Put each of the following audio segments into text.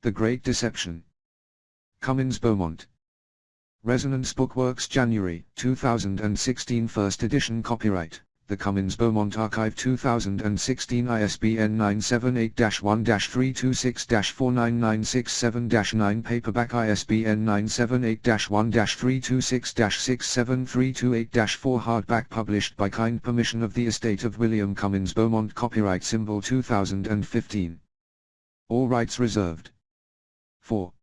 The Great Deception. Comyns, Beaumont. Resonance Bookworks, January 2016. First edition. Copyright The Comyns Beaumont Archive, 2016. ISBN 978-1-326-49967-9. Paperback. ISBN 978-1-326-67328-4. Hardback. Published by kind permission of the estate of William Comyns Beaumont. Copyright symbol 2015. All rights reserved. 4.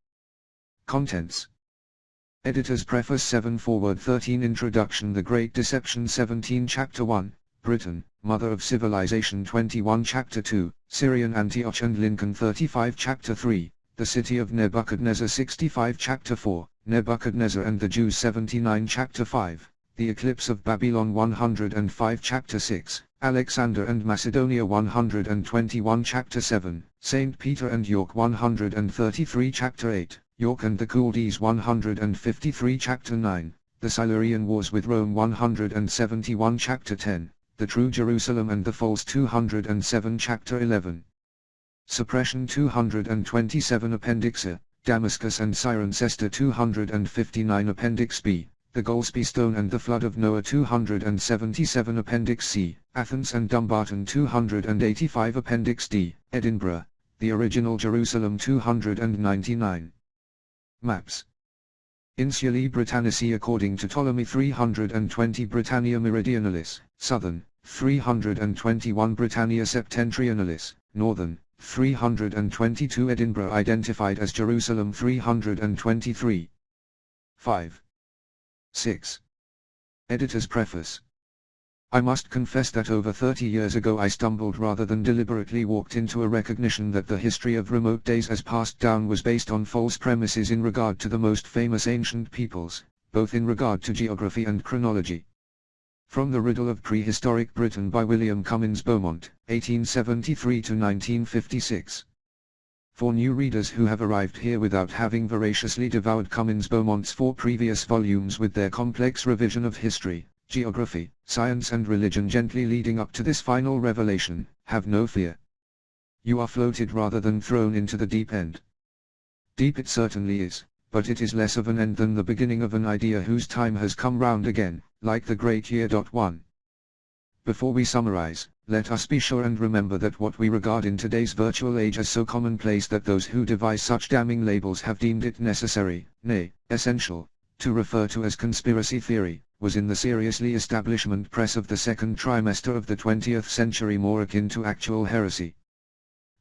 Contents. Editor's Preface. 7. Foreword. 13. Introduction. The Great Deception. 17. Chapter 1, Britain, Mother of Civilization. 21. Chapter 2, Syrian Antioch and Lincoln. 35. Chapter 3, The City of Nebuchadnezzar. 65. Chapter 4, Nebuchadnezzar and the Jews. 79. Chapter 5, The Eclipse of Babylon. 105. Chapter 6, Alexander and Macedonia. 121. Chapter 7, St. Peter and York. 133. Chapter 8, York and the Chaldees. 153. Chapter 9, The Silurian Wars with Rome. 171. Chapter 10, The True Jerusalem and the False. 207. Chapter 11, Suppression. 227. Appendix A, Damascus and Cirencester. 259. Appendix B, The Goldsby Stone and the Flood of Noah. 277. Appendix C, Athens and Dumbarton. 285. Appendix D, Edinburgh, the original Jerusalem. 299. Maps. Insulae Britannici according to Ptolemy. 320. Britannia Meridionalis, southern, 321. Britannia Septentrionalis, northern, 322. Edinburgh identified as Jerusalem. 323. 5. 6. Editor's Preface. I must confess that over 30 years ago I stumbled rather than deliberately walked into a recognition that the history of remote days as passed down was based on false premises in regard to the most famous ancient peoples, both in regard to geography and chronology. From the Riddle of Prehistoric Britain by William Comyns Beaumont, 1873 to 1956. For new readers who have arrived here without having voraciously devoured Comyns Beaumont's 4 previous volumes with their complex revision of history, geography, science and religion gently leading up to this final revelation, have no fear. You are floated rather than thrown into the deep end. Deep it certainly is, but it is less of an end than the beginning of an idea whose time has come round again, like the great year. 1. Before we summarize, let us be sure and remember that what we regard in today's virtual age as so commonplace that those who devise such damning labels have deemed it necessary, nay, essential, to refer to as conspiracy theory, was in the seriously establishment press of the second trimester of the 20th century more akin to actual heresy.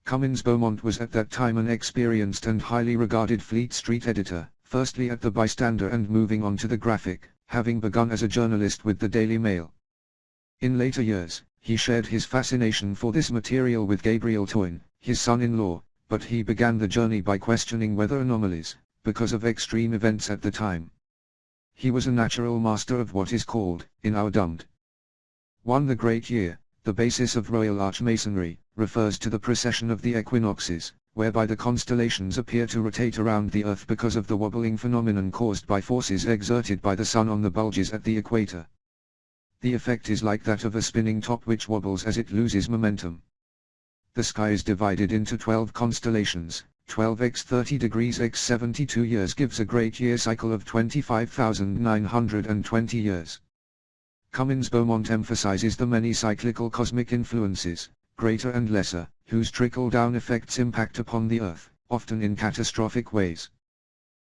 Comyns Beaumont was at that time an experienced and highly regarded Fleet Street editor, firstly at the Bystander and moving on to the Graphic, having begun as a journalist with the Daily Mail. In later years, he shared his fascination for this material with Gabriel Toyne, his son-in-law, but he began the journey by questioning weather anomalies, because of extreme events at the time. He was a natural master of what is called, in our dumbed 1. The Great Year. The basis of Royal Archmasonry, refers to the precession of the equinoxes, whereby the constellations appear to rotate around the Earth because of the wobbling phenomenon caused by forces exerted by the Sun on the bulges at the equator. The effect is like that of a spinning top which wobbles as it loses momentum. The sky is divided into 12 constellations. 12 x 30 degrees x 72 years gives a great year cycle of 25,920 years. Comyns Beaumont emphasizes the many cyclical cosmic influences, greater and lesser, whose trickle-down effects impact upon the Earth, often in catastrophic ways.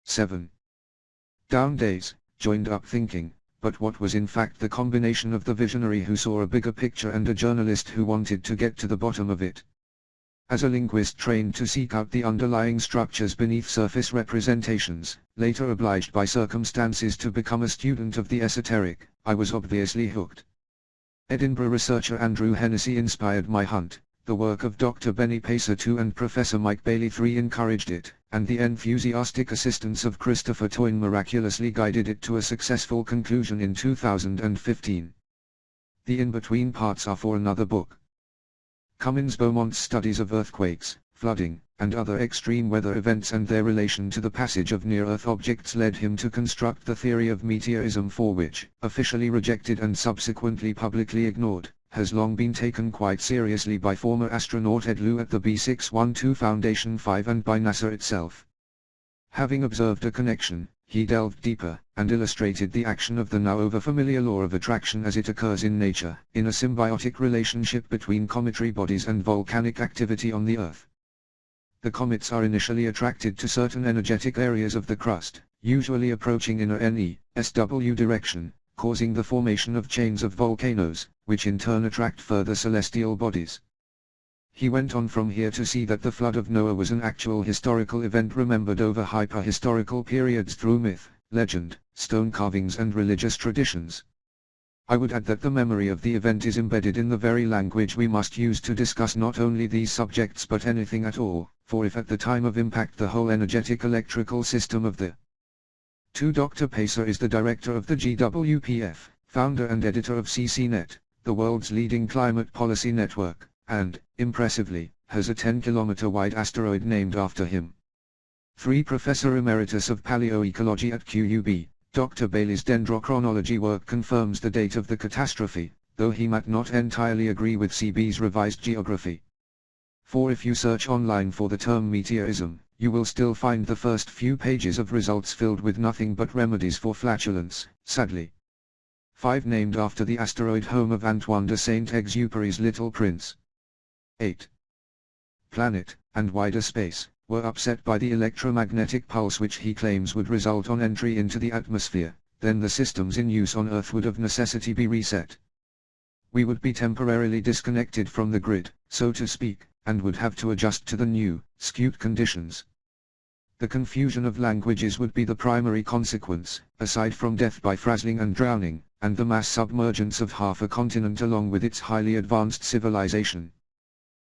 7. Down days, joined up thinking, but what was in fact the combination of the visionary who saw a bigger picture and a journalist who wanted to get to the bottom of it. As a linguist trained to seek out the underlying structures beneath surface representations, later obliged by circumstances to become a student of the esoteric, I was obviously hooked. Edinburgh researcher Andrew Hennessy inspired my hunt, the work of Dr. Benny Pacer II and Professor Mike Bailey III encouraged it, and the enthusiastic assistance of Christopher Toyne miraculously guided it to a successful conclusion in 2015. The in-between parts are for another book. Comyns Beaumont's studies of earthquakes, flooding, and other extreme weather events and their relation to the passage of near-Earth objects led him to construct the theory of meteorism, for which, officially rejected and subsequently publicly ignored, has long been taken quite seriously by former astronaut Ed Lu at the B612 Foundation 5 and by NASA itself. Having observed a connection, he delved deeper, and illustrated the action of the now overfamiliar law of attraction as it occurs in nature, in a symbiotic relationship between cometary bodies and volcanic activity on the Earth. The comets are initially attracted to certain energetic areas of the crust, usually approaching in a NE/SW direction, causing the formation of chains of volcanoes, which in turn attract further celestial bodies. He went on from here to see that the flood of Noah was an actual historical event remembered over hyper-historical periods through myth, legend, stone carvings and religious traditions. I would add that the memory of the event is embedded in the very language we must use to discuss not only these subjects but anything at all, for if at the time of impact the whole energetic electrical system of the 2. Dr. Pacer is the director of the GWPF, founder and editor of CCNet, the world's leading climate policy network, and, impressively, has a 10-kilometer-wide asteroid named after him. 3. Professor Emeritus of Paleoecology at QUB, Dr. Bailey's dendrochronology work confirms the date of the catastrophe, though he might not entirely agree with CB's revised geography. 4. If you search online for the term meteorism, you will still find the first few pages of results filled with nothing but remedies for flatulence, sadly. 5. Named after the asteroid home of Antoine de Saint-Exupéry's Little Prince. 8. Planet, and wider space, were upset by the electromagnetic pulse which he claims would result on entry into the atmosphere, then the systems in use on Earth would of necessity be reset. We would be temporarily disconnected from the grid, so to speak, and would have to adjust to the new, skewed conditions. The confusion of languages would be the primary consequence, aside from death by frazzling and drowning, and the mass submergence of half a continent along with its highly advanced civilization.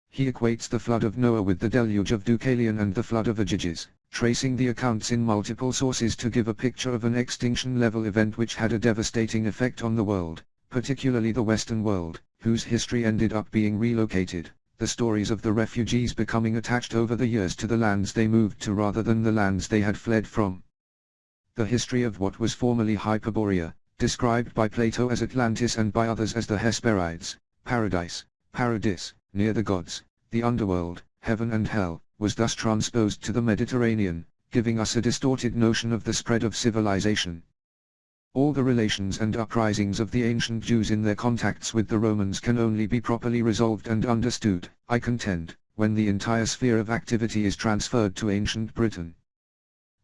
He equates the flood of Noah with the deluge of Deucalion and the flood of Agiges, tracing the accounts in multiple sources to give a picture of an extinction-level event which had a devastating effect on the world, particularly the Western world, whose history ended up being relocated, the stories of the refugees becoming attached over the years to the lands they moved to rather than the lands they had fled from. The history of what was formerly Hyperborea, described by Plato as Atlantis and by others as the Hesperides, paradise, paradis, near the gods, the underworld, heaven and hell, was thus transposed to the Mediterranean, giving us a distorted notion of the spread of civilization. All the relations and uprisings of the ancient Jews in their contacts with the Romans can only be properly resolved and understood, I contend, when the entire sphere of activity is transferred to ancient Britain.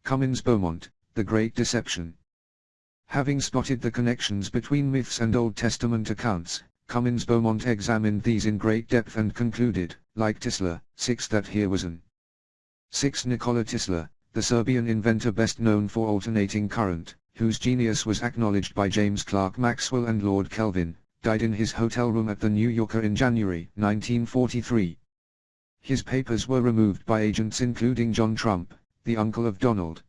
Comyns Beaumont, The Great Deception. Having spotted the connections between myths and Old Testament accounts, Comyns Beaumont examined these in great depth and concluded, like Tesla, 6. That here was an 6. Nikola Tesla, the Serbian inventor best known for alternating current, whose genius was acknowledged by James Clerk Maxwell and Lord Kelvin, died in his hotel room at the New Yorker in January 1943. His papers were removed by agents including John Trump, the uncle of Donald.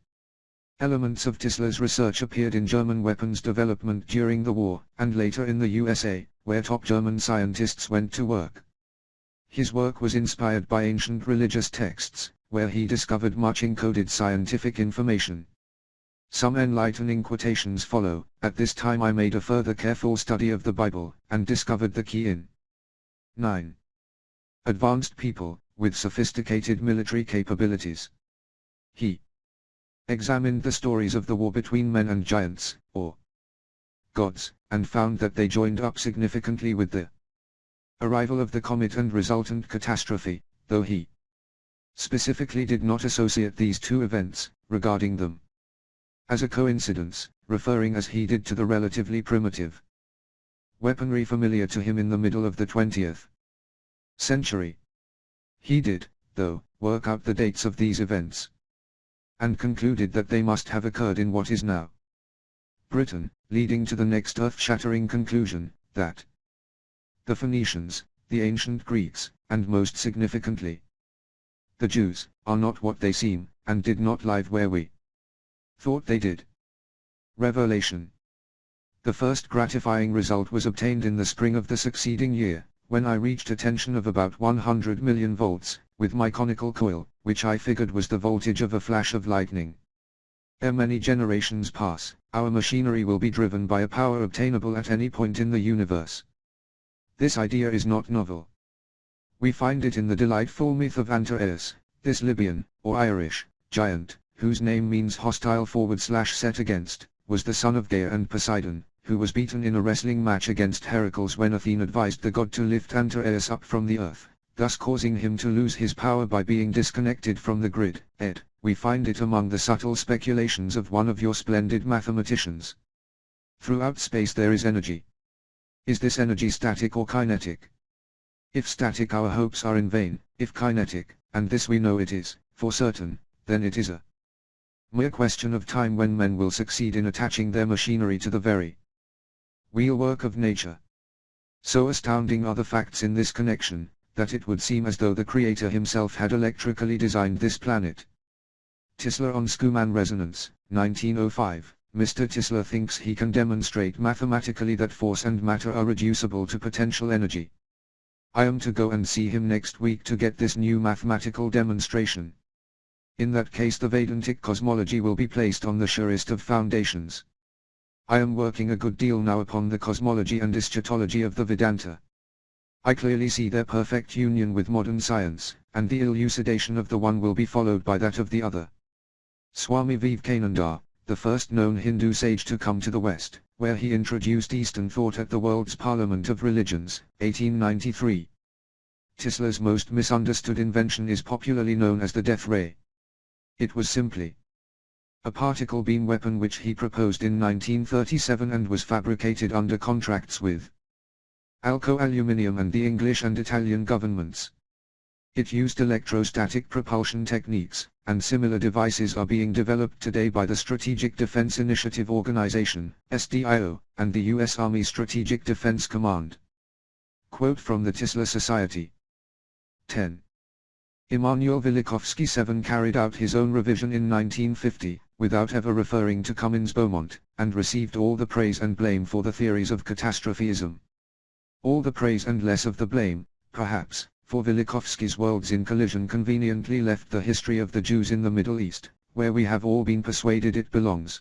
Elements of Tesla's research appeared in German weapons development during the war, and later in the USA, where top German scientists went to work. His work was inspired by ancient religious texts, where he discovered much encoded scientific information. Some enlightening quotations follow. At this time I made a further careful study of the Bible, and discovered the key in 9. Advanced people, with sophisticated military capabilities. He examined the stories of the war between men and giants, or gods, and found that they joined up significantly with the arrival of the comet and resultant catastrophe, though he specifically did not associate these two events, regarding them as a coincidence, referring as he did to the relatively primitive weaponry familiar to him in the middle of the 20th century. He did, though, work out the dates of these events, and concluded that they must have occurred in what is now Britain, leading to the next earth-shattering conclusion, that the Phoenicians, the ancient Greeks, and most significantly, the Jews, are not what they seem, and did not live where we thought they did. Revelation. The first gratifying result was obtained in the spring of the succeeding year, when I reached a tension of about 100 million volts, with my conical coil, which I figured was the voltage of a flash of lightning. Ere many generations pass, our machinery will be driven by a power obtainable at any point in the universe. This idea is not novel. We find it in the delightful myth of Antaeus, this Libyan, or Irish, giant, whose name means hostile /set against, was the son of Gaia and Poseidon, who was beaten in a wrestling match against Heracles when Athene advised the god to lift Antaeus up from the earth, thus causing him to lose his power by being disconnected from the grid. Ed. We find it among the subtle speculations of one of your splendid mathematicians. Throughout space there is energy. Is this energy static or kinetic? If static, our hopes are in vain; if kinetic, and this we know it is, for certain, then it is a mere question of time when men will succeed in attaching their machinery to the very wheelwork of nature. So astounding are the facts in this connection, that it would seem as though the Creator himself had electrically designed this planet. Tisler on Schumann resonance, 1905. Mr. Tisler thinks he can demonstrate mathematically that force and matter are reducible to potential energy. I am to go and see him next week to get this new mathematical demonstration. In that case the Vedantic cosmology will be placed on the surest of foundations. I am working a good deal now upon the cosmology and eschatology of the Vedanta. I clearly see their perfect union with modern science, and the elucidation of the one will be followed by that of the other. Swami Vivekananda, the first known Hindu sage to come to the West, where he introduced Eastern thought at the World's Parliament of Religions, 1893. Tisler's most misunderstood invention is popularly known as the death ray. It was simply a particle beam weapon which he proposed in 1937 and was fabricated under contracts with Alco Aluminium and the English and Italian governments. It used electrostatic propulsion techniques, and similar devices are being developed today by the Strategic Defense Initiative Organization, SDIO, and the U.S. Army Strategic Defense Command. Quote from the Tisler Society. 10. Immanuel Velikovsky 7 carried out his own revision in 1950, without ever referring to Comyns Beaumont, and received all the praise and blame for the theories of catastrophism. All the praise and less of the blame, perhaps, for Velikovsky's Worlds in Collision conveniently left the history of the Jews in the Middle East, where we have all been persuaded it belongs.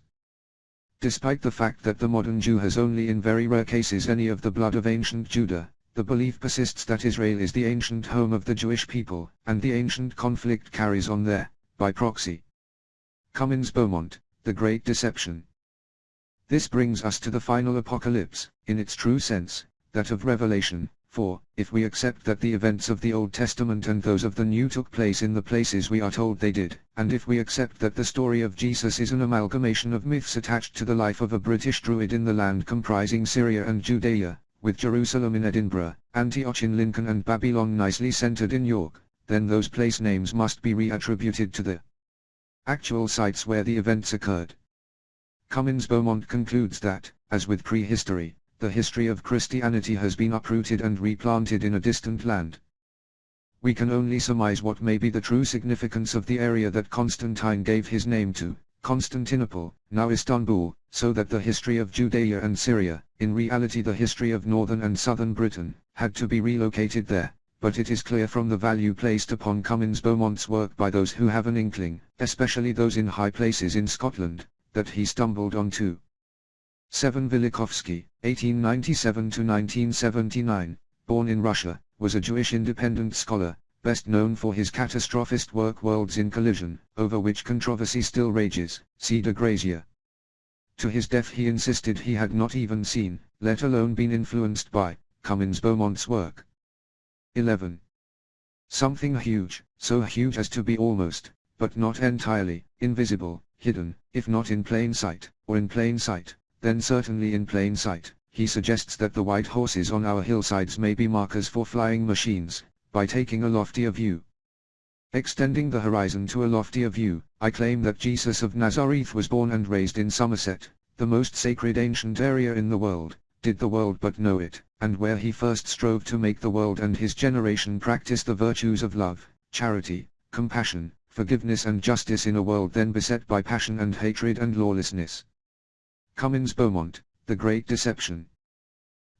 Despite the fact that the modern Jew has only in very rare cases any of the blood of ancient Judah, the belief persists that Israel is the ancient home of the Jewish people, and the ancient conflict carries on there, by proxy. Comyns Beaumont, The Great Deception. This brings us to the final apocalypse, in its true sense, that of Revelation. For, if we accept that the events of the Old Testament and those of the New took place in the places we are told they did, and if we accept that the story of Jesus is an amalgamation of myths attached to the life of a British Druid in the land comprising Syria and Judea, with Jerusalem in Edinburgh, Antioch in Lincoln and Babylon nicely centered in York, then those place names must be reattributed to the actual sites where the events occurred. Comyns Beaumont concludes that, as with prehistory, the history of Christianity has been uprooted and replanted in a distant land. We can only surmise what may be the true significance of the area that Constantine gave his name to, Constantinople, now Istanbul, so that the history of Judea and Syria, in reality the history of northern and southern Britain, had to be relocated there, but it is clear from the value placed upon Comyns Beaumont's work by those who have an inkling, especially those in high places in Scotland, that he stumbled on 2. 7. Velikovsky, 1897–1979, born in Russia, was a Jewish independent scholar, best known for his catastrophist work Worlds in Collision, over which controversy still rages, see de Grazier. To his death he insisted he had not even seen, let alone been influenced by, Comyns Beaumont's work. 11. Something huge, so huge as to be almost, but not entirely, invisible, hidden, if not in plain sight, or in plain sight, then certainly in plain sight. He suggests that the white horses on our hillsides may be markers for flying machines, by taking a loftier view. Extending the horizon to a loftier view, I claim that Jesus of Nazareth was born and raised in Somerset, the most sacred ancient area in the world, did the world but know it, and where he first strove to make the world and his generation practice the virtues of love, charity, compassion, forgiveness and justice in a world then beset by passion and hatred and lawlessness. Comyns Beaumont, The Great Deception.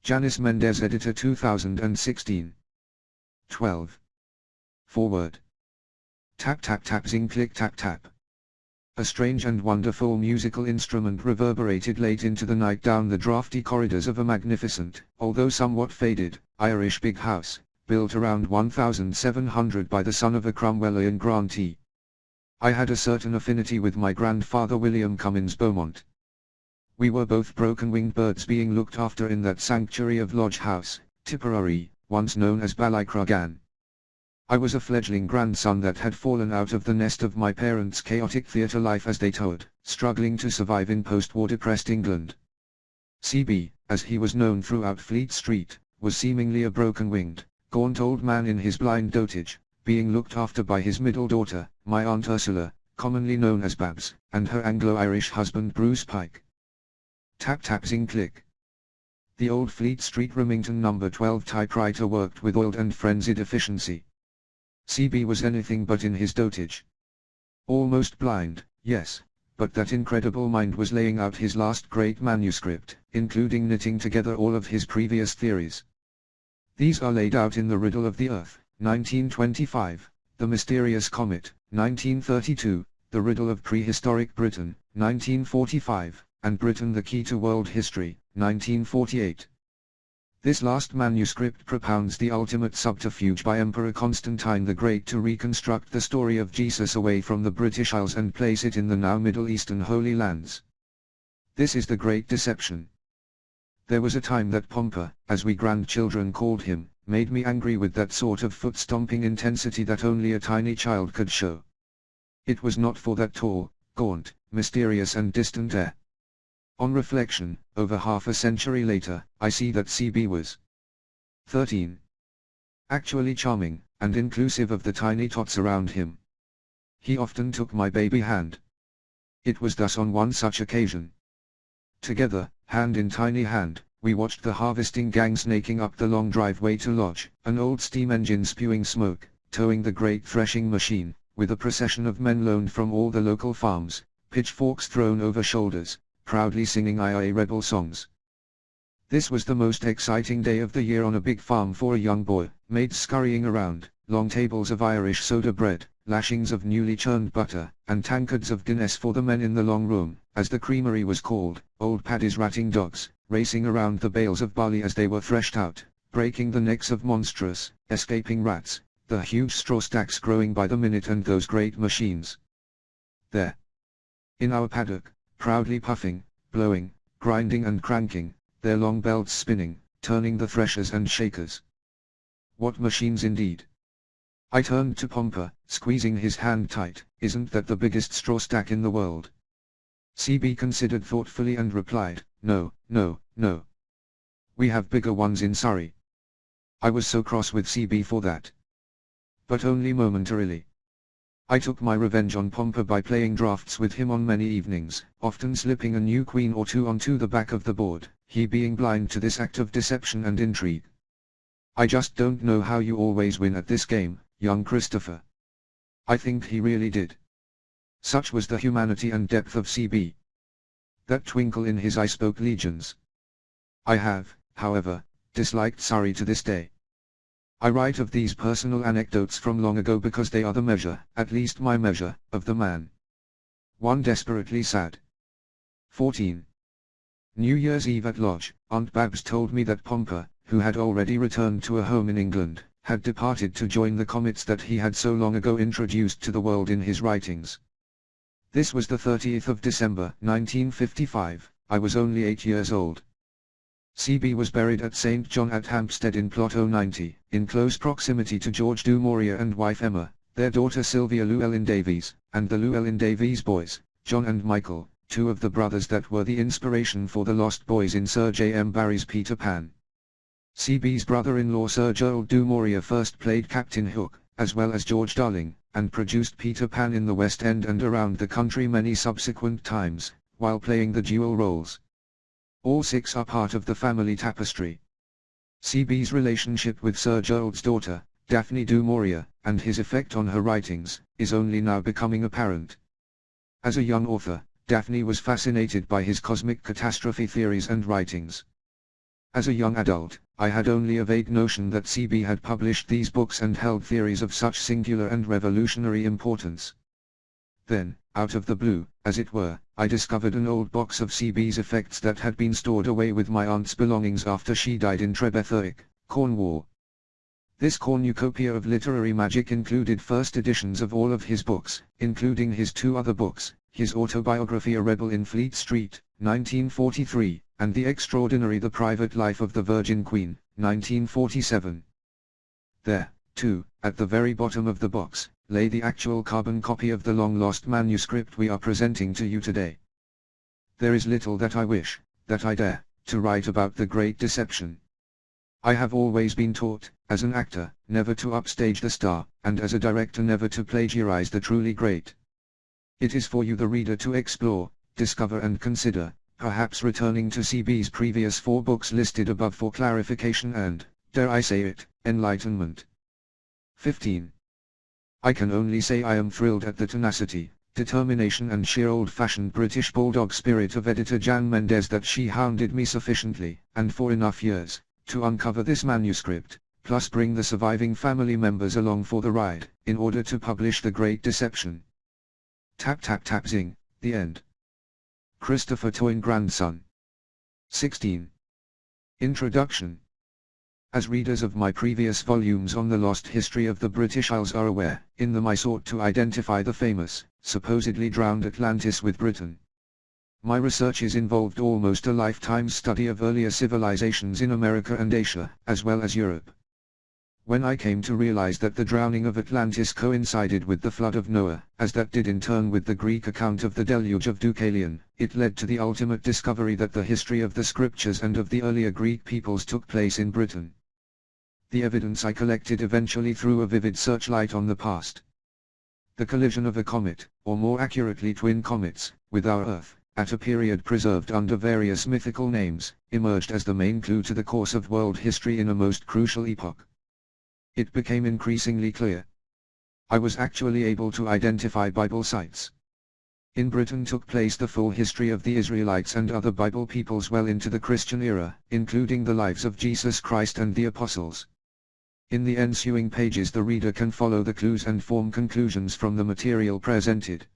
Janice Mendez Editor 2016. 12. Foreword. Tap tap tap zing click tap tap. A strange and wonderful musical instrument reverberated late into the night down the drafty corridors of a magnificent, although somewhat faded, Irish big house, built around 1700 by the son of a Cromwellian grantee. I had a certain affinity with my grandfather William Comyns Beaumont. We were both broken-winged birds being looked after in that sanctuary of Lodge House, Tipperary, once known as Ballycrogan. I was a fledgling grandson that had fallen out of the nest of my parents' chaotic theatre life as they toured, struggling to survive in post-war depressed England. CB, as he was known throughout Fleet Street, was seemingly a broken-winged, gaunt old man in his blind dotage, being looked after by his middle daughter, my Aunt Ursula, commonly known as Babs, and her Anglo-Irish husband Bruce Pike. Tap tap zing click. The old Fleet Street Remington No. 12 typewriter worked with oiled and frenzied efficiency. CB was anything but in his dotage. Almost blind, yes, but that incredible mind was laying out his last great manuscript, including knitting together all of his previous theories. These are laid out in The Riddle of the Earth, 1925, The Mysterious Comet, 1932, The Riddle of Prehistoric Britain, 1945, and Britain the Key to World History, 1948. This last manuscript propounds the ultimate subterfuge by Emperor Constantine the Great to reconstruct the story of Jesus away from the British Isles and place it in the now Middle Eastern Holy Lands. This is the Great Deception. There was a time that Pompa, as we grandchildren called him, made me angry with that sort of foot-stomping intensity that only a tiny child could show. It was not for that tall, gaunt, mysterious and distant air. On reflection, over half a century later, I see that CB was 13. Actually charming, and inclusive of the tiny tots around him. He often took my baby hand. It was thus on one such occasion. Together, hand in tiny hand, we watched the harvesting gang snaking up the long driveway to Lodge, an old steam engine spewing smoke, towing the great threshing machine, with a procession of men loaned from all the local farms, pitchforks thrown over shoulders, proudly singing IRA rebel songs. This was the most exciting day of the year on a big farm for a young boy, maids scurrying around, long tables of Irish soda bread, lashings of newly churned butter, and tankards of Guinness for the men in the long room, as the creamery was called, old Paddy's ratting dogs, racing around the bales of barley as they were threshed out, breaking the necks of monstrous, escaping rats, the huge straw stacks growing by the minute and those great machines. There, in our paddock, proudly puffing, blowing, grinding and cranking, their long belts spinning, turning the threshers and shakers. What machines indeed! I turned to Pompa, squeezing his hand tight. Isn't that the biggest straw stack in the world? CB considered thoughtfully and replied, no, no, no. We have bigger ones in Surrey. I was so cross with CB for that. But only momentarily. I took my revenge on Pompa by playing drafts with him on many evenings, often slipping a new queen or two onto the back of the board, he being blind to this act of deception and intrigue. I just don't know how you always win at this game, young Christopher. I think he really did. Such was the humanity and depth of CB. That twinkle in his eye spoke legions. I have, however, disliked Surrey to this day. I write of these personal anecdotes from long ago because they are the measure, at least my measure, of the man. One desperately sad. 14. New Year's Eve at Lodge, Aunt Babs told me that Pompa, who had already returned to a home in England, had departed to join the comets that he had so long ago introduced to the world in his writings. This was the 30th of December, 1955, I was only 8 years old. CB was buried at St. John at Hampstead in Plot 090, in close proximity to George du Maurier and wife Emma, their daughter Sylvia Llewellyn Davies, and the Llewellyn Davies boys, John and Michael, two of the brothers that were the inspiration for the Lost Boys in Sir J. M. Barrie's Peter Pan. CB's brother-in-law Sir Gerald du Maurier first played Captain Hook, as well as George Darling, and produced Peter Pan in the West End and around the country many subsequent times, while playing the dual roles. All six are part of the family tapestry. CB's relationship with Sir Gerald's daughter, Daphne du Maurier, and his effect on her writings, is only now becoming apparent. As a young author, Daphne was fascinated by his cosmic catastrophe theories and writings. As a young adult, I had only a vague notion that CB had published these books and held theories of such singular and revolutionary importance. Then, out of the blue, as it were, I discovered an old box of CB's effects that had been stored away with my aunt's belongings after she died in Trebetherick, Cornwall. This cornucopia of literary magic included first editions of all of his books, including his two other books, his autobiography A Rebel in Fleet Street, 1943, and the extraordinary The Private Life of the Virgin Queen, 1947. There, too, at the very bottom of the box, lay the actual carbon copy of the long-lost manuscript we are presenting to you today. There is little that I wish, that I dare, to write about the Great Deception. I have always been taught, as an actor, never to upstage the star, and as a director never to plagiarize the truly great. It is for you the reader to explore, discover and consider, perhaps returning to CB's previous 4 books listed above for clarification and, dare I say it, enlightenment. 15. I can only say I am thrilled at the tenacity, determination and sheer old-fashioned British bulldog spirit of editor Jan Mendes that she hounded me sufficiently, and for enough years, to uncover this manuscript, plus bring the surviving family members along for the ride, in order to publish The Great Deception. Tap tap tap zing, the end. Christopher Toyne grandson. 16. Introduction. As readers of my previous volumes on the lost history of the British Isles are aware, in them I sought to identify the famous, supposedly drowned Atlantis with Britain. My researches involved almost a lifetime's study of earlier civilizations in America and Asia, as well as Europe. When I came to realize that the drowning of Atlantis coincided with the flood of Noah, as that did in turn with the Greek account of the deluge of Deucalion, it led to the ultimate discovery that the history of the scriptures and of the earlier Greek peoples took place in Britain. The evidence I collected eventually threw a vivid searchlight on the past. The collision of a comet, or more accurately twin comets, with our Earth, at a period preserved under various mythical names, emerged as the main clue to the course of world history in a most crucial epoch. It became increasingly clear. I was actually able to identify Bible sites. In Britain took place the full history of the Israelites and other Bible peoples well into the Christian era, including the lives of Jesus Christ and the Apostles. In the ensuing pages the reader can follow the clues and form conclusions from the material presented.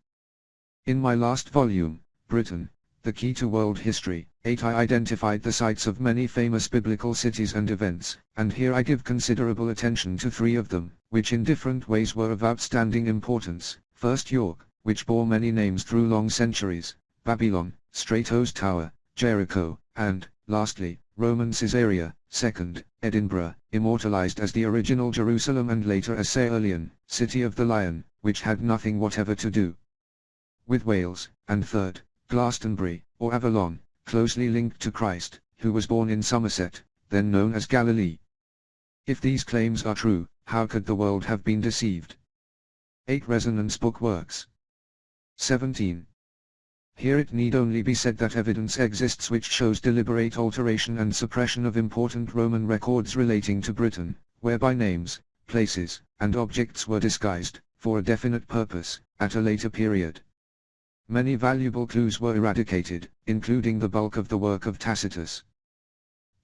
In my last volume, Britain, The Key to World History, 8, I identified the sites of many famous biblical cities and events, and here I give considerable attention to 3 of them, which in different ways were of outstanding importance. First, York, which bore many names through long centuries, Babylon, Strato's Tower, Jericho, and, lastly, Roman Caesarea. Second, Edinburgh, immortalized as the original Jerusalem and later as Caerleon, City of the Lion, which had nothing whatever to do with Wales, and third, Glastonbury, or Avalon, closely linked to Christ, who was born in Somerset, then known as Galilee. If these claims are true, how could the world have been deceived? 8. Resonance Book Works. 17. Here it need only be said that evidence exists which shows deliberate alteration and suppression of important Roman records relating to Britain, whereby names, places, and objects were disguised, for a definite purpose, at a later period. Many valuable clues were eradicated, including the bulk of the work of Tacitus.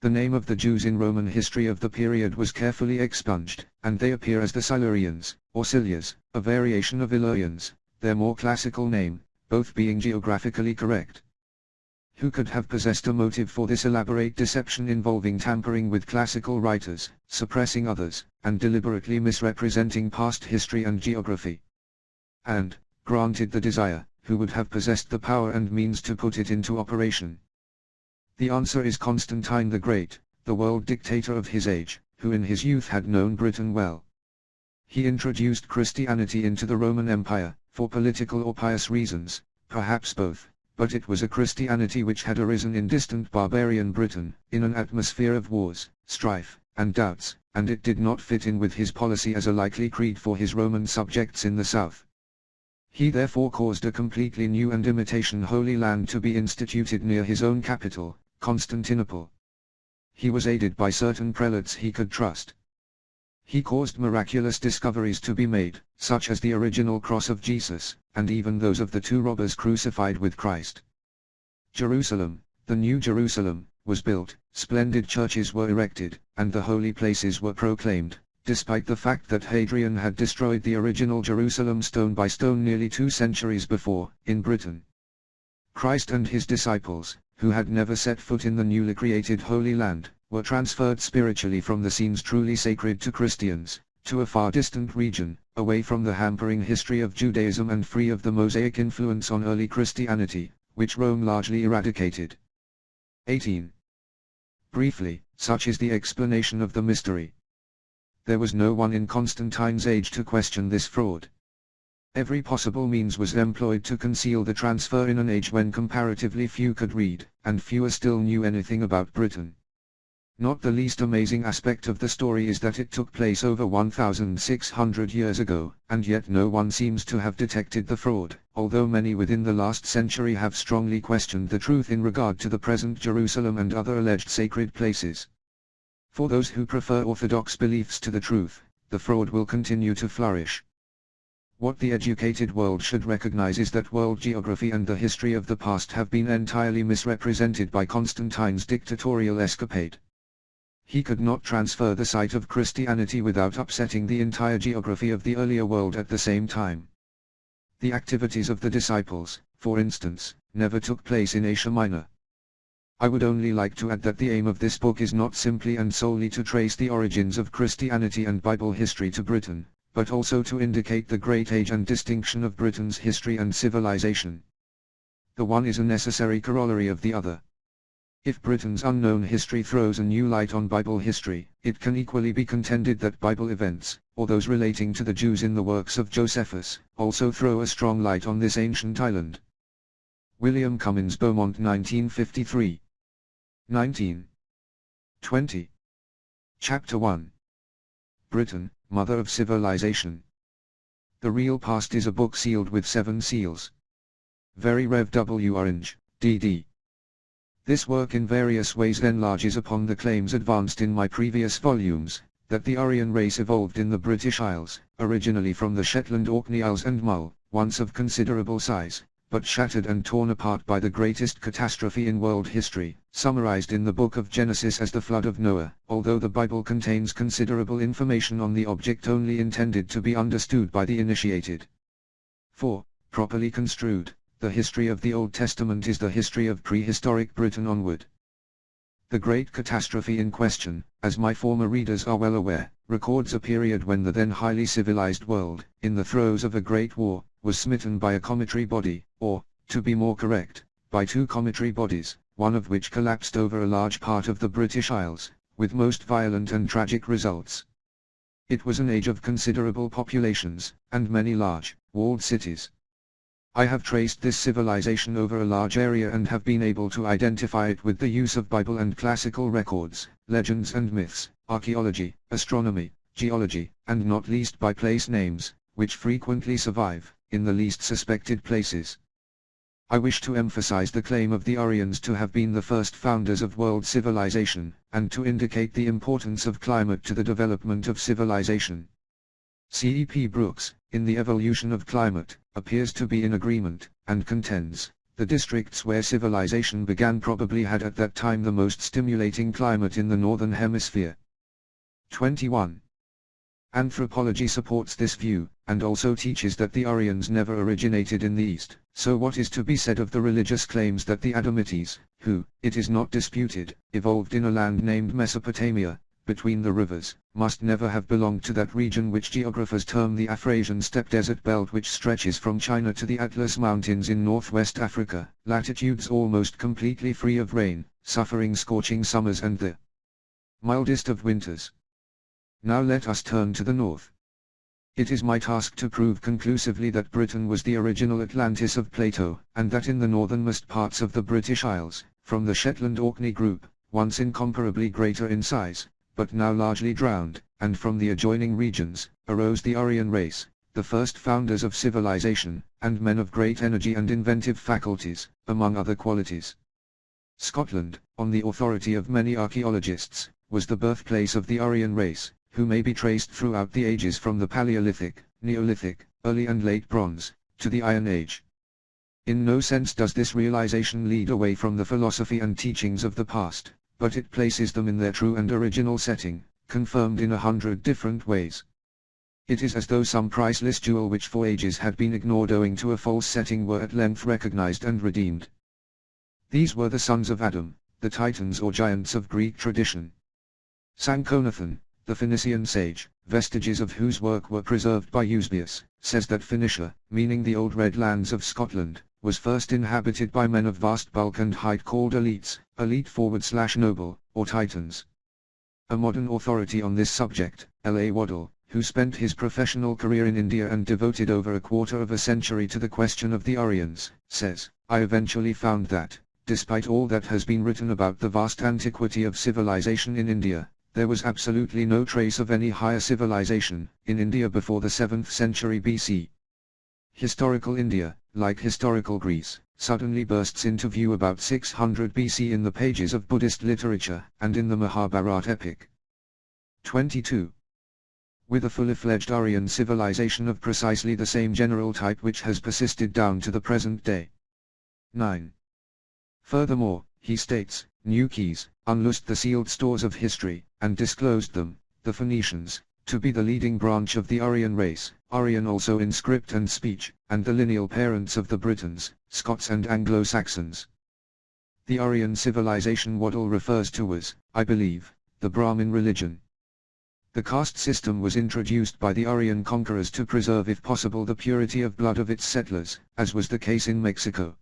The name of the Jews in Roman history of the period was carefully expunged, and they appear as the Silurians, or Cilias, a variation of Illyrians, their more classical name, both being geographically correct. Who could have possessed a motive for this elaborate deception involving tampering with classical writers, suppressing others, and deliberately misrepresenting past history and geography? And, granted the desire, who would have possessed the power and means to put it into operation? The answer is Constantine the Great, the world dictator of his age, who in his youth had known Britain well. He introduced Christianity into the Roman Empire, for political or pious reasons, perhaps both, but it was a Christianity which had arisen in distant barbarian Britain, in an atmosphere of wars, strife, and doubts, and it did not fit in with his policy as a likely creed for his Roman subjects in the south. He therefore caused a completely new and imitation Holy Land to be instituted near his own capital, Constantinople. He was aided by certain prelates he could trust. He caused miraculous discoveries to be made, such as the original cross of Jesus, and even those of the 2 robbers crucified with Christ. Jerusalem, the New Jerusalem, was built, splendid churches were erected, and the holy places were proclaimed, despite the fact that Hadrian had destroyed the original Jerusalem stone by stone nearly 2 centuries before, in Britain. Christ and his disciples, who had never set foot in the newly created Holy Land, were transferred spiritually from the scenes truly sacred to Christians, to a far distant region, away from the hampering history of Judaism and free of the Mosaic influence on early Christianity, which Rome largely eradicated. 18. Briefly, such is the explanation of the mystery. There was no one in Constantine's age to question this fraud. Every possible means was employed to conceal the transfer in an age when comparatively few could read, and fewer still knew anything about Britain. Not the least amazing aspect of the story is that it took place over 1,600 years ago, and yet no one seems to have detected the fraud, although many within the last century have strongly questioned the truth in regard to the present Jerusalem and other alleged sacred places. For those who prefer orthodox beliefs to the truth, the fraud will continue to flourish. What the educated world should recognize is that world geography and the history of the past have been entirely misrepresented by Constantine's dictatorial escapade. He could not transfer the site of Christianity without upsetting the entire geography of the earlier world at the same time. The activities of the disciples, for instance, never took place in Asia Minor. I would only like to add that the aim of this book is not simply and solely to trace the origins of Christianity and Bible history to Britain, but also to indicate the great age and distinction of Britain's history and civilization. The one is a necessary corollary of the other. If Britain's unknown history throws a new light on Bible history, it can equally be contended that Bible events, or those relating to the Jews in the works of Josephus, also throw a strong light on this ancient island. William Comyns, Beaumont, 1953. 19. 20. Chapter 1. Britain, Mother of Civilization. The Real Past is a book sealed with 7 seals. Very Rev. W. Orange, D.D. This work in various ways enlarges upon the claims advanced in my previous volumes, that the Aryan race evolved in the British Isles, originally from the Shetland Orkney Isles and Mull, once of considerable size, but shattered and torn apart by the greatest catastrophe in world history, summarized in the book of Genesis as the flood of Noah, although the Bible contains considerable information on the object only intended to be understood by the initiated. 4. Properly construed, the history of the Old Testament is the history of prehistoric Britain onward. The great catastrophe in question, as my former readers are well aware, records a period when the then highly civilized world, in the throes of a great war, was smitten by a cometary body, or, to be more correct, by 2 cometary bodies, one of which collapsed over a large part of the British Isles, with most violent and tragic results. It was an age of considerable populations, and many large, walled cities. I have traced this civilization over a large area and have been able to identify it with the use of Bible and classical records, legends and myths, archaeology, astronomy, geology, and not least by place names, which frequently survive, in the least suspected places. I wish to emphasize the claim of the Aryans to have been the first founders of world civilization, and to indicate the importance of climate to the development of civilization. C.E.P. Brooks, in The Evolution of Climate, appears to be in agreement, and contends, the districts where civilization began probably had at that time the most stimulating climate in the northern hemisphere. 21. Anthropology supports this view, and also teaches that the Aryans never originated in the East, so what is to be said of the religious claims that the Adamites, who, it is not disputed, evolved in a land named Mesopotamia, between the rivers, must never have belonged to that region which geographers term the Afrasian steppe desert belt, which stretches from China to the Atlas Mountains in northwest Africa, latitudes almost completely free of rain, suffering scorching summers and the mildest of winters. Now let us turn to the north. It is my task to prove conclusively that Britain was the original Atlantis of Plato, and that in the northernmost parts of the British Isles, from the Shetland Orkney group, once incomparably greater in size, but now largely drowned, and from the adjoining regions, arose the Aryan race, the first founders of civilization, and men of great energy and inventive faculties, among other qualities. Scotland, on the authority of many archaeologists, was the birthplace of the Aryan race, who may be traced throughout the ages from the Paleolithic, Neolithic, Early and Late Bronze, to the Iron Age. In no sense does this realization lead away from the philosophy and teachings of the past, but it places them in their true and original setting, confirmed in 100 different ways. It is as though some priceless jewel which for ages had been ignored owing to a false setting were at length recognized and redeemed. These were the sons of Adam, the titans or giants of Greek tradition. Sanchonathan, the Phoenician sage, vestiges of whose work were preserved by Eusebius, says that Phoenicia, meaning the old Red Lands of Scotland, was first inhabited by men of vast bulk and height called elites, elite/noble, or titans. A modern authority on this subject, L.A. Waddell, who spent his professional career in India and devoted over a quarter of a century to the question of the Aryans, says, "I eventually found that, despite all that has been written about the vast antiquity of civilization in India, there was absolutely no trace of any higher civilization in India before the 7th century BC. Historical India, like historical Greece, suddenly bursts into view about 600 BC in the pages of Buddhist literature and in the Mahabharata epic." 22. With a fully fledged Aryan civilization of precisely the same general type which has persisted down to the present day. 9. Furthermore, he states, new keys, unloosed the sealed stores of history, and disclosed them, the Phoenicians, to be the leading branch of the Aryan race, Aryan also in script and speech, and the lineal parents of the Britons, Scots and Anglo-Saxons. The Aryan civilization Waddell refers to was, I believe, the Brahmin religion. The caste system was introduced by the Aryan conquerors to preserve if possible the purity of blood of its settlers, as was the case in Mexico.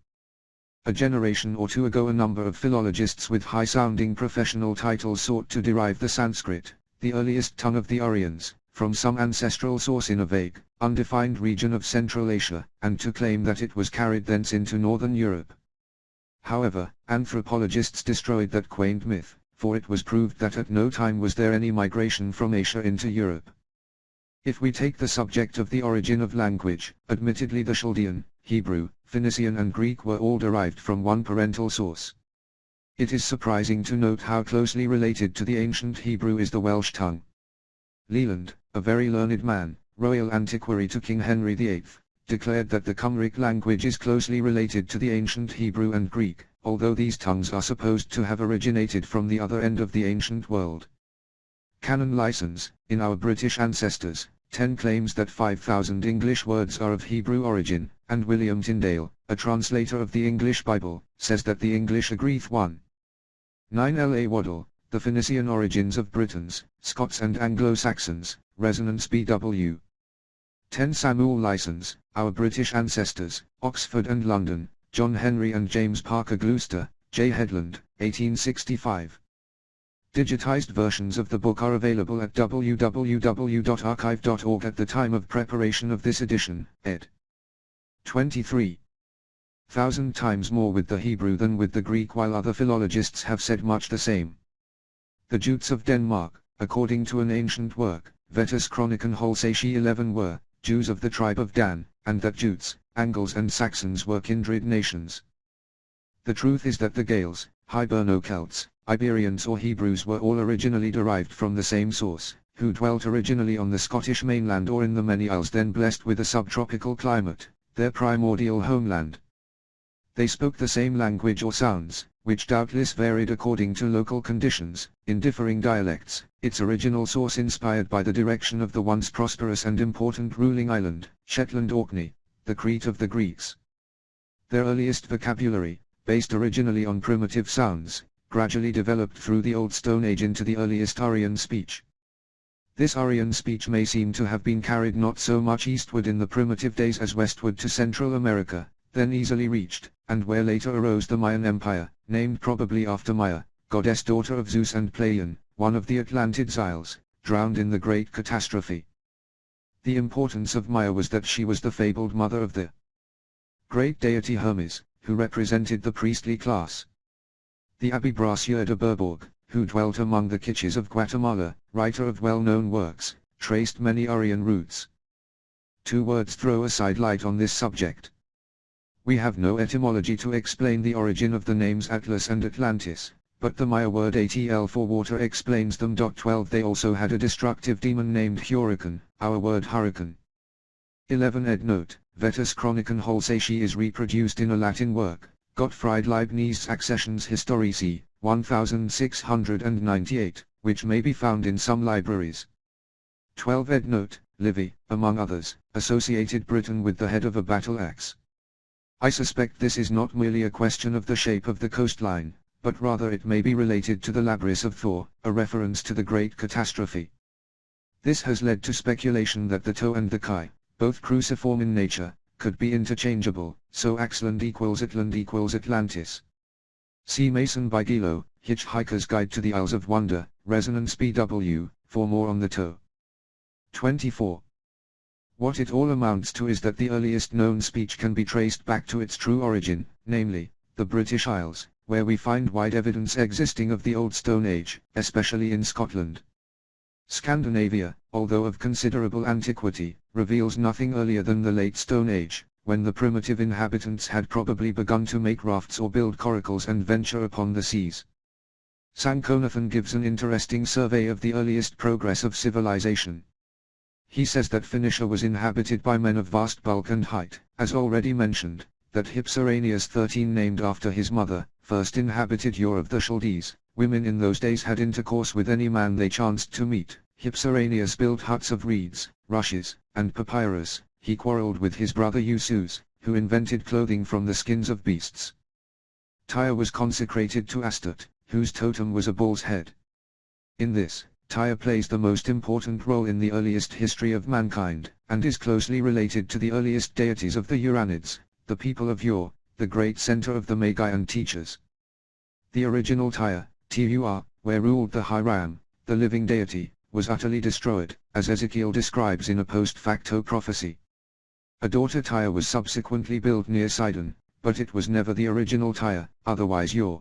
A generation or two ago a number of philologists with high-sounding professional titles sought to derive the Sanskrit, the earliest tongue of the Aryans, from some ancestral source in a vague, undefined region of Central Asia, and to claim that it was carried thence into northern Europe. However, anthropologists destroyed that quaint myth, for it was proved that at no time was there any migration from Asia into Europe. If we take the subject of the origin of language, admittedly the Chaldean, Hebrew, Phoenician and Greek were all derived from one parental source. It is surprising to note how closely related to the ancient Hebrew is the Welsh tongue. Leland, a very learned man, royal antiquary to King Henry VIII, declared that the Cymric language is closely related to the ancient Hebrew and Greek, although these tongues are supposed to have originated from the other end of the ancient world. Canon License, in Our British Ancestors, 10 claims that 5,000 English words are of Hebrew origin, and William Tyndale, a translator of the English Bible, says that the English agree. 1. 9. L.A. Waddell, The Phoenician Origins of Britons, Scots and Anglo-Saxons, Resonance B.W. 10. Samuel License, Our British Ancestors, Oxford and London, John Henry and James Parker Gloucester, J. Headland, 1865. Digitized versions of the book are available at www.archive.org at the time of preparation of this edition, ed. 23,000 times more with the Hebrew than with the Greek, while other philologists have said much the same. The Jutes of Denmark, according to an ancient work, Vetus Chronicon Holsaci 11 were Jews of the tribe of Dan, and that Jutes, Angles and Saxons were kindred nations. The truth is that the Gaels, Hiberno-Celts, Iberians or Hebrews were all originally derived from the same source, who dwelt originally on the Scottish mainland or in the many isles then blessed with a subtropical climate, their primordial homeland. They spoke the same language or sounds, which doubtless varied according to local conditions, in differing dialects, its original source inspired by the direction of the once prosperous and important ruling island, Shetland Orkney, the Crete of the Greeks. Their earliest vocabulary, based originally on primitive sounds, gradually developed through the Old Stone Age into the earliest Aryan speech. This Aryan speech may seem to have been carried not so much eastward in the primitive days as westward to Central America, then easily reached, and where later arose the Mayan Empire, named probably after Maia, goddess daughter of Zeus and Pleione, one of the Atlantids isles, drowned in the Great Catastrophe. The importance of Maia was that she was the fabled mother of the great deity Hermes, who represented the priestly class. The Abbé Brassier de Bourbourg, who dwelt among the Quiches of Guatemala, writer of well-known works, traced many Aryan roots. 2 words throw a side light on this subject. We have no etymology to explain the origin of the names Atlas and Atlantis, but the Maya word ATL for water explains them. 12 They also had a destructive demon named Hurricane, our word hurricane. 11 Ednote, Vetus Chronicon Holsaci is reproduced in a Latin work, Gottfried Leibniz's Accessions Historici, 1698, which may be found in some libraries. 12 Ednote, Livy, among others, associated Britain with the head of a battle axe. I suspect this is not merely a question of the shape of the coastline, but rather it may be related to the Labrys of Thor, a reference to the great catastrophe. This has led to speculation that the To and the Kai, both cruciform in nature, could be interchangeable, so Axland equals Atland equals Atlantis. See Mason by Gilo, Hitchhiker's Guide to the Isles of Wonder, Resonance BW, for more on the To. 24. What it all amounts to is that the earliest known speech can be traced back to its true origin, namely, the British Isles, where we find wide evidence existing of the Old Stone Age, especially in Scotland. Scandinavia, although of considerable antiquity, reveals nothing earlier than the Late Stone Age, when the primitive inhabitants had probably begun to make rafts or build coracles and venture upon the seas. Sankonathan gives an interesting survey of the earliest progress of civilization. He says that Phoenicia was inhabited by men of vast bulk and height, as already mentioned, that Hypsiranius 13 named after his mother, first inhabited Ur of the Chaldees. Women in those days had intercourse with any man they chanced to meet. Hypsiranius built huts of reeds, rushes, and papyrus. He quarreled with his brother Eusus, who invented clothing from the skins of beasts. Tyre was consecrated to Astarte, whose totem was a bull's head. In this, Tyre plays the most important role in the earliest history of mankind, and is closely related to the earliest deities of the Uranids, the people of Ur, the great center of the Magi and teachers. The original Tyre, Tur, where ruled the Hiram, the living deity, was utterly destroyed, as Ezekiel describes in a post facto prophecy. A daughter Tyre was subsequently built near Sidon, but it was never the original Tyre, otherwise Ur.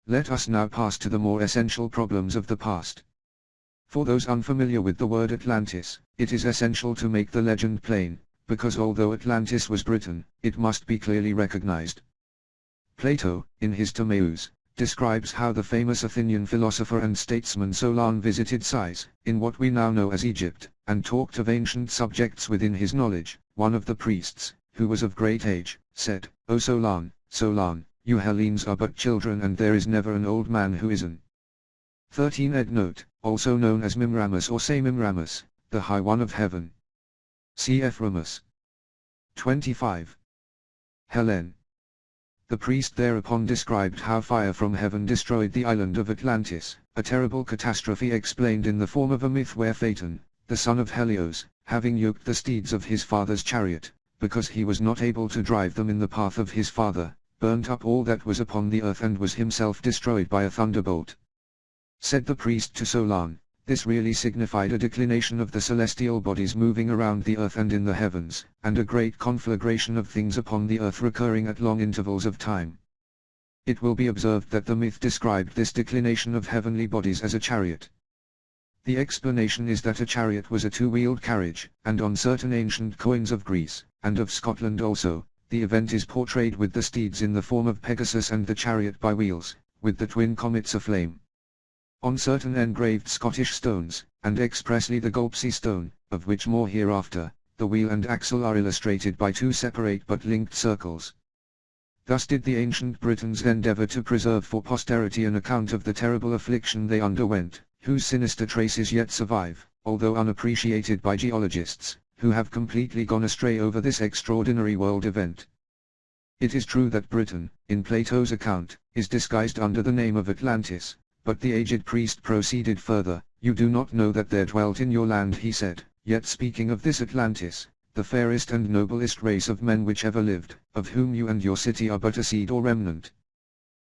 Let us now pass to the more essential problems of the past. For those unfamiliar with the word Atlantis, it is essential to make the legend plain, because although Atlantis was Britain, it must be clearly recognized. Plato, in his Timaeus, describes how the famous Athenian philosopher and statesman Solon visited Sais, in what we now know as Egypt, and talked of ancient subjects within his knowledge. One of the priests, who was of great age, said, "O Solon, Solon, you Hellenes are but children and there is never an old man who isn't." 13 Ed note, also known as Mimramus or Semimramus, the High One of Heaven. Cf. Ramus. 25. Helen. The priest thereupon described how fire from heaven destroyed the island of Atlantis, a terrible catastrophe explained in the form of a myth where Phaeton, the son of Helios, having yoked the steeds of his father's chariot, because he was not able to drive them in the path of his father, burnt up all that was upon the earth and was himself destroyed by a thunderbolt. Said the priest to Solon, this really signified a declination of the celestial bodies moving around the earth and in the heavens, and a great conflagration of things upon the earth recurring at long intervals of time. It will be observed that the myth described this declination of heavenly bodies as a chariot. The explanation is that a chariot was a two-wheeled carriage, and on certain ancient coins of Greece, and of Scotland also, the event is portrayed with the steeds in the form of Pegasus and the chariot by wheels, with the twin comets aflame. On certain engraved Scottish stones, and expressly the Golpsy stone, of which more hereafter, the wheel and axle are illustrated by two separate but linked circles. Thus did the ancient Britons endeavor to preserve for posterity an account of the terrible affliction they underwent, whose sinister traces yet survive, although unappreciated by geologists, who have completely gone astray over this extraordinary world event. It is true that Britain, in Plato's account, is disguised under the name of Atlantis. But the aged priest proceeded further, "You do not know that there dwelt in your land," he said, "yet speaking of this Atlantis, the fairest and noblest race of men which ever lived, of whom you and your city are but a seed or remnant."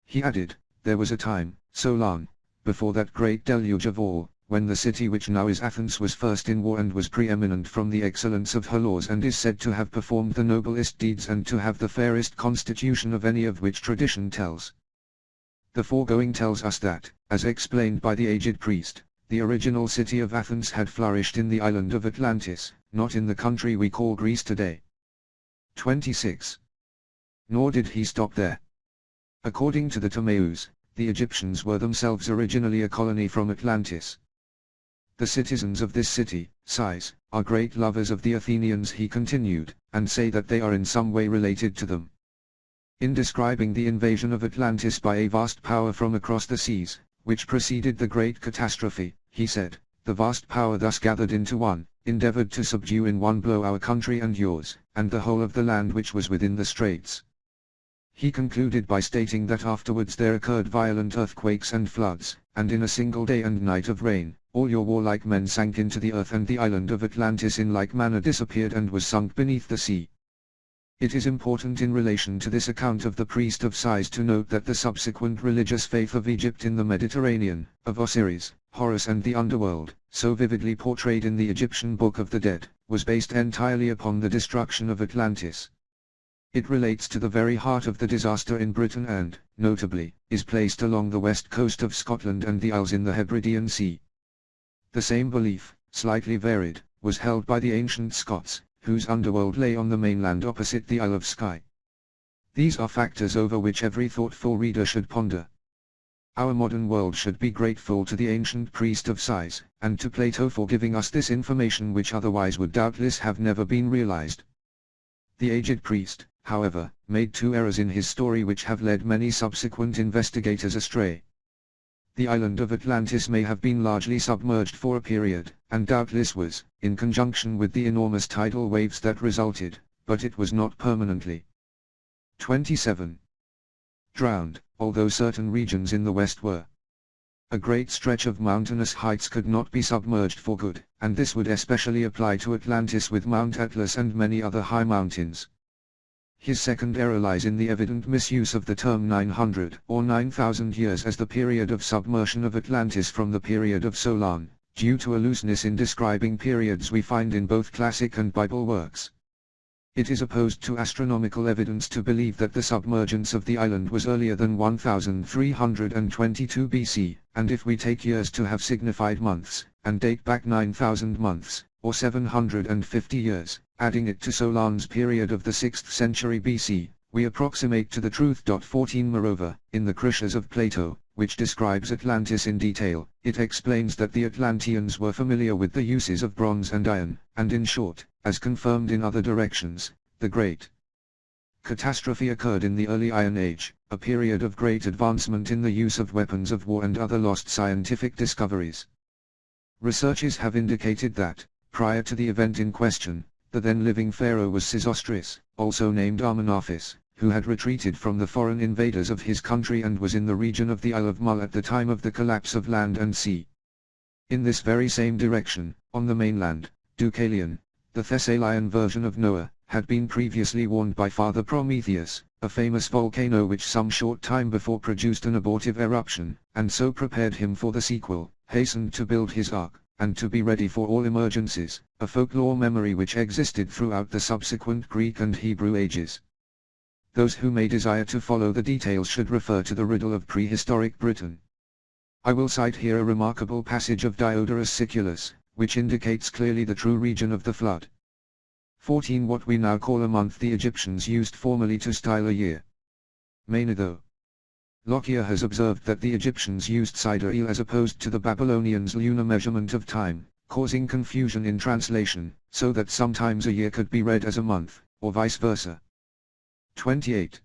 He added, "There was a time, Solon, before that great deluge of all, when the city which now is Athens was first in war and was preeminent from the excellence of her laws and is said to have performed the noblest deeds and to have the fairest constitution of any of which tradition tells. The foregoing tells us that, as explained by the aged priest, the original city of Athens had flourished in the island of Atlantis, not in the country we call Greece today. 26. Nor did he stop there. According to the Timaeus, the Egyptians were themselves originally a colony from Atlantis. The citizens of this city, Sais, are great lovers of the Athenians, he continued, and say that they are in some way related to them. In describing the invasion of Atlantis by a vast power from across the seas, which preceded the great catastrophe, he said, "The vast power thus gathered into one, endeavored to subdue in one blow our country and yours, and the whole of the land which was within the straits." He concluded by stating that afterwards there occurred violent earthquakes and floods, and in a single day and night of rain, all your warlike men sank into the earth and the island of Atlantis in like manner disappeared and was sunk beneath the sea. It is important in relation to this account of the priest of Sais to note that the subsequent religious faith of Egypt in the Mediterranean, of Osiris, Horus and the underworld, so vividly portrayed in the Egyptian Book of the Dead, was based entirely upon the destruction of Atlantis. It relates to the very heart of the disaster in Britain and, notably, is placed along the west coast of Scotland and the Isles in the Hebridean Sea. The same belief, slightly varied, was held by the ancient Scots, whose underworld lay on the mainland opposite the Isle of Skye. These are factors over which every thoughtful reader should ponder. Our modern world should be grateful to the ancient priest of Sais, and to Plato for giving us this information which otherwise would doubtless have never been realized. The aged priest, however, made two errors in his story which have led many subsequent investigators astray. The island of Atlantis may have been largely submerged for a period, and doubtless was, in conjunction with the enormous tidal waves that resulted, but it was not permanently. 27. Drowned, although certain regions in the west were. A great stretch of mountainous heights could not be submerged for good, and this would especially apply to Atlantis with Mount Atlas and many other high mountains. His second error lies in the evident misuse of the term 900 or 9,000 years as the period of submersion of Atlantis from the period of Solon, due to a looseness in describing periods we find in both classic and Bible works. It is opposed to astronomical evidence to believe that the submergence of the island was earlier than 1322 BC, and if we take years to have signified months, and date back 9,000 months, or 750 years, adding it to Solon's period of the 6th century BC, we approximate to the truth. 14 Moreover, in the Critias of Plato, which describes Atlantis in detail, it explains that the Atlanteans were familiar with the uses of bronze and iron, and in short, as confirmed in other directions, the great catastrophe occurred in the early Iron Age, a period of great advancement in the use of weapons of war and other lost scientific discoveries. Researches have indicated that, prior to the event in question, the then living pharaoh was Sesostris, also named Amenophis, who had retreated from the foreign invaders of his country and was in the region of the Isle of Mull at the time of the collapse of land and sea. In this very same direction, on the mainland, Deucalion, the Thessalian version of Noah, had been previously warned by Father Prometheus, a famous volcano which some short time before produced an abortive eruption, and so prepared him for the sequel, hastened to build his ark, and to be ready for all emergencies, a folklore memory which existed throughout the subsequent Greek and Hebrew ages. Those who may desire to follow the details should refer to the riddle of prehistoric Britain. I will cite here a remarkable passage of Diodorus Siculus, which indicates clearly the true region of the flood. 14 What we now call a month the Egyptians used formerly to style a year. Manetho. Lockyer has observed that the Egyptians used sidereal as opposed to the Babylonians' lunar measurement of time, causing confusion in translation, so that sometimes a year could be read as a month, or vice versa. 28.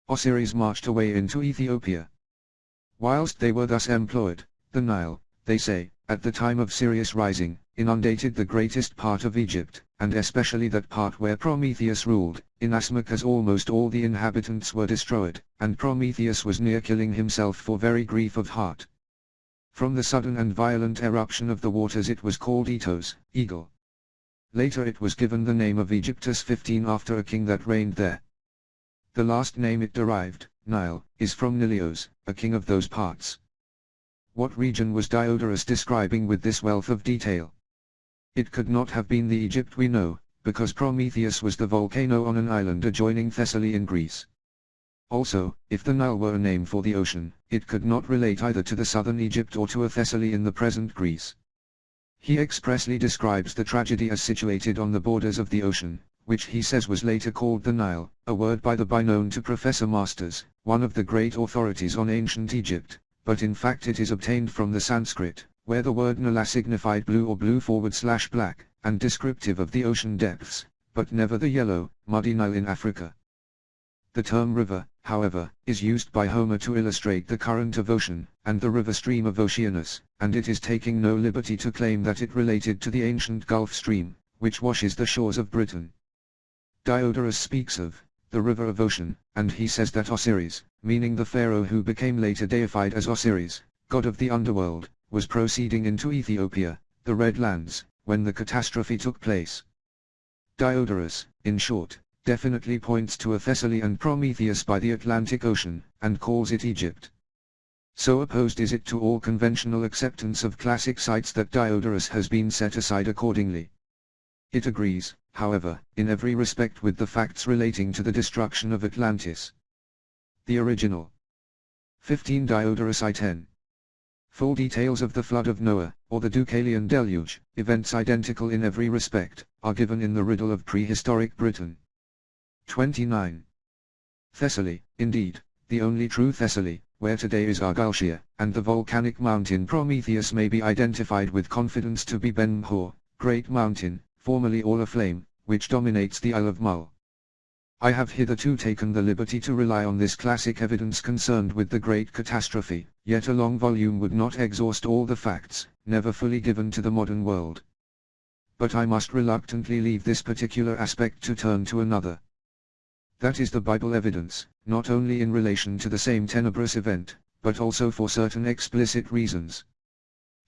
Osiris marched away into Ethiopia. Whilst they were thus employed, the Nile, they say, at the time of Sirius rising, inundated the greatest part of Egypt, and especially that part where Prometheus ruled, inasmuch as almost all the inhabitants were destroyed, and Prometheus was near killing himself for very grief of heart. From the sudden and violent eruption of the waters it was called Etos, eagle. Later it was given the name of Egyptus 15 after a king that reigned there. The last name it derived, Nile, is from Nilios, a king of those parts. What region was Diodorus describing with this wealth of detail? It could not have been the Egypt we know, because Prometheus was the volcano on an island adjoining Thessaly in Greece. Also, if the Nile were a name for the ocean, it could not relate either to the southern Egypt or to a Thessaly in the present Greece. He expressly describes the tragedy as situated on the borders of the ocean, which he says was later called the Nile, a word by the by known to Professor Masters, one of the great authorities on ancient Egypt, but in fact it is obtained from the Sanskrit, where the word Nala signified blue or blue/black, and descriptive of the ocean depths, but never the yellow, muddy Nile in Africa. The term river, however, is used by Homer to illustrate the current of ocean, and the river stream of Oceanus, and it is taking no liberty to claim that it related to the ancient Gulf Stream, which washes the shores of Britain. Diodorus speaks of the river of Ocean, and he says that Osiris, meaning the pharaoh who became later deified as Osiris, god of the underworld, was proceeding into Ethiopia, the Red Lands, when the catastrophe took place. Diodorus, in short, definitely points to a Thessaly and Prometheus by the Atlantic Ocean, and calls it Egypt. So opposed is it to all conventional acceptance of classic sites that Diodorus has been set aside accordingly. It agrees, however, in every respect with the facts relating to the destruction of Atlantis. The original 15 Diodorus I-10. Full details of the flood of Noah, or the Deucalion deluge, events identical in every respect, are given in the riddle of prehistoric Britain. 29. Thessaly, indeed, the only true Thessaly, where today is Argyleshire, and the volcanic mountain Prometheus may be identified with confidence to be Ben M'Hor, Great Mountain, formerly all aflame, which dominates the Isle of Mull. I have hitherto taken the liberty to rely on this classic evidence concerned with the great catastrophe, yet a long volume would not exhaust all the facts, never fully given to the modern world. But I must reluctantly leave this particular aspect to turn to another. That is the Bible evidence, not only in relation to the same tenebrous event, but also for certain explicit reasons.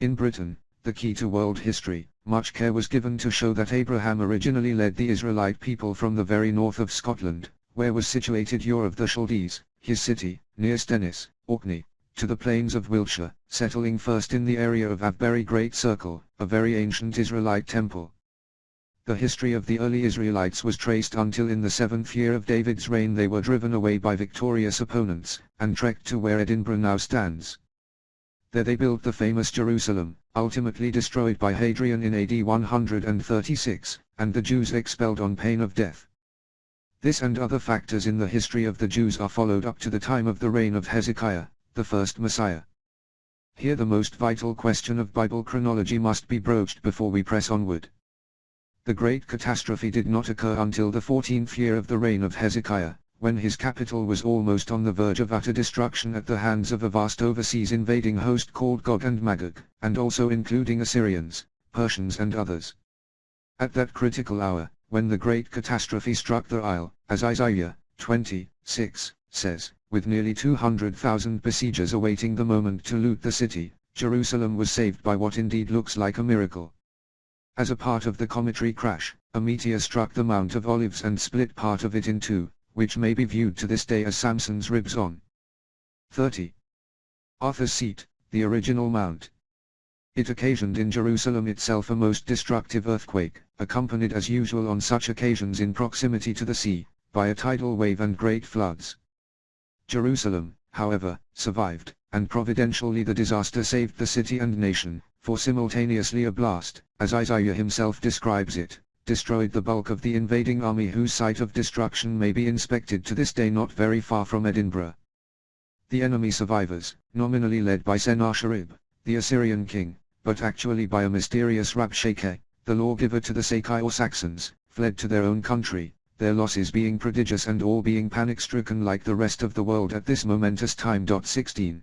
In Britain, the key to world history, much care was given to show that Abraham originally led the Israelite people from the very north of Scotland, where was situated Ur of the Chaldees, his city, near Stennis, Orkney, to the plains of Wiltshire, settling first in the area of Avebury Great Circle, a very ancient Israelite temple. The history of the early Israelites was traced until in the 7th year of David's reign they were driven away by victorious opponents, and trekked to where Edinburgh now stands. There they built the famous Jerusalem, ultimately destroyed by Hadrian in AD 136, and the Jews expelled on pain of death. This and other factors in the history of the Jews are followed up to the time of the reign of Hezekiah, the first Messiah. Here the most vital question of Bible chronology must be broached before we press onward. The great catastrophe did not occur until the 14th year of the reign of Hezekiah, when his capital was almost on the verge of utter destruction at the hands of a vast overseas invading host called Gog and Magog, and also including Assyrians, Persians and others. At that critical hour, when the great catastrophe struck the isle, as Isaiah 26 says, with nearly 200,000 besiegers awaiting the moment to loot the city, Jerusalem was saved by what indeed looks like a miracle. As a part of the cometary crash, a meteor struck the Mount of Olives and split part of it in two, which may be viewed to this day as Samson's ribs on 30. Arthur's Seat, the original mount. It occasioned in Jerusalem itself a most destructive earthquake, accompanied as usual on such occasions in proximity to the sea, by a tidal wave and great floods. Jerusalem, however, survived, and providentially the disaster saved the city and nation, for simultaneously a blast, as Isaiah himself describes it, destroyed the bulk of the invading army whose site of destruction may be inspected to this day not very far from Edinburgh. The enemy survivors, nominally led by Sennacherib, the Assyrian king, but actually by a mysterious Rabshakeh, the lawgiver to the Sakai or Saxons, fled to their own country, their losses being prodigious and all being panic-stricken like the rest of the world at this momentous time. 16.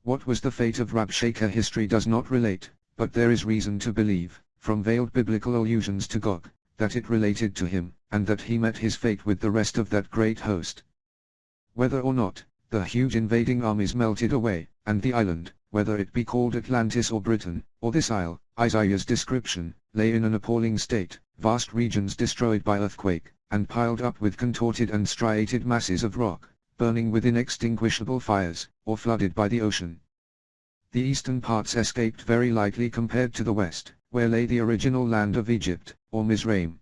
What was the fate of Rabshakeh history does not relate, but there is reason to believe, from veiled biblical allusions to Gog, that it related to him, and that he met his fate with the rest of that great host. Whether or not, the huge invading armies melted away, and the island, whether it be called Atlantis or Britain, or this isle, Isaiah's description, lay in an appalling state, vast regions destroyed by earthquake, and piled up with contorted and striated masses of rock, burning with inextinguishable fires, or flooded by the ocean. The eastern parts escaped very lightly compared to the west, where lay the original land of Egypt, or Mizraim.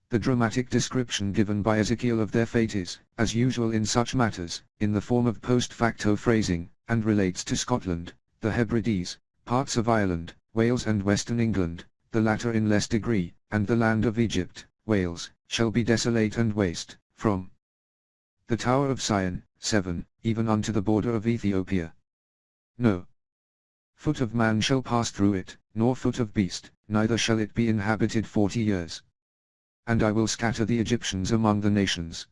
The dramatic description given by Ezekiel of their fate is, as usual in such matters, in the form of post facto phrasing, and relates to Scotland, the Hebrides, parts of Ireland, Wales and Western England, the latter in less degree, and the land of Egypt, Wales, shall be desolate and waste, from the Tower of Sion, 7, even unto the border of Ethiopia. No foot of man shall pass through it, nor foot of beast, neither shall it be inhabited 40 years. And I will scatter the Egyptians among the nations.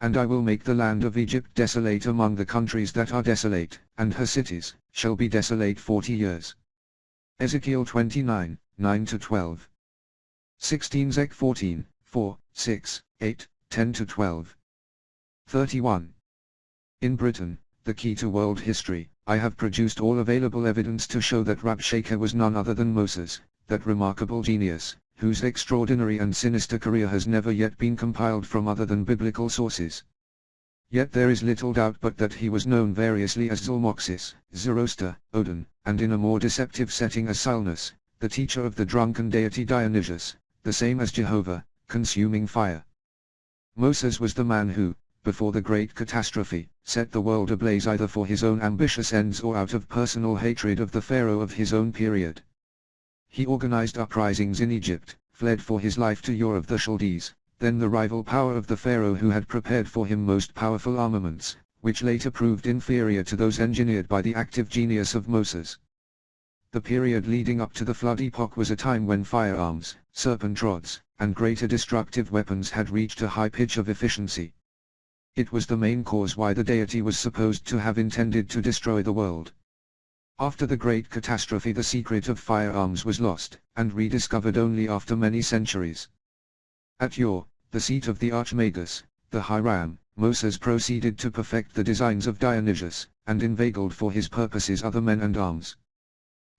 And I will make the land of Egypt desolate among the countries that are desolate, and her cities shall be desolate 40 years. Ezekiel 29, 9-12. 16 Zech 14, 4, 6, 8, 10-12. 31. In Britain, the key to world history, I have produced all available evidence to show that Rabshakeh was none other than Moses, that remarkable genius, whose extraordinary and sinister career has never yet been compiled from other than biblical sources. Yet there is little doubt but that he was known variously as Zalmoxis, Zoroaster, Odin, and in a more deceptive setting as Salnus, the teacher of the drunken deity Dionysius, the same as Jehovah, consuming fire. Moses was the man who, before the great catastrophe, set the world ablaze either for his own ambitious ends or out of personal hatred of the pharaoh of his own period. He organized uprisings in Egypt, fled for his life to Ur of the Chaldees, then the rival power of the pharaoh who had prepared for him most powerful armaments, which later proved inferior to those engineered by the active genius of Moses. The period leading up to the flood epoch was a time when firearms, serpent rods, and greater destructive weapons had reached a high pitch of efficiency. It was the main cause why the deity was supposed to have intended to destroy the world. After the great catastrophe the secret of firearms was lost, and rediscovered only after many centuries. At Ur, the seat of the Archmagus, the Hiram, Moses proceeded to perfect the designs of Dionysius, and inveigled for his purposes other men and arms.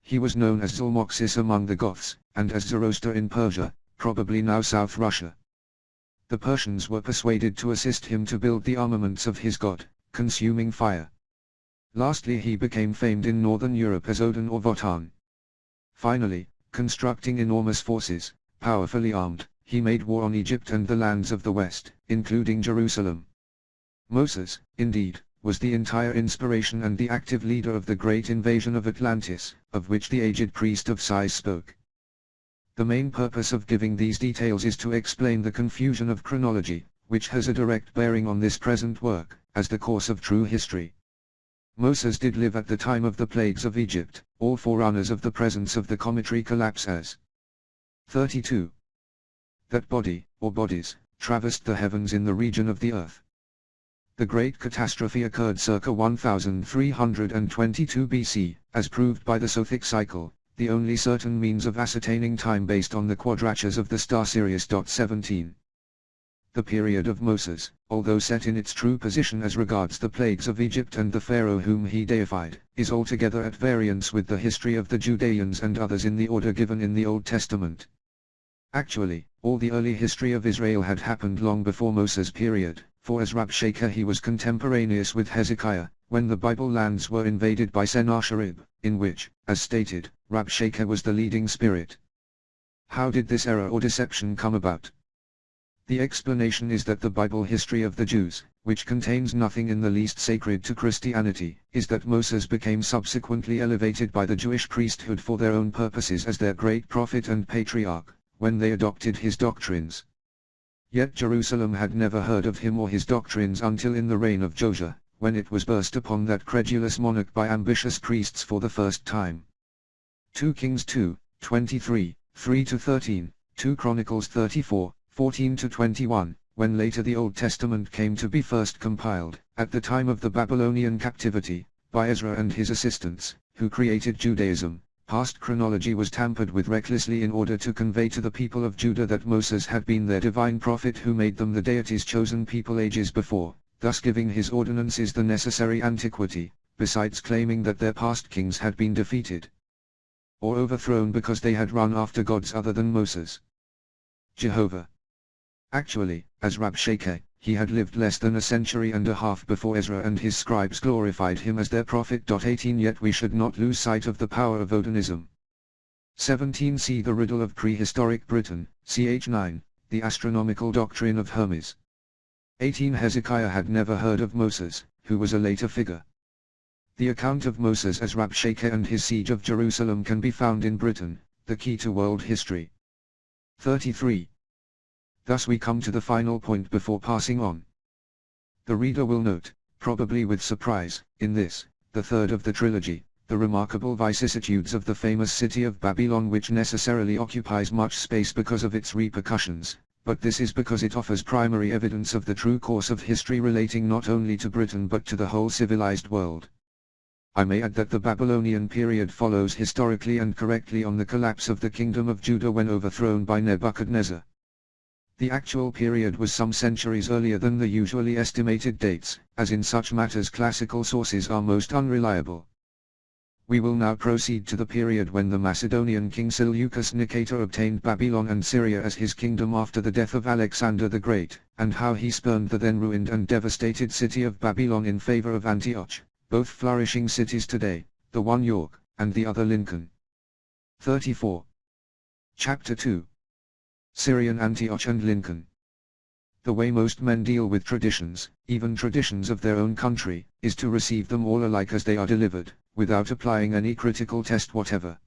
He was known as Zalmoxis among the Goths, and as Zoroaster in Persia, probably now South Russia. The Persians were persuaded to assist him to build the armaments of his god, consuming fire. Lastly he became famed in northern Europe as Odin or Wotan. Finally, constructing enormous forces, powerfully armed, he made war on Egypt and the lands of the West, including Jerusalem. Moses, indeed, was the entire inspiration and the active leader of the great invasion of Atlantis, of which the aged priest of Sais spoke. The main purpose of giving these details is to explain the confusion of chronology, which has a direct bearing on this present work, as the course of true history. Moses did live at the time of the plagues of Egypt, all forerunners of the presence of the cometary collapse as 32. That body, or bodies, traversed the heavens in the region of the earth. The great catastrophe occurred circa 1322 BC, as proved by the Sothic cycle, the only certain means of ascertaining time based on the quadratures of the star Sirius. 17. The period of Moses, although set in its true position as regards the plagues of Egypt and the pharaoh whom he deified, is altogether at variance with the history of the Judeans and others in the order given in the Old Testament. Actually, all the early history of Israel had happened long before Moses' period, for as Rabshakeh he was contemporaneous with Hezekiah, when the Bible lands were invaded by Sennacherib, in which, as stated, Rabshakeh was the leading spirit. How did this error or deception come about? The explanation is that the Bible history of the Jews, which contains nothing in the least sacred to Christianity, is that Moses became subsequently elevated by the Jewish priesthood for their own purposes as their great prophet and patriarch, when they adopted his doctrines. Yet Jerusalem had never heard of him or his doctrines until in the reign of Josiah, when it was burst upon that credulous monarch by ambitious priests for the first time. 2 Kings 2, 23, 3-13, 2 Chronicles 34, 14-21, when later the Old Testament came to be first compiled, at the time of the Babylonian captivity, by Ezra and his assistants, who created Judaism. Past chronology was tampered with recklessly in order to convey to the people of Judah that Moses had been their divine prophet who made them the deity's chosen people ages before, thus giving his ordinances the necessary antiquity, besides claiming that their past kings had been defeated or overthrown because they had run after gods other than Moses. Jehovah. Actually, as Rabshakeh, he had lived less than a century and a half before Ezra and his scribes glorified him as their prophet. 18 Yet we should not lose sight of the power of Odinism. 17 See the riddle of prehistoric Britain, ch. 9, the astronomical doctrine of Hermes. 18 Hezekiah had never heard of Moses, who was a later figure. The account of Moses as Rabshakeh and his siege of Jerusalem can be found in Britain, the key to world history. 33. Thus we come to the final point before passing on. The reader will note, probably with surprise, in this, the third of the trilogy, the remarkable vicissitudes of the famous city of Babylon, which necessarily occupies much space because of its repercussions, but this is because it offers primary evidence of the true course of history relating not only to Britain but to the whole civilized world. I may add that the Babylonian period follows historically and correctly on the collapse of the kingdom of Judah when overthrown by Nebuchadnezzar. The actual period was some centuries earlier than the usually estimated dates, as in such matters classical sources are most unreliable. We will now proceed to the period when the Macedonian king Seleucus Nicator obtained Babylon and Syria as his kingdom after the death of Alexander the Great, and how he spurned the then ruined and devastated city of Babylon in favor of Antioch, both flourishing cities today, the one York, and the other Lincoln. 34. Chapter 2. Syrian Antioch and Lincoln. The way most men deal with traditions, even traditions of their own country, is to receive them all alike as they are delivered, without applying any critical test whatever.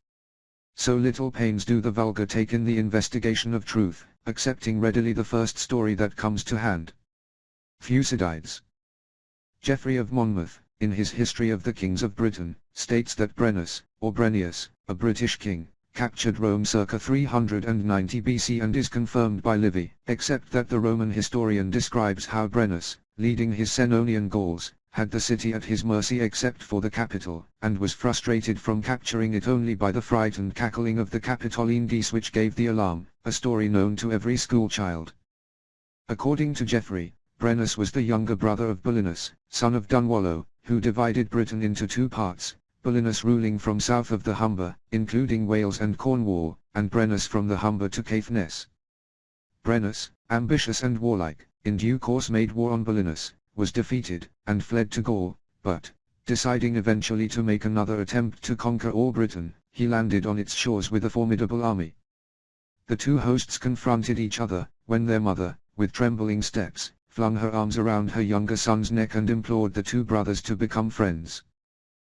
So little pains do the vulgar take in the investigation of truth, accepting readily the first story that comes to hand. Thucydides. Geoffrey of Monmouth, in his History of the Kings of Britain, states that Brennus, or Brennius, a British king, captured Rome circa 390 BC and is confirmed by Livy, except that the Roman historian describes how Brennus, leading his Senonian Gauls, had the city at his mercy except for the capital, and was frustrated from capturing it only by the frightened cackling of the Capitoline geese which gave the alarm, a story known to every schoolchild. According to Geoffrey, Brennus was the younger brother of Belinus, son of Dunwallow, who divided Britain into two parts, Belinus ruling from south of the Humber, including Wales and Cornwall, and Brennus from the Humber to Caithness. Brennus, ambitious and warlike, in due course made war on Belinus, was defeated, and fled to Gaul, but, deciding eventually to make another attempt to conquer all Britain, he landed on its shores with a formidable army. The two hosts confronted each other, when their mother, with trembling steps, flung her arms around her younger son's neck and implored the two brothers to become friends.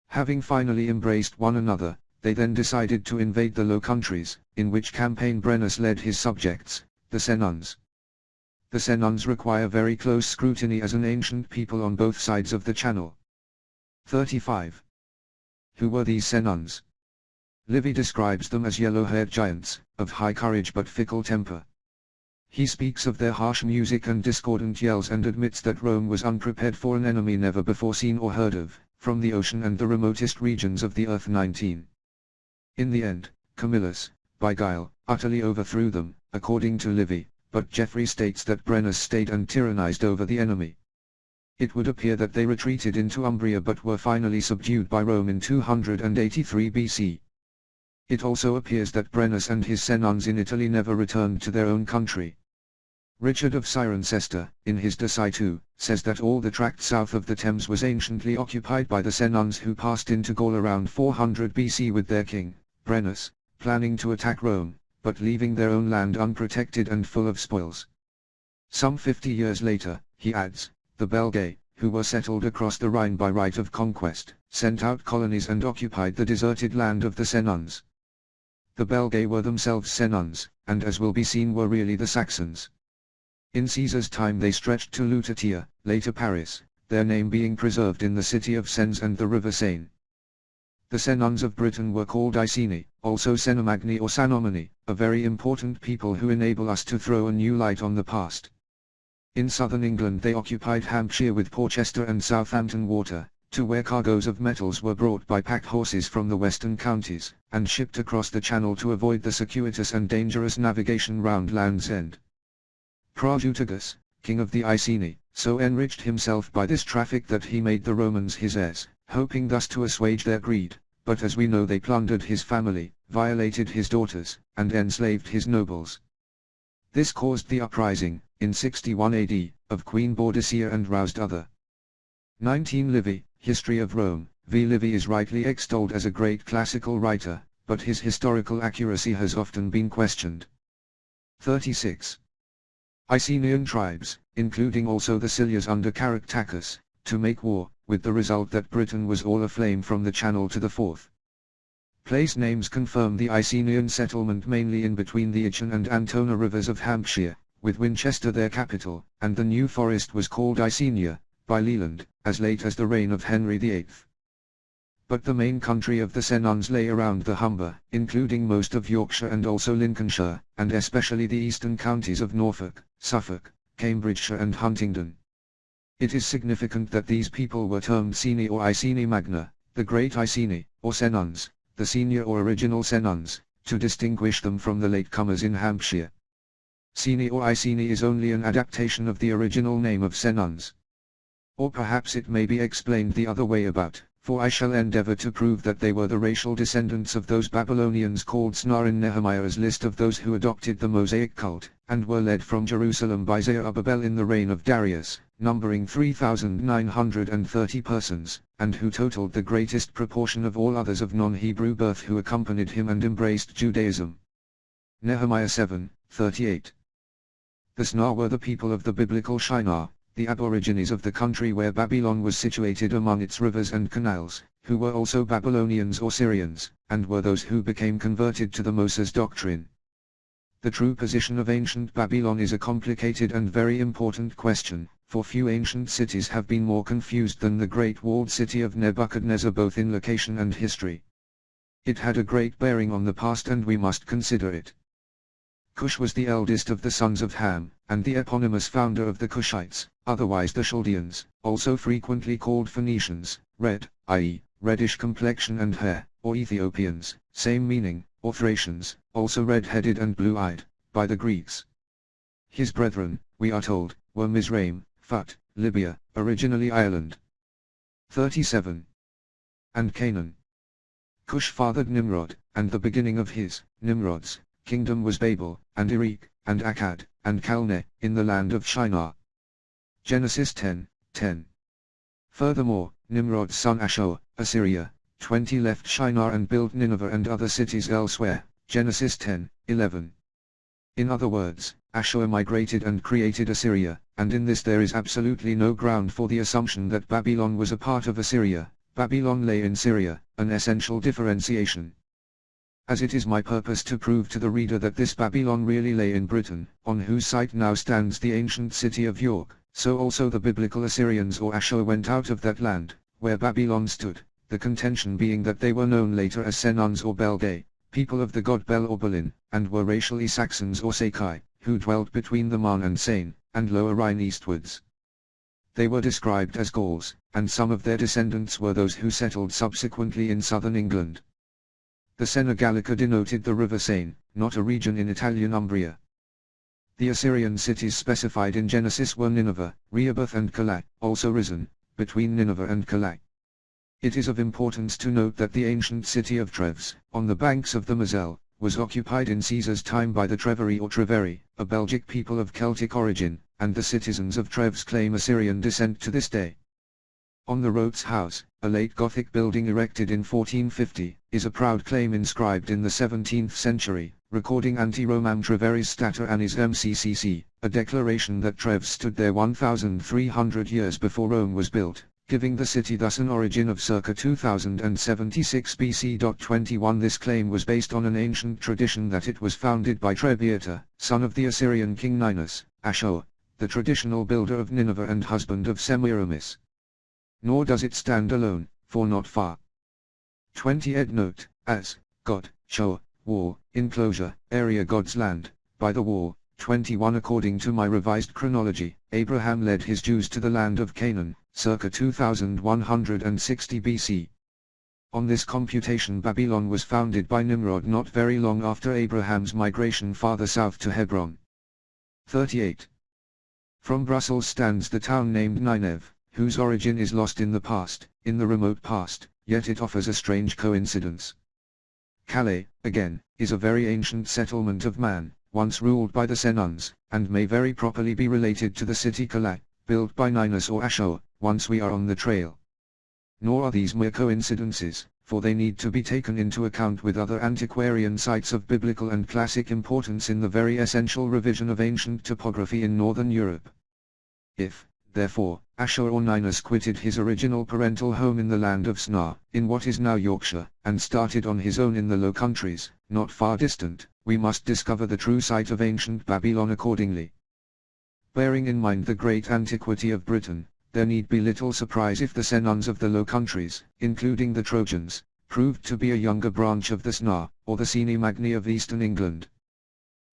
Having finally embraced one another, they then decided to invade the Low Countries, in which campaign Brennus led his subjects, the Senons. The Senons require very close scrutiny as an ancient people on both sides of the Channel. 35. Who were these Senons? Livy describes them as yellow-haired giants, of high courage but fickle temper. He speaks of their harsh music and discordant yells and admits that Rome was unprepared for an enemy never before seen or heard of, from the ocean and the remotest regions of the earth. 19. In the end, Camillus, by guile, utterly overthrew them, according to Livy, but Geoffrey states that Brennus stayed and tyrannized over the enemy. It would appear that they retreated into Umbria but were finally subdued by Rome in 283 BC. It also appears that Brennus and his Senons in Italy never returned to their own country. Richard of Cirencester, in his De Situ, says that all the tract south of the Thames was anciently occupied by the Senons who passed into Gaul around 400 BC with their king, Brennus, planning to attack Rome, but leaving their own land unprotected and full of spoils. Some 50 years later, he adds, the Belgae, who were settled across the Rhine by right of conquest, sent out colonies and occupied the deserted land of the Senons. The Belgae were themselves Senons, and as will be seen were really the Saxons. In Caesar's time they stretched to Lutetia, later Paris, their name being preserved in the city of Sens and the river Seine. The Senons of Britain were called Iceni, also Senomagni or Sanomani, a very important people who enable us to throw a new light on the past. In southern England they occupied Hampshire with Porchester and Southampton Water, to where cargoes of metals were brought by pack horses from the western counties, and shipped across the Channel to avoid the circuitous and dangerous navigation round Land's End. Prasutagus, king of the Iceni, so enriched himself by this traffic that he made the Romans his heirs, hoping thus to assuage their greed, but as we know they plundered his family, violated his daughters, and enslaved his nobles. This caused the uprising, in 61 AD, of Queen Boadicea and roused other. 19 Livy, History of Rome. V. Livy is rightly extolled as a great classical writer, but his historical accuracy has often been questioned. 36. Icenian tribes, including also the Scythians under Caractacus, to make war, with the result that Britain was all aflame from the Channel to the Forth. Place names confirm the Icenian settlement mainly in between the Itchen and Antona rivers of Hampshire, with Winchester their capital, and the New Forest was called Icenia, by Leland, as late as the reign of Henry VIII. But the main country of the Senons lay around the Humber, including most of Yorkshire and also Lincolnshire, and especially the eastern counties of Norfolk, Suffolk, Cambridgeshire and Huntingdon. It is significant that these people were termed Seni or Iceni Magna, the Great Iceni, or Senons, the senior or original Senons, to distinguish them from the latecomers in Hampshire. Sini or Iceni is only an adaptation of the original name of Senons. Or perhaps it may be explained the other way about, for I shall endeavor to prove that they were the racial descendants of those Babylonians called Snar in Nehemiah's list of those who adopted the Mosaic cult, and were led from Jerusalem by Zerubbabel in the reign of Darius, numbering 3,930 persons, and who totaled the greatest proportion of all others of non-Hebrew birth who accompanied him and embraced Judaism. Nehemiah 7:38. The Snar were the people of the biblical Shinar, the aborigines of the country where Babylon was situated among its rivers and canals, who were also Babylonians or Syrians, and were those who became converted to the Moses doctrine. The true position of ancient Babylon is a complicated and very important question, for few ancient cities have been more confused than the great walled city of Nebuchadnezzar both in location and history. It had a great bearing on the past and we must consider it. Cush was the eldest of the sons of Ham, and the eponymous founder of the Cushites, otherwise the Chaldeans, also frequently called Phoenicians, red, i.e., reddish complexion and hair, or Ethiopians, same meaning, or Thracians, also red-headed and blue-eyed, by the Greeks. His brethren, we are told, were Mizraim, Phut, Libya, originally Ireland. 37. And Canaan. Cush fathered Nimrod, and the beginning of his, Nimrod's, kingdom was Babel, and Erech, and Akkad, and Calneh, in the land of Shinar. Genesis 10:10. Furthermore, Nimrod's son Ashur, Assyria, 20 left Shinar and built Nineveh and other cities elsewhere. Genesis 10:11. In other words, Ashur migrated and created Assyria, and in this there is absolutely no ground for the assumption that Babylon was a part of Assyria. Babylon lay in Syria, an essential differentiation. As it is my purpose to prove to the reader that this Babylon really lay in Britain, on whose site now stands the ancient city of York, so also the biblical Assyrians or Ashur went out of that land, where Babylon stood, the contention being that they were known later as Senons or Belgae, people of the god Bel or Belin, and were racially Saxons or Sakai, who dwelt between the Marne and Seine, and Lower Rhine eastwards. They were described as Gauls, and some of their descendants were those who settled subsequently in southern England. The Sena Gallica denoted the river Seine, not a region in Italian Umbria. The Assyrian cities specified in Genesis were Nineveh, Rehoboth and Calah, also risen, between Nineveh and Calah. It is of importance to note that the ancient city of Treves, on the banks of the Moselle, was occupied in Caesar's time by the Treveri or Treveri, a Belgic people of Celtic origin, and the citizens of Treves claim Assyrian descent to this day. On the Rothes House, a late Gothic building erected in 1450, is a proud claim inscribed in the 17th century, recording Anti-Romam Treveris Stata Annis MCCC, a declaration that Treves stood there 1,300 years before Rome was built, giving the city thus an origin of circa 2076 BC. 21. This claim was based on an ancient tradition that it was founded by Trebiata, son of the Assyrian king Ninus, Ashur, the traditional builder of Nineveh and husband of Semiramis. Nor does it stand alone, for not far. 20 ed note, as, God, shore, wall, enclosure, area God's land, by the wall. 21 According to my revised chronology, Abraham led his Jews to the land of Canaan, circa 2160 BC. On this computation Babylon was founded by Nimrod not very long after Abraham's migration farther south to Hebron. 38. From Brussels stands the town named Nineveh, whose origin is lost in the past, in the remote past, yet it offers a strange coincidence. Calais, again, is a very ancient settlement of Man, once ruled by the Senons, and may very properly be related to the city Calah, built by Ninus or Ashur, once we are on the trail. Nor are these mere coincidences, for they need to be taken into account with other antiquarian sites of biblical and classic importance in the very essential revision of ancient topography in northern Europe. If, therefore, Ashur or Ninus quitted his original parental home in the land of Snar, in what is now Yorkshire, and started on his own in the Low Countries, not far distant, we must discover the true site of ancient Babylon accordingly. Bearing in mind the great antiquity of Britain, there need be little surprise if the Senons of the Low Countries, including the Trojans, proved to be a younger branch of the Snar, or the Sini Magni of eastern England.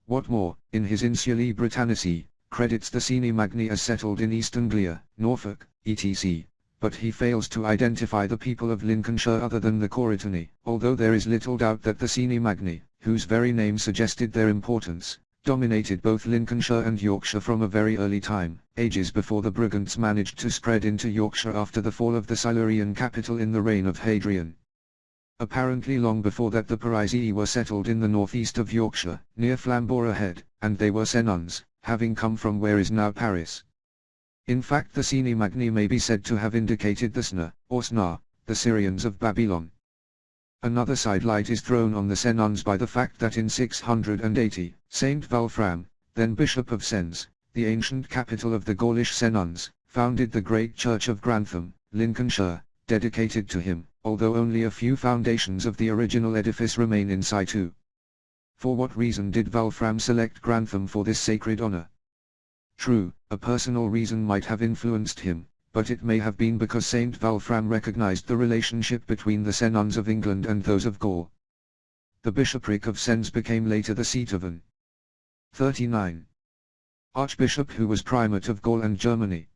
What more, in his Insulae Britannicae, credits the Sini Magni as settled in East Anglia, Norfolk, etc., but he fails to identify the people of Lincolnshire other than the Corytoni, although there is little doubt that the Sini Magni, whose very name suggested their importance, dominated both Lincolnshire and Yorkshire from a very early time, ages before the Brigantes managed to spread into Yorkshire after the fall of the Silurian capital in the reign of Hadrian. Apparently long before that the Parisii were settled in the northeast of Yorkshire, near Flamborough Head, and they were Senons, having come from where is now Paris. In fact the Sini Magni may be said to have indicated the Sna, or Sna, the Syrians of Babylon. Another sidelight is thrown on the Senons by the fact that in 680, Saint Wulfram, then Bishop of Sens, the ancient capital of the Gaulish Senons, founded the great church of Grantham, Lincolnshire, dedicated to him, although only a few foundations of the original edifice remain in situ. For what reason did Wulfram select Grantham for this sacred honor? True, a personal reason might have influenced him, but it may have been because Saint Wulfram recognized the relationship between the Senons of England and those of Gaul. The bishopric of Sens became later the seat of an 39. Archbishop who was primate of Gaul and Germany.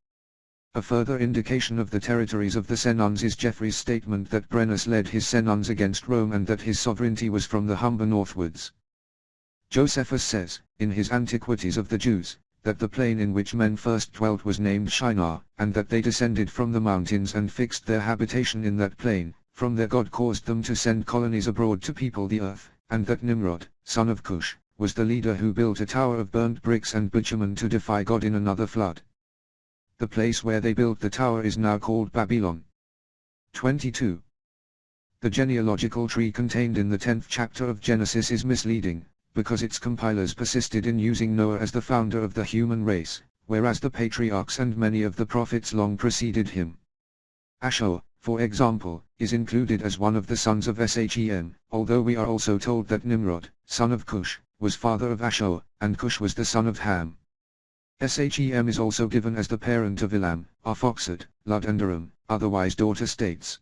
A further indication of the territories of the Senons is Geoffrey's statement that Brennus led his Senons against Rome and that his sovereignty was from the Humber northwards. Josephus says, in his Antiquities of the Jews, that the plain in which men first dwelt was named Shinar, and that they descended from the mountains and fixed their habitation in that plain, from there God caused them to send colonies abroad to people the earth, and that Nimrod, son of Cush, was the leader who built a tower of burnt bricks and bitumen to defy God in another flood. The place where they built the tower is now called Babylon. 22. The genealogical tree contained in the 10th chapter of Genesis is misleading, because its compilers persisted in using Noah as the founder of the human race, whereas the patriarchs and many of the prophets long preceded him. Ashur, for example, is included as one of the sons of Shem, although we are also told that Nimrod, son of Cush, was father of Ashur, and Cush was the son of Ham. Shem is also given as the parent of Elam, Arphaxad, Lud and Aram, otherwise daughter states.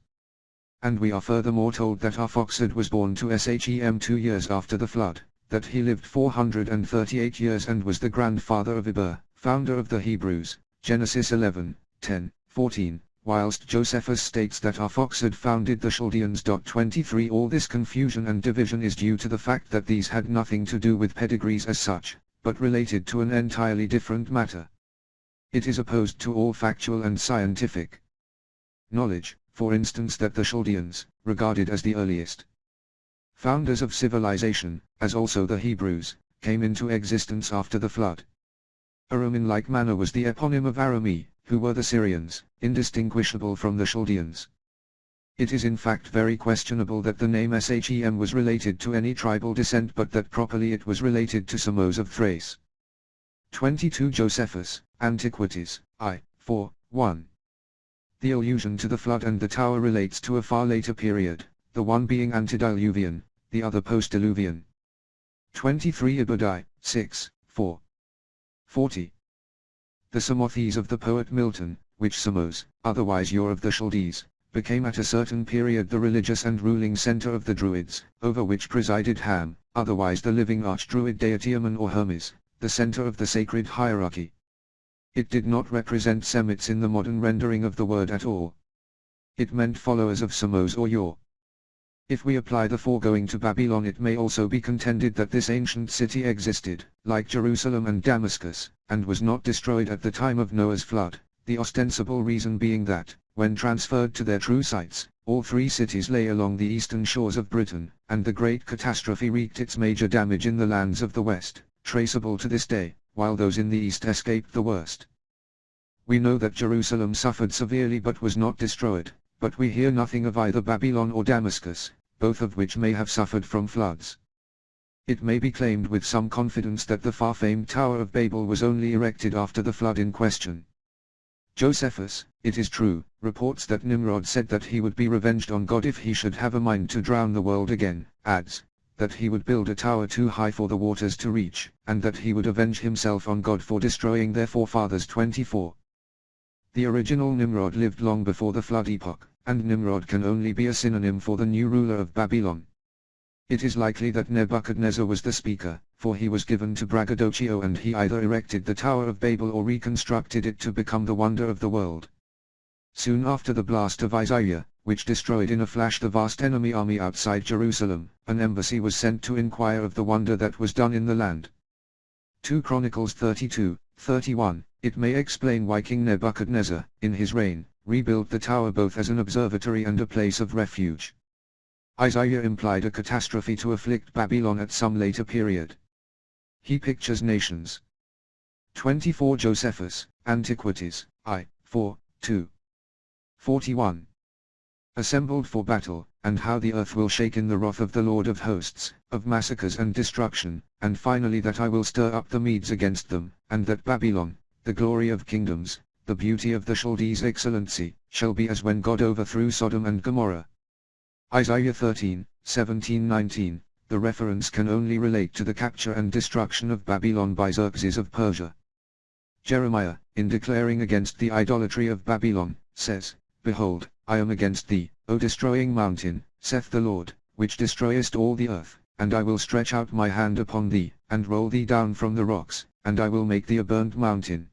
And we are furthermore told that Arphaxad was born to Shem 2 years after the flood, that he lived 438 years and was the grandfather of Eber, founder of the Hebrews, Genesis 11, 10, 14, whilst Josephus states that Arphaxad founded the Chaldeans. 23 All this confusion and division is due to the fact that these had nothing to do with pedigrees as such, but related to an entirely different matter. It is opposed to all factual and scientific knowledge, for instance that the Chaldeans, regarded as the earliest founders of civilization, as also the Hebrews, came into existence after the flood. Aram in like manner was the eponym of Arami, who were the Syrians, indistinguishable from the Chaldeans. It is in fact very questionable that the name Shem was related to any tribal descent but that properly it was related to Samos of Thrace. 22 Josephus, Antiquities, I, 4, 1. The allusion to the flood and the tower relates to a far later period, the one being antediluvian, the other post-diluvian. 23 Ibadai, 6, 4. 40. The Samothes of the poet Milton, which Samos, otherwise Ur of the Chaldees, became at a certain period the religious and ruling center of the Druids, over which presided Ham, otherwise the living archdruid deity Amun or Hermes, the center of the sacred hierarchy. It did not represent Semites in the modern rendering of the word at all. It meant followers of Samos or Ur. If we apply the foregoing to Babylon, it may also be contended that this ancient city existed, like Jerusalem and Damascus, and was not destroyed at the time of Noah's flood, the ostensible reason being that, when transferred to their true sites, all three cities lay along the eastern shores of Britain, and the great catastrophe wreaked its major damage in the lands of the west, traceable to this day, while those in the east escaped the worst. We know that Jerusalem suffered severely but was not destroyed, but we hear nothing of either Babylon or Damascus, both of which may have suffered from floods. It may be claimed with some confidence that the far-famed Tower of Babel was only erected after the flood in question. Josephus, it is true, reports that Nimrod said that he would be revenged on God if he should have a mind to drown the world again, adds, that he would build a tower too high for the waters to reach, and that he would avenge himself on God for destroying their forefathers. 24. The original Nimrod lived long before the flood epoch, and Nimrod can only be a synonym for the new ruler of Babylon. It is likely that Nebuchadnezzar was the speaker, for he was given to braggadocio and he either erected the Tower of Babel or reconstructed it to become the wonder of the world. Soon after the blast of Isaiah, which destroyed in a flash the vast enemy army outside Jerusalem, an embassy was sent to inquire of the wonder that was done in the land. 2 Chronicles 32:31, it may explain why King Nebuchadnezzar, in his reign, rebuilt the tower both as an observatory and a place of refuge. Isaiah implied a catastrophe to afflict Babylon at some later period. He pictures nations. 24 Josephus, Antiquities, I, 4, 2. 41. Assembled for battle, and how the earth will shake in the wrath of the Lord of hosts, of massacres and destruction, and finally that I will stir up the Medes against them, and that Babylon, the glory of kingdoms, the beauty of the Chaldees' excellency, shall be as when God overthrew Sodom and Gomorrah. Isaiah 13:17-19, the reference can only relate to the capture and destruction of Babylon by Xerxes of Persia. Jeremiah, in declaring against the idolatry of Babylon, says, Behold, I am against thee, O destroying mountain, saith the Lord, which destroyest all the earth, and I will stretch out my hand upon thee, and roll thee down from the rocks, and I will make thee a burnt mountain.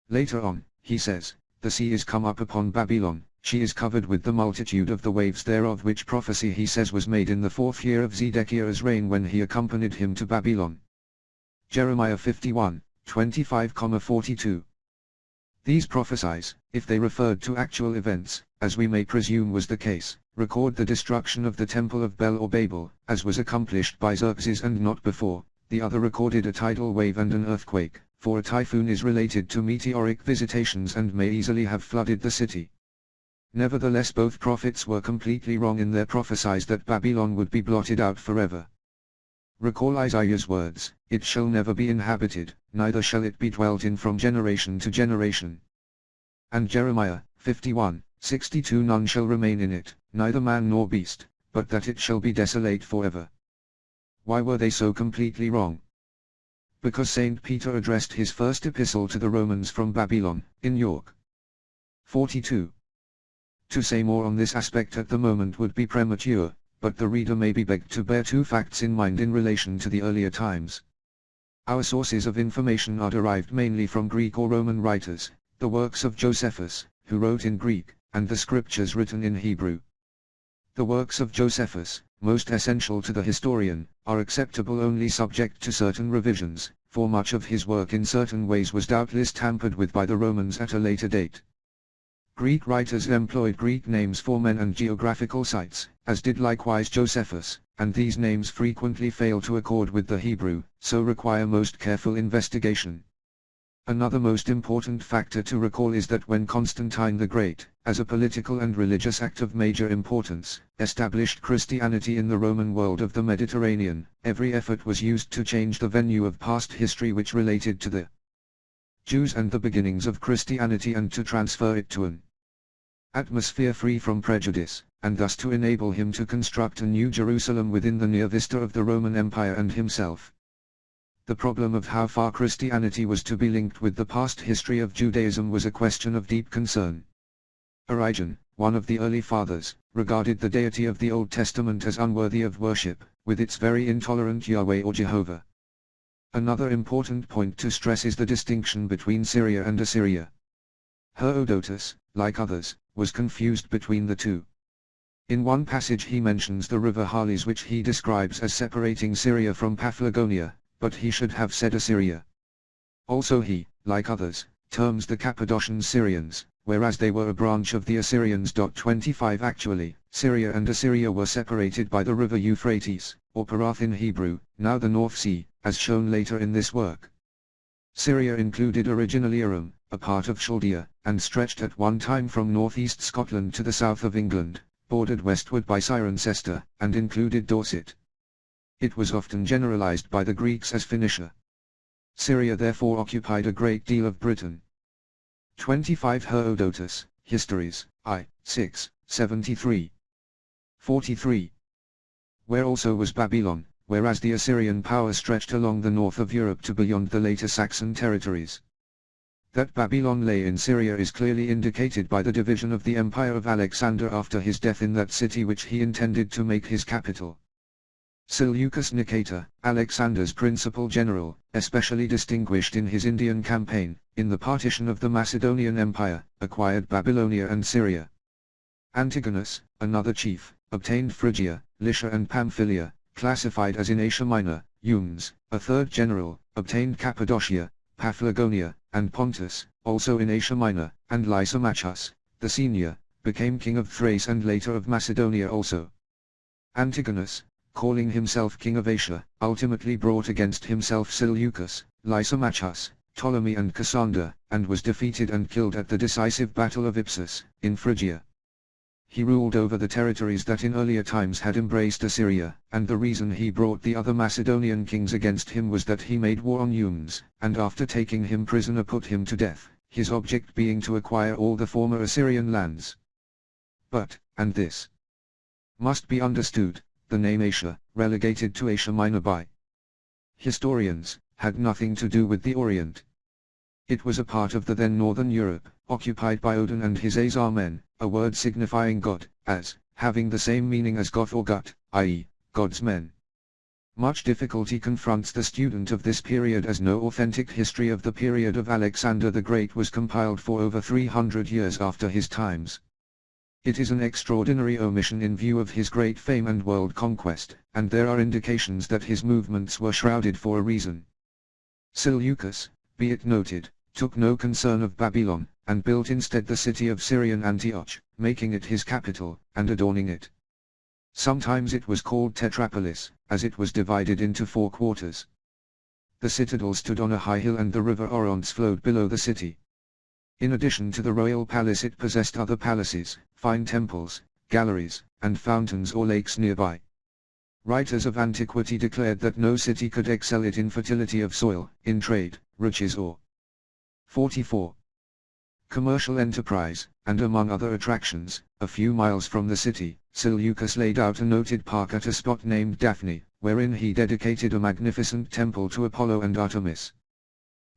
Later on, he says, The sea is come up upon Babylon, she is covered with the multitude of the waves thereof, which prophecy he says was made in the 4th year of Zedekiah's reign when he accompanied him to Babylon. Jeremiah 51:25-42. These prophecies, if they referred to actual events, as we may presume was the case, record the destruction of the temple of Bel or Babel, as was accomplished by Xerxes and not before. The other recorded a tidal wave and an earthquake, for a typhoon is related to meteoric visitations and may easily have flooded the city. Nevertheless, both prophets were completely wrong in their prophecies that Babylon would be blotted out forever. Recall Isaiah's words, It shall never be inhabited, neither shall it be dwelt in from generation to generation. And Jeremiah 51:62, None shall remain in it, neither man nor beast, but that it shall be desolate forever. Why were they so completely wrong? Because St. Peter addressed his first epistle to the Romans from Babylon, in York. 42. To say more on this aspect at the moment would be premature, but the reader may be begged to bear 2 facts in mind in relation to the earlier times. Our sources of information are derived mainly from Greek or Roman writers, the works of Josephus, who wrote in Greek, and the scriptures written in Hebrew. The works of Josephus, most essential to the historian, are acceptable only subject to certain revisions, for much of his work in certain ways was doubtless tampered with by the Romans at a later date. Greek writers employed Greek names for men and geographical sites, as did likewise Josephus, and these names frequently fail to accord with the Hebrew, so require most careful investigation. Another most important factor to recall is that when Constantine the Great, as a political and religious act of major importance, established Christianity in the Roman world of the Mediterranean, every effort was used to change the venue of past history which related to the Jews and the beginnings of Christianity and to transfer it to an atmosphere free from prejudice, and thus to enable him to construct a new Jerusalem within the near vista of the Roman Empire and himself. The problem of how far Christianity was to be linked with the past history of Judaism was a question of deep concern. Origen, one of the early fathers, regarded the deity of the Old Testament as unworthy of worship, with its very intolerant Yahweh or Jehovah. Another important point to stress is the distinction between Syria and Assyria. Herodotus, like others, was confused between the two. In one passage he mentions the river Halys, which he describes as separating Syria from Paphlagonia, but he should have said Assyria. Also he, like others, terms the Cappadocians Syrians, whereas they were a branch of the Assyrians. 25 Actually, Syria and Assyria were separated by the river Euphrates, or Parath in Hebrew, now the North Sea, as shown later in this work. Syria included originally Aram, a part of Chaldea, and stretched at one time from northeast Scotland to the south of England, bordered westward by Cirencester, and included Dorset. It was often generalized by the Greeks as Phoenicia. Syria therefore occupied a great deal of Britain. 25 Herodotus, Histories, I, 6, 73. 43. Where also was Babylon, whereas the Assyrian power stretched along the north of Europe to beyond the later Saxon territories. That Babylon lay in Syria is clearly indicated by the division of the empire of Alexander after his death in that city which he intended to make his capital. Seleucus Nicator, Alexander's principal general, especially distinguished in his Indian campaign, in the partition of the Macedonian Empire, acquired Babylonia and Syria. Antigonus, another chief, obtained Phrygia, Lycia and Pamphylia, classified as in Asia Minor. Comyns, a third general, obtained Cappadocia, Paphlagonia, and Pontus, also in Asia Minor, and Lysimachus, the senior, became king of Thrace and later of Macedonia also. Antigonus, calling himself king of Asia, ultimately brought against himself Seleucus, Lysimachus, Ptolemy and Cassander, and was defeated and killed at the decisive Battle of Ipsus, in Phrygia. He ruled over the territories that in earlier times had embraced Assyria, and the reason he brought the other Macedonian kings against him was that he made war on Comyns, and after taking him prisoner put him to death, his object being to acquire all the former Assyrian lands. But, and this must be understood, the name Asia, relegated to Asia Minor by historians, had nothing to do with the Orient. It was a part of the then northern Europe, occupied by Odin and his Azar men, a word signifying God, as having the same meaning as Goth or Gut, i.e., God's men. Much difficulty confronts the student of this period as no authentic history of the period of Alexander the Great was compiled for over 300 years after his times. It is an extraordinary omission in view of his great fame and world conquest, and there are indications that his movements were shrouded for a reason. Seleucus, be it noted, took no concern of Babylon, and built instead the city of Syrian Antioch, making it his capital, and adorning it. Sometimes it was called Tetrapolis, as it was divided into 4 quarters. The citadel stood on a high hill and the river Orontes flowed below the city. In addition to the royal palace it possessed other palaces, fine temples, galleries, and fountains or lakes nearby. Writers of antiquity declared that no city could excel it in fertility of soil, in trade, riches or 44. Commercial enterprise, and among other attractions, a few miles from the city, Seleucus laid out a noted park at a spot named Daphne, wherein he dedicated a magnificent temple to Apollo and Artemis.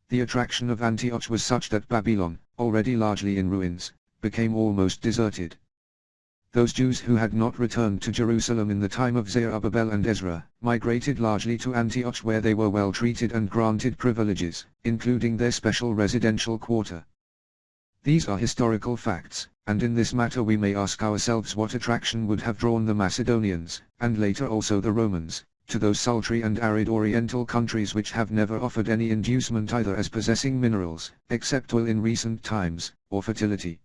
The attraction of Antioch was such that Babylon, already largely in ruins, became almost deserted. Those Jews who had not returned to Jerusalem in the time of Zerubbabel and Ezra, migrated largely to Antioch where they were well treated and granted privileges, including their special residential quarter. These are historical facts, and in this matter we may ask ourselves what attraction would have drawn the Macedonians, and later also the Romans, to those sultry and arid oriental countries which have never offered any inducement either as possessing minerals, except oil in recent times, or fertility.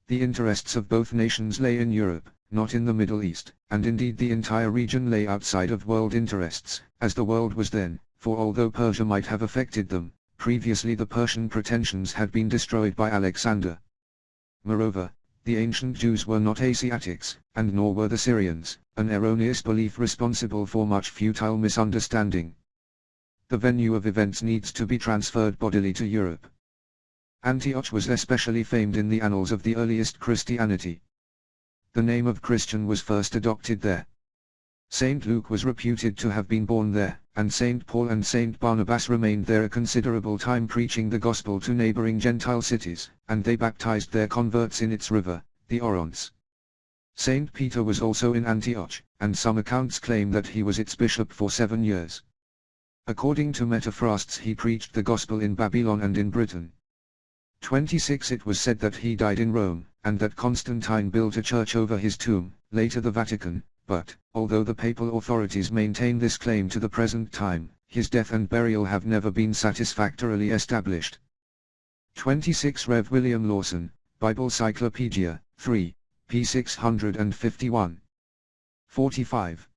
The interests of both nations lay in Europe, not in the Middle East, and indeed the entire region lay outside of world interests, as the world was then, for although Persia might have affected them, previously the Persian pretensions had been destroyed by Alexander. Moreover, the ancient Jews were not Asiatics, and nor were the Syrians, an erroneous belief responsible for much futile misunderstanding. The venue of events needs to be transferred bodily to Europe. Antioch was especially famed in the annals of the earliest Christianity. The name of Christian was first adopted there. Saint Luke was reputed to have been born there, and Saint Paul and Saint Barnabas remained there a considerable time preaching the gospel to neighboring Gentile cities, and they baptized their converts in its river, the Orontes. Saint Peter was also in Antioch, and some accounts claim that he was its bishop for 7 years. According to Metaphrasts he preached the gospel in Babylon and in Britain. 26 It was said that he died in Rome, and that Constantine built a church over his tomb, later the Vatican, but, although the papal authorities maintain this claim to the present time, his death and burial have never been satisfactorily established. 26 Rev. William Lawson, Bible Cyclopedia, 3, p. 651. 45.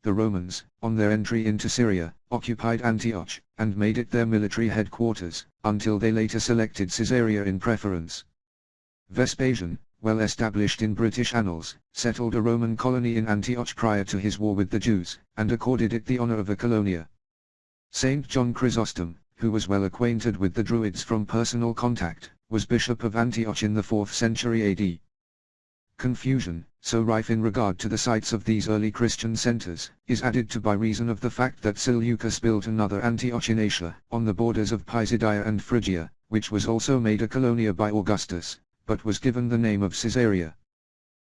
The Romans, on their entry into Syria, occupied Antioch, and made it their military headquarters, until they later selected Caesarea in preference. Vespasian, well established in British annals, settled a Roman colony in Antioch prior to his war with the Jews, and accorded it the honor of a colonia. Saint John Chrysostom, who was well acquainted with the Druids from personal contact, was bishop of Antioch in the 4th century AD. Confusion, so rife in regard to the sites of these early Christian centers, is added to by reason of the fact that Seleucus built another Antioch in Asia, on the borders of Pisidia and Phrygia, which was also made a colonia by Augustus, but was given the name of Caesarea.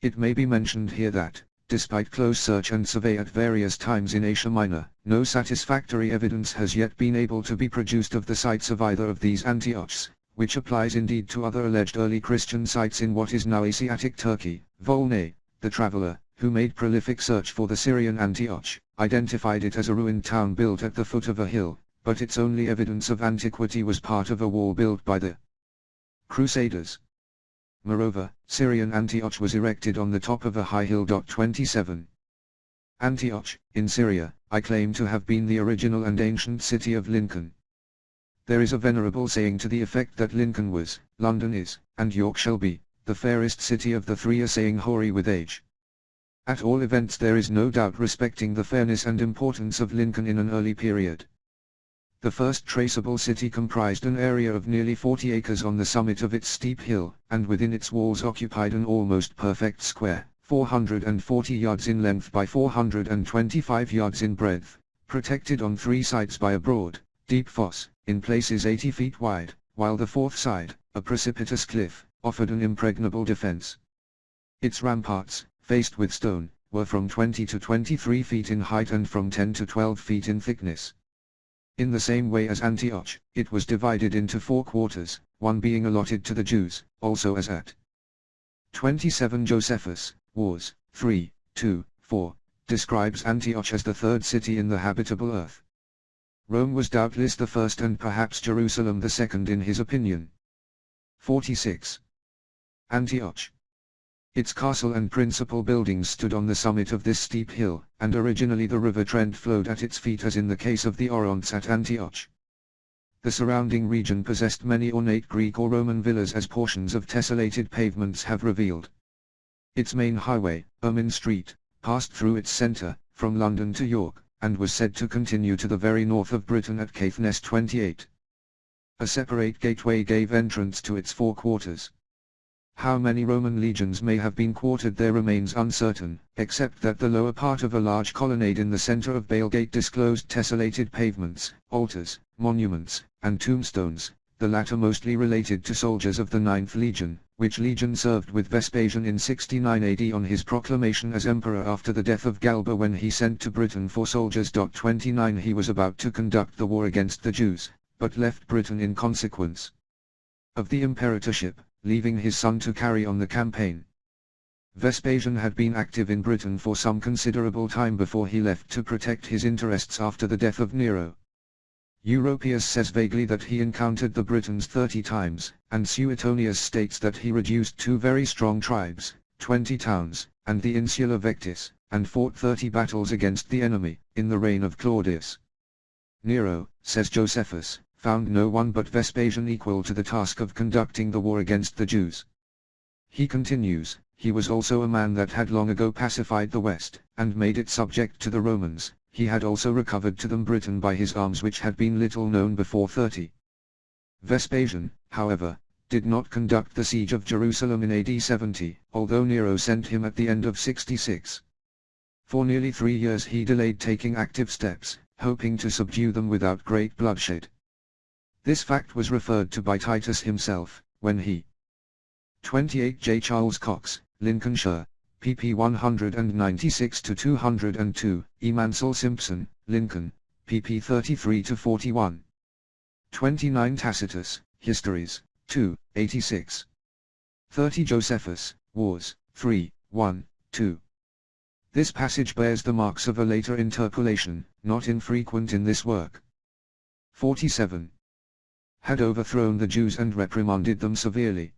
It may be mentioned here that, despite close search and survey at various times in Asia Minor, no satisfactory evidence has yet been able to be produced of the sites of either of these Antiochs, which applies indeed to other alleged early Christian sites in what is now Asiatic Turkey. Volney, the traveler, who who made prolific search for the Syrian Antioch, identified it as a ruined town built at the foot of a hill, but its only evidence of antiquity was part of a wall built by the Crusaders. Moreover, Syrian Antioch was erected on the top of a high hill. 27. Antioch, in Syria, I claim to have been the original and ancient city of Lincoln. There is a venerable saying to the effect that Lincoln was, London is, and York shall be, the fairest city of the three, a saying hoary with age. At all events there is no doubt respecting the fairness and importance of Lincoln in an early period. The first traceable city comprised an area of nearly 40 acres on the summit of its steep hill, and within its walls occupied an almost perfect square, 440 yards in length by 425 yards in breadth, protected on three sides by a broad, deep fosse, in places 80 feet wide, while the fourth side, a precipitous cliff, offered an impregnable defense. Its ramparts, faced with stone, were from 20 to 23 feet in height and from 10 to 12 feet in thickness. In the same way as Antioch, it was divided into 4 quarters, one being allotted to the Jews, also as at 27. Josephus, Wars, 3, 2, 4, describes Antioch as the third city in the habitable earth. Rome was doubtless the first and perhaps Jerusalem the second in his opinion. 46. Antioch. Its castle and principal buildings stood on the summit of this steep hill, and originally the river Trent flowed at its feet as in the case of the Orontes at Antioch. The surrounding region possessed many ornate Greek or Roman villas, as portions of tessellated pavements have revealed. Its main highway, Ermine Street, passed through its centre, from London to York, and was said to continue to the very north of Britain at Caithness 28. A separate gateway gave entrance to its 4 quarters. How many Roman legions may have been quartered there remains uncertain, except that the lower part of a large colonnade in the center of Bailgate disclosed tessellated pavements, altars, monuments, and tombstones, the latter mostly related to soldiers of the 9th Legion, which legion served with Vespasian in 69 AD on his proclamation as emperor after the death of Galba, when he sent to Britain for soldiers. 29. He was about to conduct the war against the Jews, but left Britain in consequence of the imperatorship, leaving his son to carry on the campaign. Vespasian had been active in Britain for some considerable time before he left to protect his interests after the death of Nero. Europeus says vaguely that he encountered the Britons 30 times, and Suetonius states that he reduced 2 very strong tribes, 20 towns, and the Insula Vectis, and fought 30 battles against the enemy, in the reign of Claudius. Nero, says Josephus, found no one but Vespasian equal to the task of conducting the war against the Jews. He continues, he was also a man that had long ago pacified the West, and made it subject to the Romans. He had also recovered to them Britain by his arms, which had been little known before 30. Vespasian, however, did not conduct the siege of Jerusalem in AD 70, although Nero sent him at the end of 66. For nearly 3 years he delayed taking active steps, hoping to subdue them without great bloodshed. This fact was referred to by Titus himself, when he 28 J. Charles Cox, Lincolnshire, pp 196-202, E. Mansell Simpson, Lincoln, pp 33-41. 29 Tacitus, Histories, 2, 86. 30 Josephus, Wars, 3, 1, 2. This passage bears the marks of a later interpolation, not infrequent in this work. 47. Had overthrown the Jews and reprimanded them severely.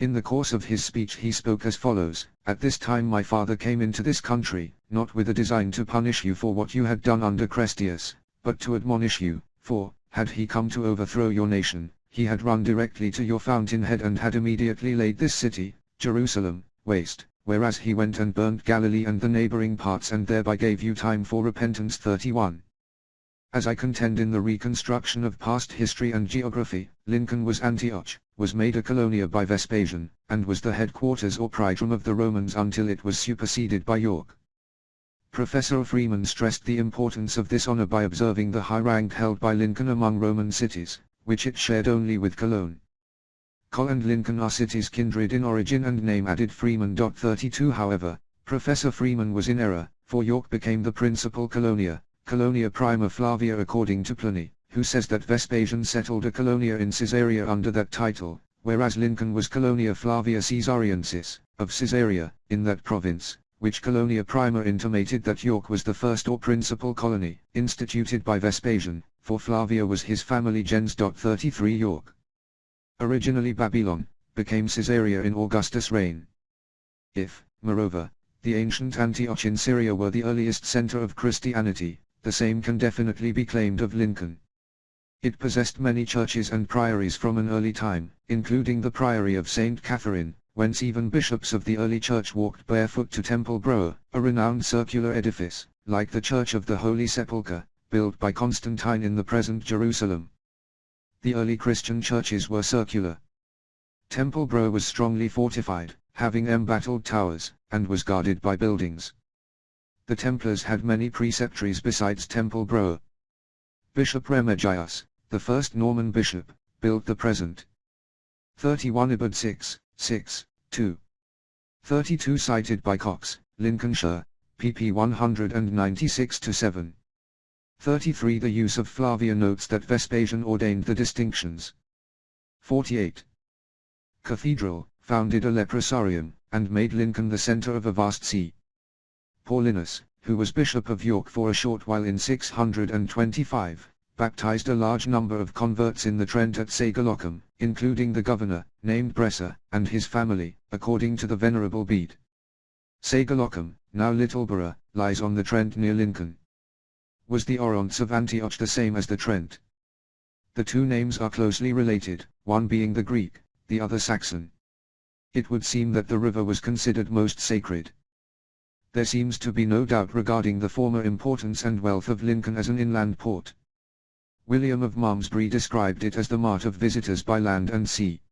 In the course of his speech he spoke as follows: At this time my father came into this country, not with a design to punish you for what you had done under Crestius, but to admonish you, for, had he come to overthrow your nation, he had run directly to your fountainhead and had immediately laid this city, Jerusalem, waste, whereas he went and burnt Galilee and the neighboring parts and thereby gave you time for repentance. 31. As I contend in the reconstruction of past history and geography, Lincoln was Antioch, was made a colonia by Vespasian, and was the headquarters or praetrum of the Romans until it was superseded by York. Professor Freeman stressed the importance of this honor by observing the high rank held by Lincoln among Roman cities, which it shared only with Cologne. Col and Lincoln are cities kindred in origin and name, added Freeman. 32. However, Professor Freeman was in error, for York became the principal colonia, Colonia Prima Flavia according to Pliny, who says that Vespasian settled a colonia in Caesarea under that title, whereas Lincoln was Colonia Flavia Caesariensis, of Caesarea, in that province, which Colonia Prima intimated that York was the first or principal colony, instituted by Vespasian, for Flavia was his family gens. 33 York. Originally Babylon, became Caesarea in Augustus' reign. If, moreover, the ancient Antioch in Syria were the earliest center of Christianity, the same can definitely be claimed of Lincoln. It possessed many churches and priories from an early time, including the Priory of St. Catherine, whence even bishops of the early church walked barefoot to Temple Brower, a renowned circular edifice, like the Church of the Holy Sepulchre, built by Constantine in the present Jerusalem. The early Christian churches were circular. Temple Brower was strongly fortified, having embattled towers, and was guarded by buildings. The Templars had many preceptories besides Temple Brower. Bishop Remigius, the first Norman bishop, built the present 31 Ibid 6, 2. 32 cited by Cox, Lincolnshire, pp 196-7. 33 The use of Flavia notes that Vespasian ordained the distinctions. 48. Cathedral, founded a leprosarium, and made Lincoln the center of a vast see. Paulinus, who was Bishop of York for a short while in 625, baptized a large number of converts in the Trent at Sagalocum, including the governor, named Bressa, and his family, according to the Venerable Bede. Sagalocum, now Littleborough, lies on the Trent near Lincoln. Was the Orontes of Antioch the same as the Trent? The two names are closely related, one being the Greek, the other Saxon. It would seem that the river was considered most sacred. There seems to be no doubt regarding the former importance and wealth of Lincoln as an inland port. William of Malmesbury described it as the mart of visitors by land and sea.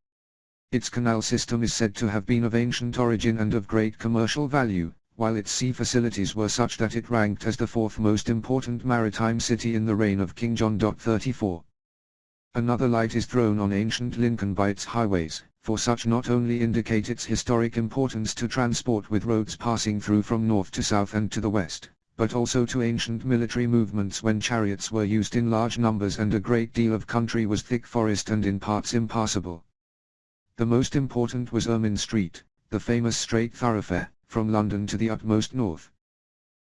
Its canal system is said to have been of ancient origin and of great commercial value, while its sea facilities were such that it ranked as the fourth most important maritime city in the reign of King John. 34. Another light is thrown on ancient Lincoln by its highways, for such not only indicate its historic importance to transport with roads passing through from north to south and to the west, but also to ancient military movements when chariots were used in large numbers and a great deal of country was thick forest and in parts impassable. The most important was Ermine Street, the famous straight thoroughfare, from London to the utmost north.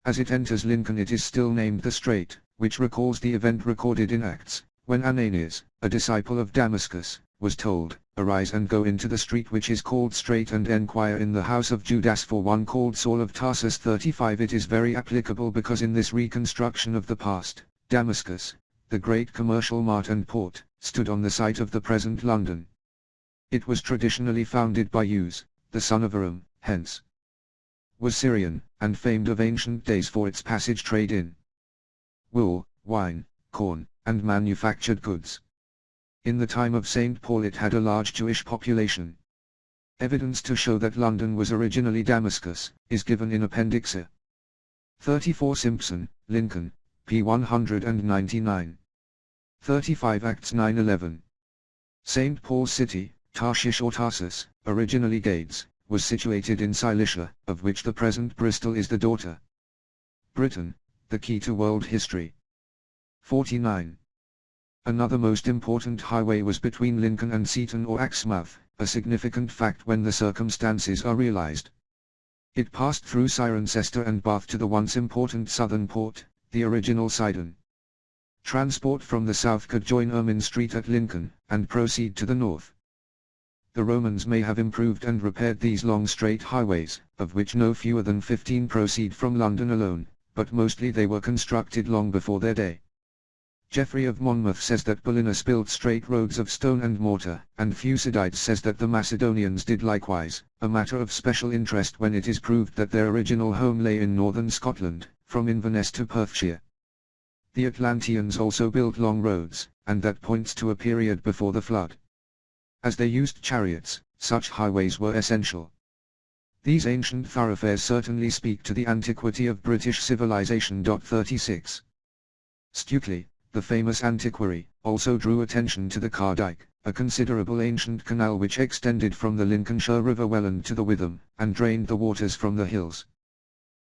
As it enters Lincoln it is still named the Strait, which recalls the event recorded in Acts, when Ananias, a disciple of Damascus, was told, "Arise and go into the street which is called Straight and enquire in the house of Judas for one called Saul of Tarsus." 35 It is very applicable because in this reconstruction of the past, Damascus, the great commercial mart and port, stood on the site of the present London. It was traditionally founded by Uz, the son of Aram, hence was Syrian, and famed of ancient days for its passage trade in wool, wine, corn, and manufactured goods. In the time of St. Paul it had a large Jewish population. Evidence to show that London was originally Damascus, is given in Appendix A. 34 Simpson, Lincoln, p. 199. 35 Acts 9:11. St. Paul's city, Tarshish or Tarsus, originally Gades, was situated in Cilicia, of which the present Bristol is the daughter. Britain, the key to world history. 49. Another most important highway was between Lincoln and Seaton or Axmouth, a significant fact when the circumstances are realized. It passed through Cirencester and Bath to the once important southern port, the original Sidon. Transport from the south could join Ermine Street at Lincoln, and proceed to the north. The Romans may have improved and repaired these long straight highways, of which no fewer than 15 proceed from London alone, but mostly they were constructed long before their day. Geoffrey of Monmouth says that Paulinus built straight roads of stone and mortar, and Thucydides says that the Macedonians did likewise, a matter of special interest when it is proved that their original home lay in northern Scotland, from Inverness to Perthshire. The Atlanteans also built long roads, and that points to a period before the flood. As they used chariots, such highways were essential. These ancient thoroughfares certainly speak to the antiquity of British civilization. 36. Stukely, the famous antiquary, also drew attention to the Cardyke, a considerable ancient canal which extended from the Lincolnshire River Welland to the Witham, and drained the waters from the hills.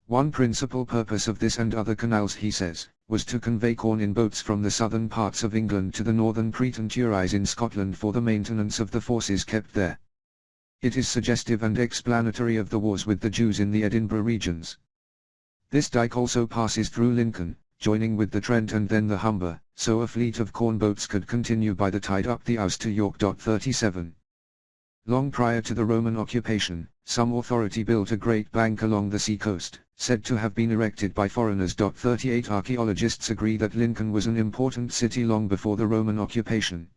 One principal purpose of this and other canals, he says, was to convey corn in boats from the southern parts of England to the northern promontories in Scotland for the maintenance of the forces kept there. It is suggestive and explanatory of the wars with the Jews in the Edinburgh regions. This dike also passes through Lincoln, joining with the Trent and then the Humber, so a fleet of corn boats could continue by the tide up the Ouse to York. 37. Long prior to the Roman occupation, some authority built a great bank along the sea coast, said to have been erected by foreigners. 38 Archaeologists agree that Lincoln was an important city long before the Roman occupation.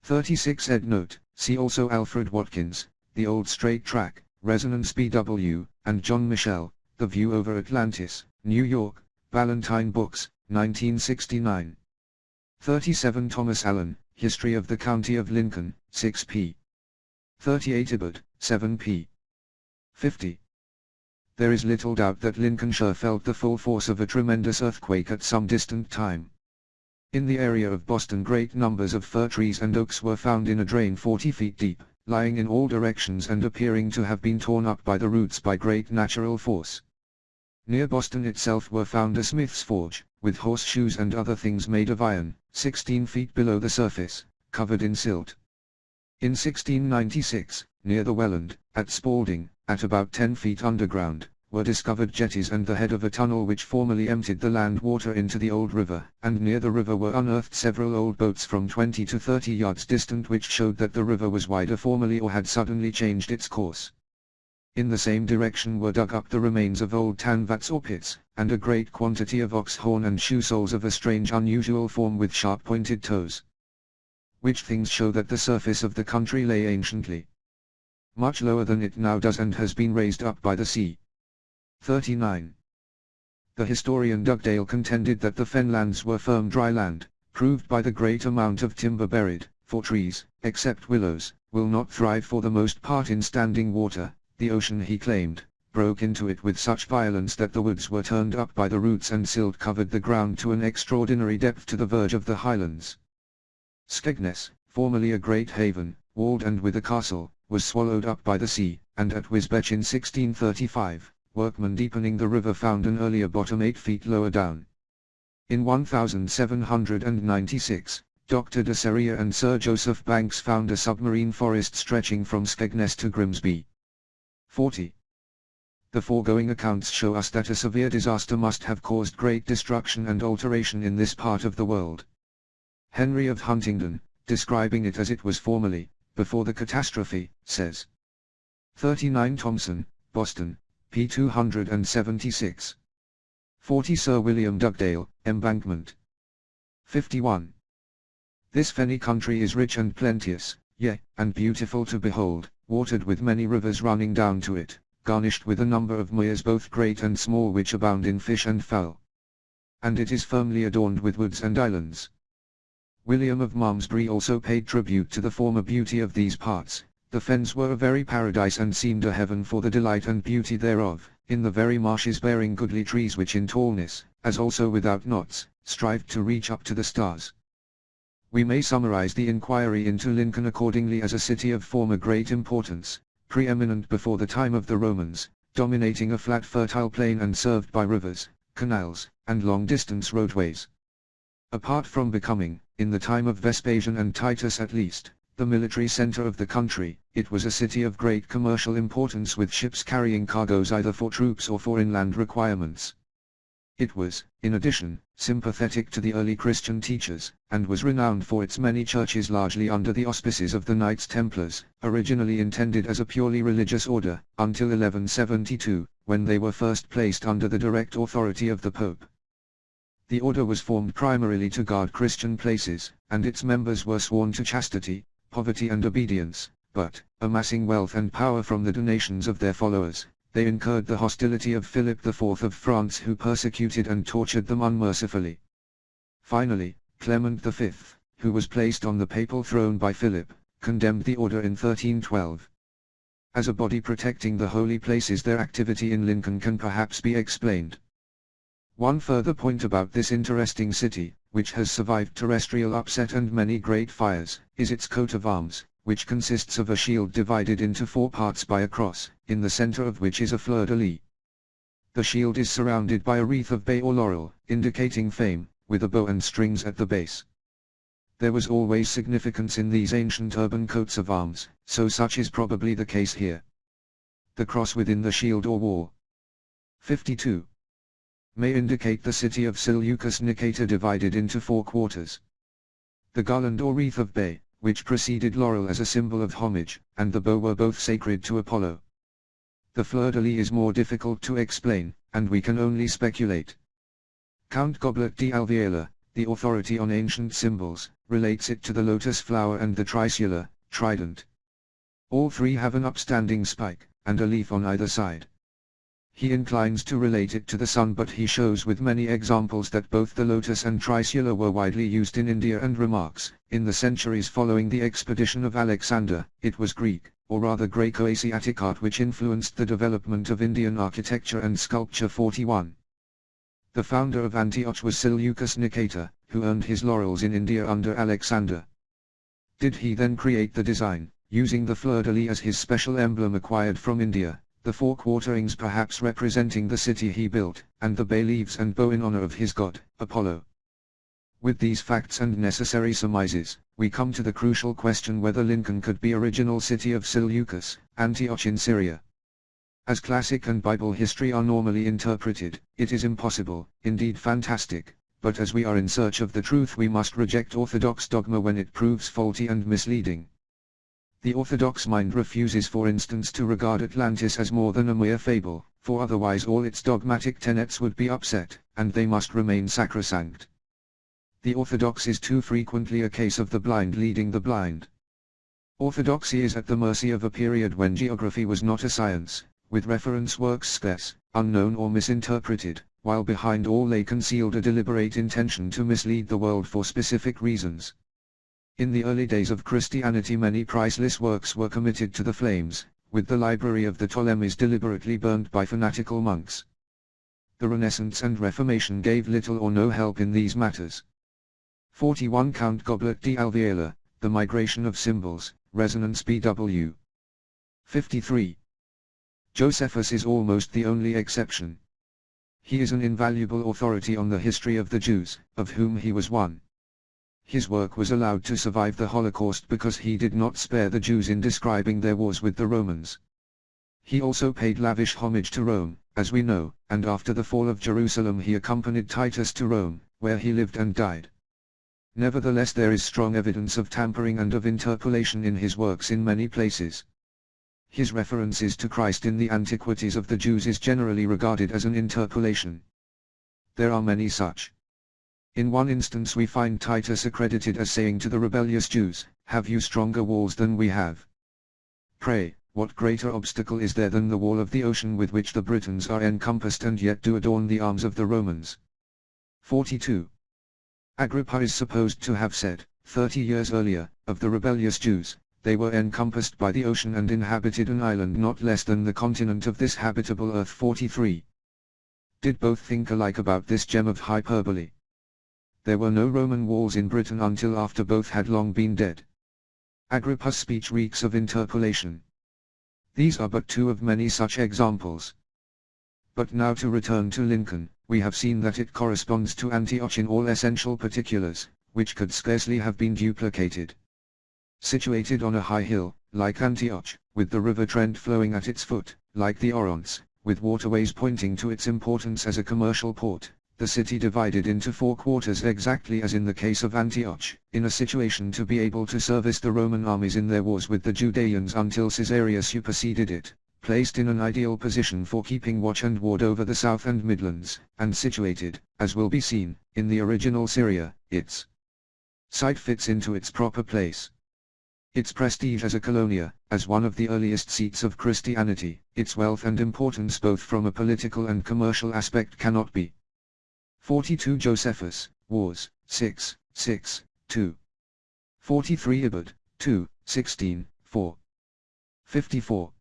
36 Ed note, see also Alfred Watkins, The Old Straight Track, Resonance BW, and John Michel, The View Over Atlantis, New York, Ballantine Books, 1969. 37 Thomas Allen, History of the County of Lincoln, 6p. 38 Ibbot, 7p. 50. There is little doubt that Lincolnshire felt the full force of a tremendous earthquake at some distant time. In the area of Boston great numbers of fir trees and oaks were found in a drain 40 feet deep, lying in all directions and appearing to have been torn up by the roots by great natural force. Near Boston itself were found a smith's forge, with horseshoes and other things made of iron, 16 feet below the surface, covered in silt. In 1696, near the Welland, at Spalding, at about 10 feet underground, were discovered jetties and the head of a tunnel which formerly emptied the land water into the old river, and near the river were unearthed several old boats from 20 to 30 yards distant which showed that the river was wider formerly or had suddenly changed its course. In the same direction were dug up the remains of old tan vats or pits, and a great quantity of ox horn and shoe soles of a strange unusual form with sharp-pointed toes. Which things show that the surface of the country lay anciently much lower than it now does and has been raised up by the sea. 39. The historian Dugdale contended that the fenlands were firm dry land, proved by the great amount of timber buried, for trees, except willows, will not thrive for the most part in standing water. The ocean, he claimed, broke into it with such violence that the woods were turned up by the roots and silt covered the ground to an extraordinary depth to the verge of the highlands. Skegness, formerly a great haven, walled and with a castle, was swallowed up by the sea, and at Wisbech in 1635, workmen deepening the river found an earlier bottom 8 feet lower down. In 1796, Dr. de Serrier and Sir Joseph Banks found a submarine forest stretching from Skegness to Grimsby. 40. The foregoing accounts show us that a severe disaster must have caused great destruction and alteration in this part of the world. Henry of Huntingdon, describing it as it was formerly, before the catastrophe, says. 39 Thomson, Boston, p. 276. 40 Sir William Dugdale, Embankment. 51. This fenny country is rich and plenteous, yea, and beautiful to behold, watered with many rivers running down to it, garnished with a number of meres both great and small which abound in fish and fowl. And it is firmly adorned with woods and islands. William of Malmesbury also paid tribute to the former beauty of these parts. The fens were a very paradise and seemed a heaven for the delight and beauty thereof, in the very marshes bearing goodly trees which in tallness, as also without knots, strived to reach up to the stars. We may summarize the inquiry into Lincoln accordingly as a city of former great importance, preeminent before the time of the Romans, dominating a flat fertile plain and served by rivers, canals, and long-distance roadways. Apart from becoming, in the time of Vespasian and Titus at least, the military center of the country, it was a city of great commercial importance with ships carrying cargoes either for troops or for inland requirements. It was, in addition, sympathetic to the early Christian teachers, and was renowned for its many churches largely under the auspices of the Knights Templars, originally intended as a purely religious order, until 1172, when they were first placed under the direct authority of the Pope. The order was formed primarily to guard Christian places, and its members were sworn to chastity, poverty and obedience, but, amassing wealth and power from the donations of their followers, they incurred the hostility of Philip IV of France who persecuted and tortured them unmercifully. Finally, Clement V, who was placed on the papal throne by Philip, condemned the order in 1312. As a body protecting the holy places, their activity in Lincoln can perhaps be explained. One further point about this interesting city, which has survived terrestrial upset and many great fires, is its coat of arms, which consists of a shield divided into 4 parts by a cross, in the center of which is a fleur-de-lis. The shield is surrounded by a wreath of bay or laurel, indicating fame, with a bow and strings at the base. There was always significance in these ancient urban coats of arms, so such is probably the case here. The cross within the shield or wall. 52. May indicate the city of Seleucus Nicator divided into 4 quarters. The garland or wreath of bay, which preceded laurel as a symbol of homage, and the bow were both sacred to Apollo. The fleur-de-lis is more difficult to explain, and we can only speculate. Count Goblet d'Alveola, the authority on ancient symbols, relates it to the lotus flower and the tricula, trident. All 3 have an upstanding spike, and a leaf on either side. He inclines to relate it to the sun, but he shows with many examples that both the lotus and tricula were widely used in India, and remarks, in the centuries following the expedition of Alexander, it was Greek, or rather Greco-Asiatic art which influenced the development of Indian architecture and sculpture. 41. The founder of Antioch was Seleucus Nicator, who earned his laurels in India under Alexander. Did he then create the design, using the fleur-de-lis as his special emblem acquired from India, the 4 quarterings perhaps representing the city he built, and the bay leaves and bow in honor of his god, Apollo? With these facts and necessary surmises, we come to the crucial question whether Lincoln could be original city of Seleucus, Antioch in Syria. As classic and Bible history are normally interpreted, it is impossible, indeed fantastic, but as we are in search of the truth we must reject orthodox dogma when it proves faulty and misleading. The orthodox mind refuses, for instance, to regard Atlantis as more than a mere fable, for otherwise all its dogmatic tenets would be upset, and they must remain sacrosanct. The orthodox is too frequently a case of the blind leading the blind. Orthodoxy is at the mercy of a period when geography was not a science, with reference works scarce, unknown or misinterpreted, while behind all lay concealed a deliberate intention to mislead the world for specific reasons. In the early days of Christianity many priceless works were committed to the flames, with the library of the Ptolemies deliberately burned by fanatical monks. The Renaissance and Reformation gave little or no help in these matters. 41. Count Goblet d'Alveola, The Migration of Symbols, Resonance BW. 53. Josephus is almost the only exception. He is an invaluable authority on the history of the Jews, of whom he was one. His work was allowed to survive the Holocaust because he did not spare the Jews in describing their wars with the Romans. He also paid lavish homage to Rome, as we know, and after the fall of Jerusalem he accompanied Titus to Rome, where he lived and died. Nevertheless, there is strong evidence of tampering and of interpolation in his works in many places. His references to Christ in the Antiquities of the Jews is generally regarded as an interpolation. There are many such. In one instance we find Titus accredited as saying to the rebellious Jews, "Have you stronger walls than we have? Pray, what greater obstacle is there than the wall of the ocean with which the Britons are encompassed and yet do adorn the arms of the Romans?" 42. Agrippa is supposed to have said, 30 years earlier, of the rebellious Jews, "They were encompassed by the ocean and inhabited an island not less than the continent of this habitable earth." 43. Did both think alike about this gem of hyperbole? There were no Roman walls in Britain until after both had long been dead. Agrippa's speech reeks of interpolation. These are but 2 of many such examples. But now to return to Lincoln, we have seen that it corresponds to Antioch in all essential particulars, which could scarcely have been duplicated. Situated on a high hill, like Antioch, with the river Trent flowing at its foot, like the Orontes, with waterways pointing to its importance as a commercial port, the city divided into 4 quarters exactly as in the case of Antioch, in a situation to be able to service the Roman armies in their wars with the Judeans until Caesarea superseded it, placed in an ideal position for keeping watch and ward over the South and Midlands, and situated, as will be seen, in the original Syria. Its site fits into its proper place. Its prestige as a colonia, as one of the earliest seats of Christianity, its wealth and importance both from a political and commercial aspect cannot be 42. Josephus, Wars, 6, 2. 43. Ibid, 2, 16, 4. 54.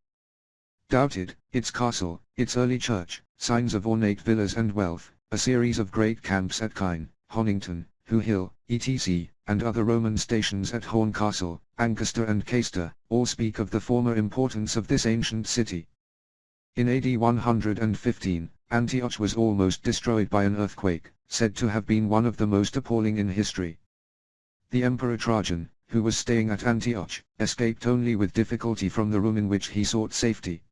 Doubted, its castle, its early church, signs of ornate villas and wealth, a series of great camps at Caen, Honington, Hoe Hill, etc., and other Roman stations at Horncastle, Ancaster and Caister, all speak of the former importance of this ancient city. In AD 115, Antioch was almost destroyed by an earthquake, said to have been one of the most appalling in history. The Emperor Trajan, who was staying at Antioch, escaped only with difficulty from the room in which he sought safety.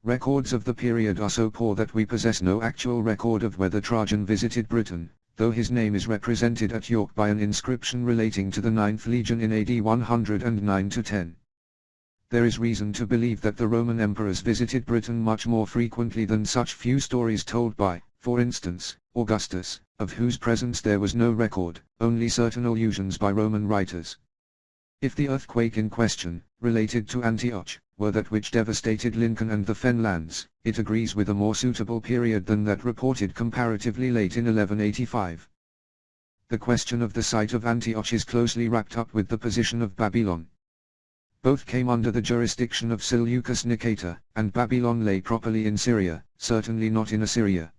Records of the period are so poor that we possess no actual record of whether Trajan visited Britain, though his name is represented at York by an inscription relating to the 9th Legion in AD 109–10. There is reason to believe that the Roman emperors visited Britain much more frequently than such few stories told by, for instance, Augustus, of whose presence there was no record, only certain allusions by Roman writers. If the earthquake in question, related to Antioch, were that which devastated Lincoln and the Fen lands, it agrees with a more suitable period than that reported comparatively late in 1185. The question of the site of Antioch is closely wrapped up with the position of Babylon. Both came under the jurisdiction of Seleucus Nicator, and Babylon lay properly in Syria, certainly not in Assyria.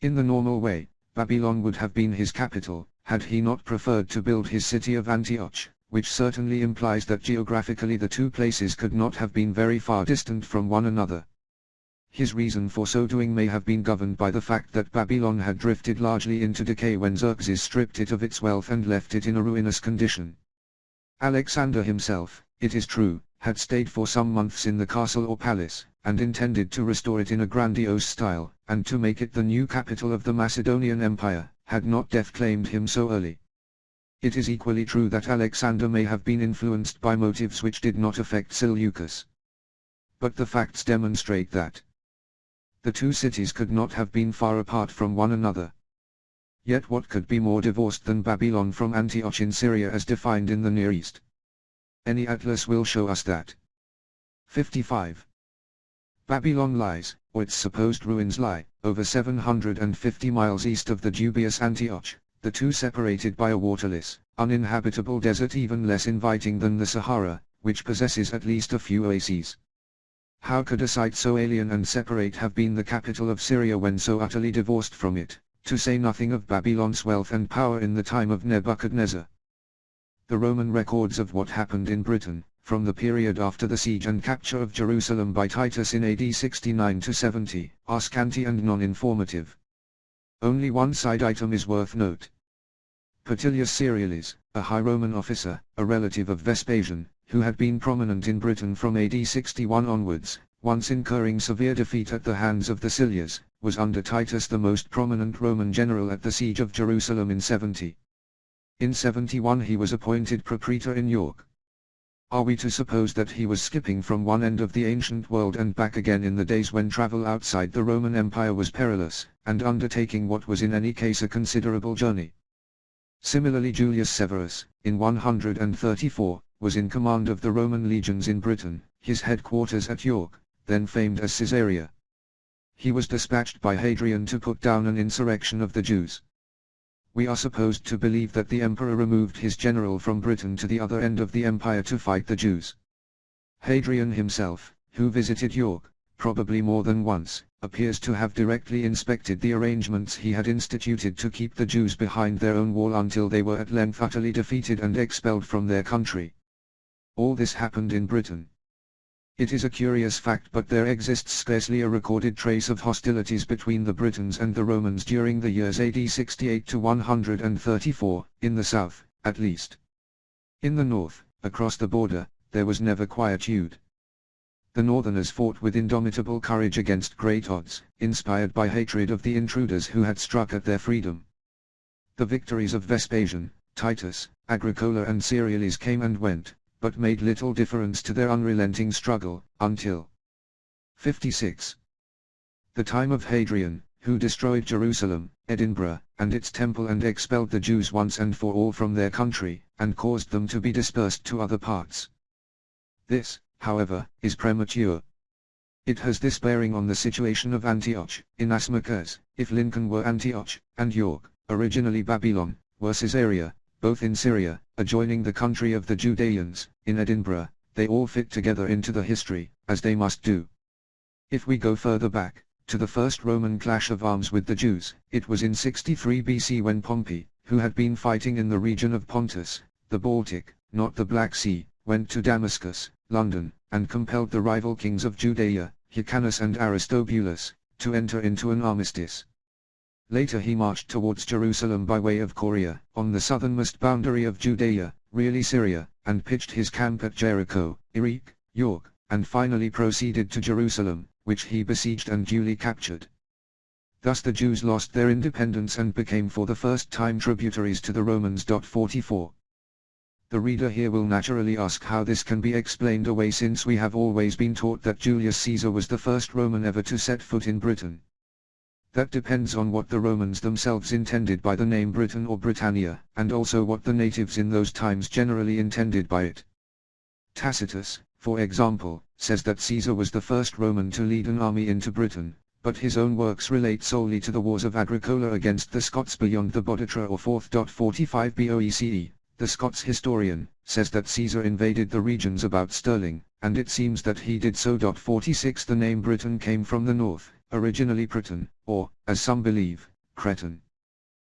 In the normal way, Babylon would have been his capital, had he not preferred to build his city of Antioch, which certainly implies that geographically the two places could not have been very far distant from one another. His reason for so doing may have been governed by the fact that Babylon had drifted largely into decay when Xerxes stripped it of its wealth and left it in a ruinous condition. Alexander himself, it is true, had stayed for some months in the castle or palace, and intended to restore it in a grandiose style, and to make it the new capital of the Macedonian Empire, had not death claimed him so early. It is equally true that Alexander may have been influenced by motives which did not affect Seleucus. But the facts demonstrate that the two cities could not have been far apart from one another. Yet what could be more divorced than Babylon from Antioch in Syria as defined in the Near East? Any atlas will show us that. 55. Babylon lies, or its supposed ruins lie, over 750 miles east of the dubious Antioch, the two separated by a waterless, uninhabitable desert even less inviting than the Sahara, which possesses at least a few oases. How could a site so alien and separate have been the capital of Syria when so utterly divorced from it, to say nothing of Babylon's wealth and power in the time of Nebuchadnezzar? The Roman records of what happened in Britain, from the period after the siege and capture of Jerusalem by Titus in AD 69–70, are scanty and non-informative. Only one side item is worth note. Pertilius Cerealis, a high Roman officer, a relative of Vespasian, who had been prominent in Britain from AD 61 onwards, once incurring severe defeat at the hands of the Scythians, was under Titus the most prominent Roman general at the siege of Jerusalem in 70. In 71 he was appointed praetor in York. Are we to suppose that he was skipping from one end of the ancient world and back again in the days when travel outside the Roman Empire was perilous, and undertaking what was in any case a considerable journey? Similarly Julius Severus, in 134, was in command of the Roman legions in Britain, his headquarters at York, then famed as Caesarea. He was dispatched by Hadrian to put down an insurrection of the Jews. We are supposed to believe that the emperor removed his general from Britain to the other end of the empire to fight the Jews. Hadrian himself, who visited York, probably more than once, appears to have directly inspected the arrangements he had instituted to keep the Jews behind their own wall until they were at length utterly defeated and expelled from their country. All this happened in Britain. It is a curious fact, but there exists scarcely a recorded trace of hostilities between the Britons and the Romans during the years AD 68 to 134, in the south, at least. In the north, across the border, there was never quietude. The northerners fought with indomitable courage against great odds, inspired by hatred of the intruders who had struck at their freedom. The victories of Vespasian, Titus, Agricola and Cerealis came and went, but made little difference to their unrelenting struggle, until 56. The time of Hadrian, who destroyed Jerusalem, Edinburgh, and its temple and expelled the Jews once and for all from their country, and caused them to be dispersed to other parts. This, however, is premature. It has this bearing on the situation of Antioch, inasmuch as, if Lincoln were Antioch, and York, originally Babylon, were Caesarea, both in Syria, adjoining the country of the Judeans, in Edinburgh, they all fit together into the history, as they must do. If we go further back, to the first Roman clash of arms with the Jews, it was in 63 BC when Pompey, who had been fighting in the region of Pontus, the Baltic, not the Black Sea, went to Damascus, London, and compelled the rival kings of Judea, Hyrcanus and Aristobulus, to enter into an armistice. Later he marched towards Jerusalem by way of Korea, on the southernmost boundary of Judea, really Syria, and pitched his camp at Jericho, Erech, York, and finally proceeded to Jerusalem, which he besieged and duly captured. Thus the Jews lost their independence and became for the first time tributaries to the Romans. 44. The reader here will naturally ask how this can be explained away, since we have always been taught that Julius Caesar was the first Roman ever to set foot in Britain. That depends on what the Romans themselves intended by the name Britain or Britannia, and also what the natives in those times generally intended by it. Tacitus, for example, says that Caesar was the first Roman to lead an army into Britain, but his own works relate solely to the wars of Agricola against the Scots beyond the Boditra or 4th.45 BOECE. The Scots historian says that Caesar invaded the regions about Stirling, and it seems that he did so. 46 The name Britain came from the north, originally Britain, or, as some believe, Cretan.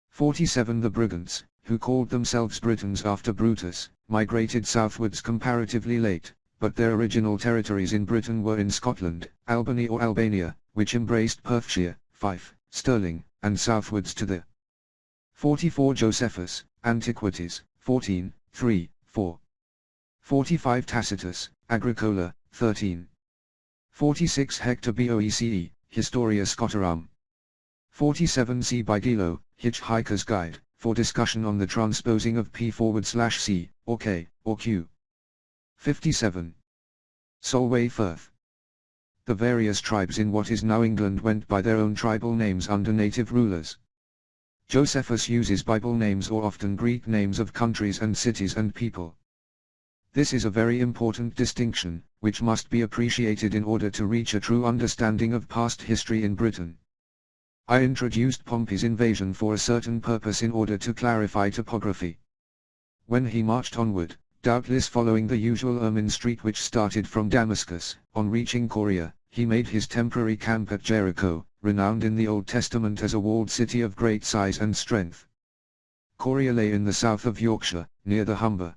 47 The Brigantes, who called themselves Britons after Brutus, migrated southwards comparatively late, but their original territories in Britain were in Scotland, Albany or Albania, which embraced Perthshire, Fife, Stirling, and southwards to the 44 Josephus, Antiquities, 14, 3, 4. 45 Tacitus, Agricola, 13. 46 Hector Boece, Historia Scotorum. 47 See by Gilo, Hitchhiker's Guide, for discussion on the transposing of P/C, or K, or Q. 57. Solway Firth. The various tribes in what is now England went by their own tribal names under native rulers. Josephus uses Bible names or often Greek names of countries and cities and people. This is a very important distinction, which must be appreciated in order to reach a true understanding of past history in Britain. I introduced Pompey's invasion for a certain purpose in order to clarify topography. When he marched onward, doubtless following the usual Ermine Street which started from Damascus, on reaching Coria, he made his temporary camp at Jericho, renowned in the Old Testament as a walled city of great size and strength. Coria lay in the south of Yorkshire, near the Humber.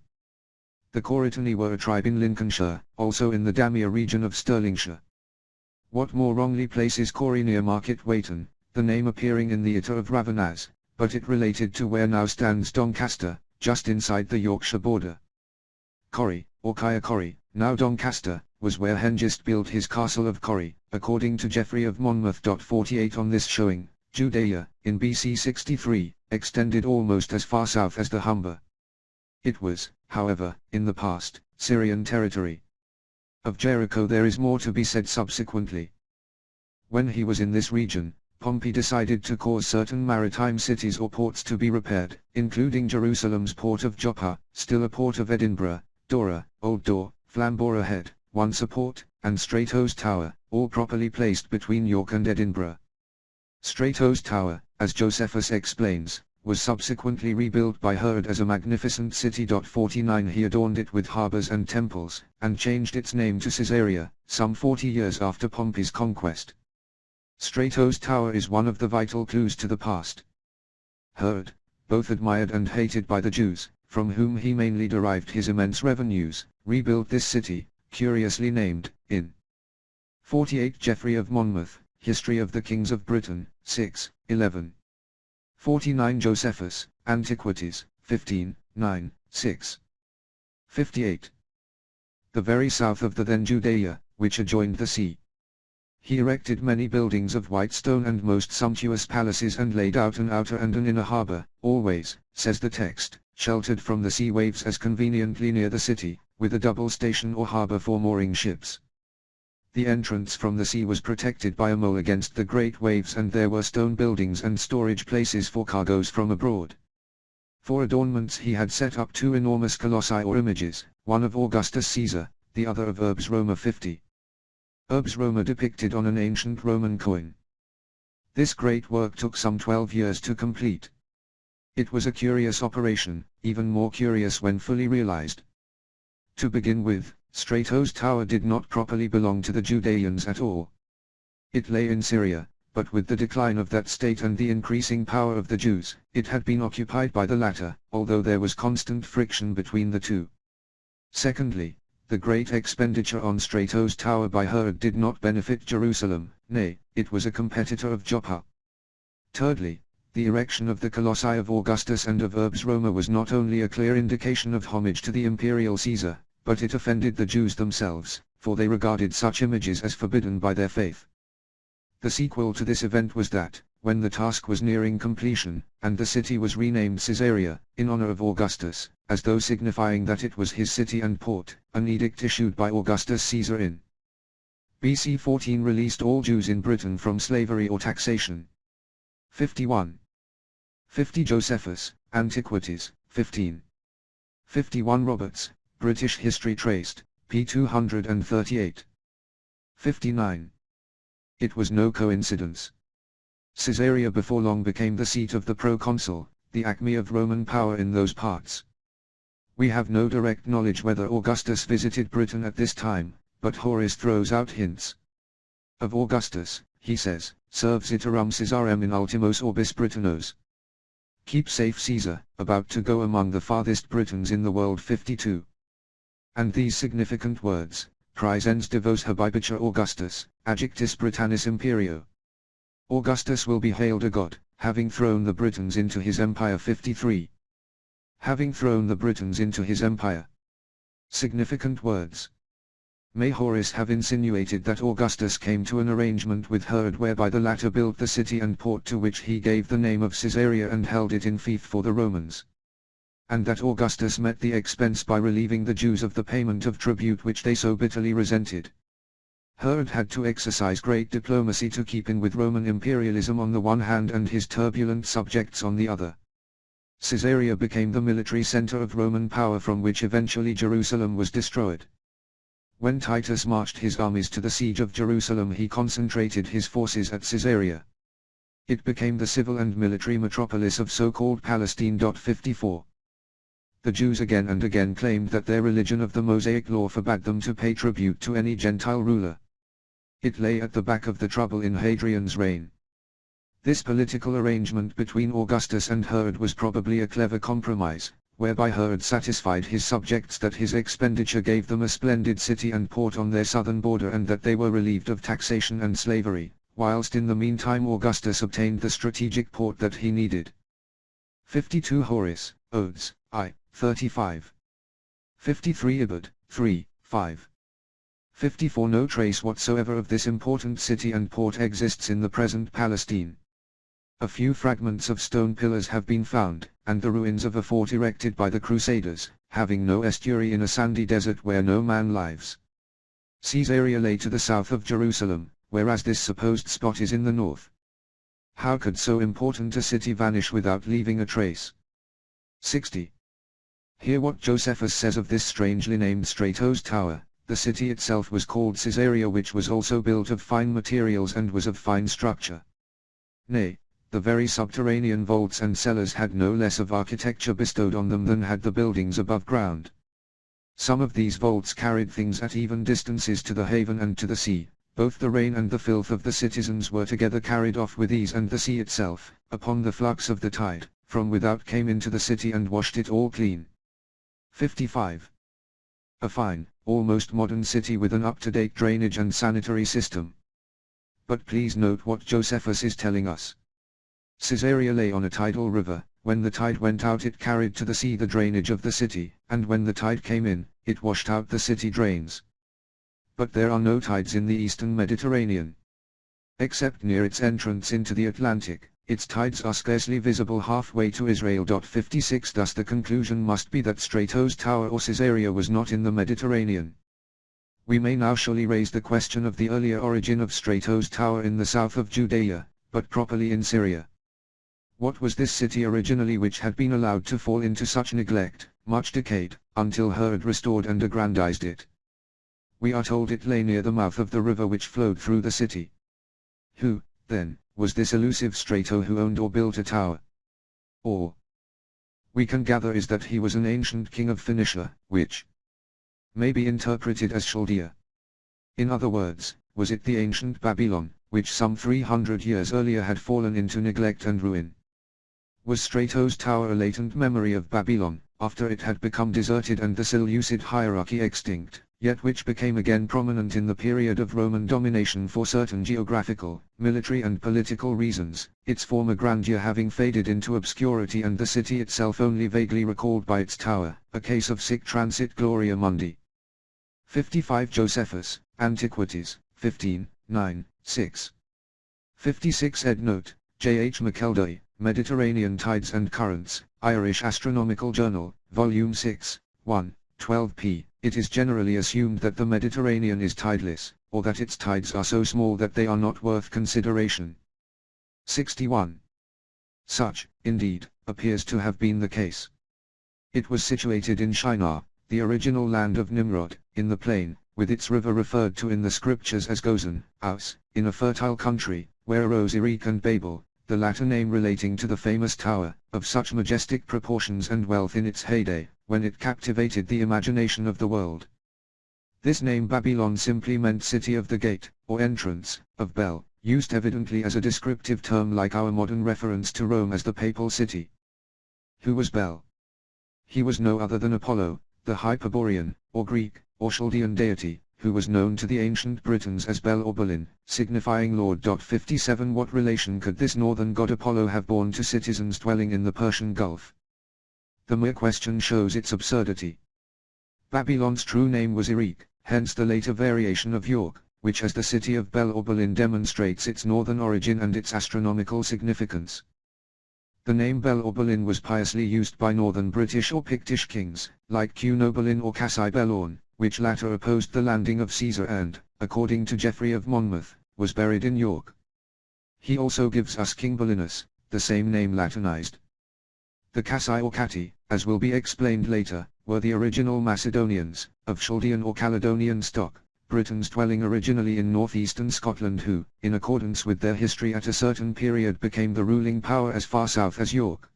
The Corytani were a tribe in Lincolnshire, also in the Damia region of Stirlingshire. What more wrongly places Cory near Market Weighton, the name appearing in the Ita of Ravenaz, but it related to where now stands Doncaster, just inside the Yorkshire border. Corrie, or Kaya Corrie, now Doncaster, was where Hengist built his castle of Corrie, according to Geoffrey of Monmouth. 48 On this showing, Judea, in BC 63, extended almost as far south as the Humber. It was, however, in the past, Syrian territory. Of Jericho there is more to be said subsequently. When he was in this region, Pompey decided to cause certain maritime cities or ports to be repaired, including Jerusalem's port of Joppa, still a port of Edinburgh, Dora, Old Door, Flamborough Head, once a port, and Strato's Tower, all properly placed between York and Edinburgh. Strato's Tower, as Josephus explains, was subsequently rebuilt by Herod as a magnificent city. 49 He adorned it with harbours and temples, and changed its name to Caesarea, some 40 years after Pompey's conquest. Strato's Tower is one of the vital clues to the past. Herod, both admired and hated by the Jews, from whom he mainly derived his immense revenues, rebuilt this city, curiously named, in 48 Geoffrey of Monmouth, History of the Kings of Britain, 6, 11. 49 Josephus, Antiquities, 15, 9, 6. 58. The very south of the then Judea, which adjoined the sea. He erected many buildings of white stone and most sumptuous palaces and laid out an outer and an inner harbour, always, says the text, sheltered from the sea waves as conveniently near the city, with a double station or harbour for mooring ships. The entrance from the sea was protected by a mole against the great waves, and there were stone buildings and storage places for cargoes from abroad. For adornments he had set up 2 enormous colossi or images, one of Augustus Caesar, the other of Urbs Roma 50. Urbs Roma depicted on an ancient Roman coin. This great work took some 12 years to complete. It was a curious operation, even more curious when fully realized. To begin with, Strato's Tower did not properly belong to the Judeans at all. It lay in Syria, but with the decline of that state and the increasing power of the Jews, it had been occupied by the latter, although there was constant friction between the two. Secondly, the great expenditure on Strato's Tower by Herod did not benefit Jerusalem, nay, it was a competitor of Joppa. Thirdly, The erection of the Colossi of Augustus and of Urbs Roma was not only a clear indication of homage to the imperial Caesar, but it offended the Jews themselves, for they regarded such images as forbidden by their faith. The sequel to this event was that, when the task was nearing completion, and the city was renamed Caesarea, in honor of Augustus, as though signifying that it was his city and port, an edict issued by Augustus Caesar in BC 14 released all Jews in Britain from slavery or taxation. 51. 50 Josephus, Antiquities, 15. 51 Roberts, British History Traced, p. 238. 59. It was no coincidence. Caesarea before long became the seat of the proconsul, the acme of Roman power in those parts. We have no direct knowledge whether Augustus visited Britain at this time, but Horace throws out hints. Of Augustus, he says, serves iterum Caesarem in ultimos orbis Britannos. Keep safe Caesar, about to go among the farthest Britons in the world. 52. And these significant words, praesens divos habibitur Augustus, adjectis Britannis imperio. Augustus will be hailed a god, having thrown the Britons into his empire. 53. Having thrown the Britons into his empire. Significant words. May Horace have insinuated that Augustus came to an arrangement with Herod whereby the latter built the city and port to which he gave the name of Caesarea and held it in fief for the Romans. And that Augustus met the expense by relieving the Jews of the payment of tribute which they so bitterly resented. Herod had to exercise great diplomacy to keep in with Roman imperialism on the one hand and his turbulent subjects on the other. Caesarea became the military center of Roman power from which eventually Jerusalem was destroyed. When Titus marched his armies to the siege of Jerusalem, he concentrated his forces at Caesarea. It became the civil and military metropolis of so-called Palestine. 54. The Jews again and again claimed that their religion of the Mosaic law forbade them to pay tribute to any Gentile ruler. It lay at the back of the trouble in Hadrian's reign. This political arrangement between Augustus and Herod was probably a clever compromise, whereby Herod satisfied his subjects that his expenditure gave them a splendid city and port on their southern border and that they were relieved of taxation and slavery, whilst in the meantime Augustus obtained the strategic port that he needed. 52 Horace, Odes, I, 35. 53 Ibid, 3, 5. 54 No trace whatsoever of this important city and port exists in the present Palestine. A few fragments of stone pillars have been found, and the ruins of a fort erected by the Crusaders, having no estuary in a sandy desert where no man lives. Caesarea lay to the south of Jerusalem, whereas this supposed spot is in the north. How could so important a city vanish without leaving a trace? 60. Hear what Josephus says of this strangely named Strato's Tower. The city itself was called Caesarea, which was also built of fine materials and was of fine structure. Nay, the very subterranean vaults and cellars had no less of architecture bestowed on them than had the buildings above ground. Some of these vaults carried things at even distances to the haven and to the sea. Both the rain and the filth of the citizens were together carried off with ease, and the sea itself, upon the flux of the tide, from without came into the city and washed it all clean. 55. A fine, almost modern city with an up-to-date drainage and sanitary system. But please note what Josephus is telling us. Caesarea lay on a tidal river. When the tide went out it carried to the sea the drainage of the city, and when the tide came in, it washed out the city drains. But there are no tides in the eastern Mediterranean. Except near its entrance into the Atlantic, its tides are scarcely visible halfway to Israel. 56 Thus the conclusion must be that Strato's Tower or Caesarea was not in the Mediterranean. We may now surely raise the question of the earlier origin of Strato's Tower in the south of Judea, but properly in Syria. What was this city originally which had been allowed to fall into such neglect, much decayed, until Herod restored and aggrandized it? We are told it lay near the mouth of the river which flowed through the city. Who, then, was this elusive Strato who owned or built a tower? All we can gather is that he was an ancient king of Phoenicia, which may be interpreted as Chaldea. In other words, was it the ancient Babylon, which some 300 years earlier had fallen into neglect and ruin? Was Strato's Tower a latent memory of Babylon, after it had become deserted and the Seleucid hierarchy extinct, yet which became again prominent in the period of Roman domination for certain geographical, military and political reasons, its former grandeur having faded into obscurity and the city itself only vaguely recalled by its tower, a case of sic transit gloria mundi. 55 Josephus, Antiquities, 15, 9, 6. 56 Endnote, J. H. McElderry, Mediterranean Tides and Currents, Irish Astronomical Journal, Volume 6, 1, 12 p. It is generally assumed that the Mediterranean is tideless, or that its tides are so small that they are not worth consideration. 61. Such, indeed, appears to have been the case. It was situated in Shinar, the original land of Nimrod, in the plain, with its river referred to in the scriptures as Gozan, Aus, in a fertile country, where arose Erech and Babel, the latter name relating to the famous tower, of such majestic proportions and wealth in its heyday, when it captivated the imagination of the world. This name Babylon simply meant city of the gate, or entrance, of Bel, used evidently as a descriptive term like our modern reference to Rome as the papal city. Who was Bel? He was no other than Apollo, the Hyperborean, or Greek, or Chaldean deity, who was known to the ancient Britons as Bel or Belin, signifying Lord. 57 What relation could this northern god Apollo have borne to citizens dwelling in the Persian Gulf? The mere question shows its absurdity. Babylon's true name was Erech, hence the later variation of York, which as the city of Bel or Belin demonstrates its northern origin and its astronomical significance. The name Bel or Belin was piously used by northern British or Pictish kings, like Cunobalin or Cassi-Bellorn, which latter opposed the landing of Caesar and, according to Geoffrey of Monmouth, was buried in York. He also gives us King Belinus, the same name Latinized. The Cassi or Catti, as will be explained later, were the original Macedonians, of Chaldean or Caledonian stock, Britons dwelling originally in northeastern Scotland who, in accordance with their history at a certain period became the ruling power as far south as York.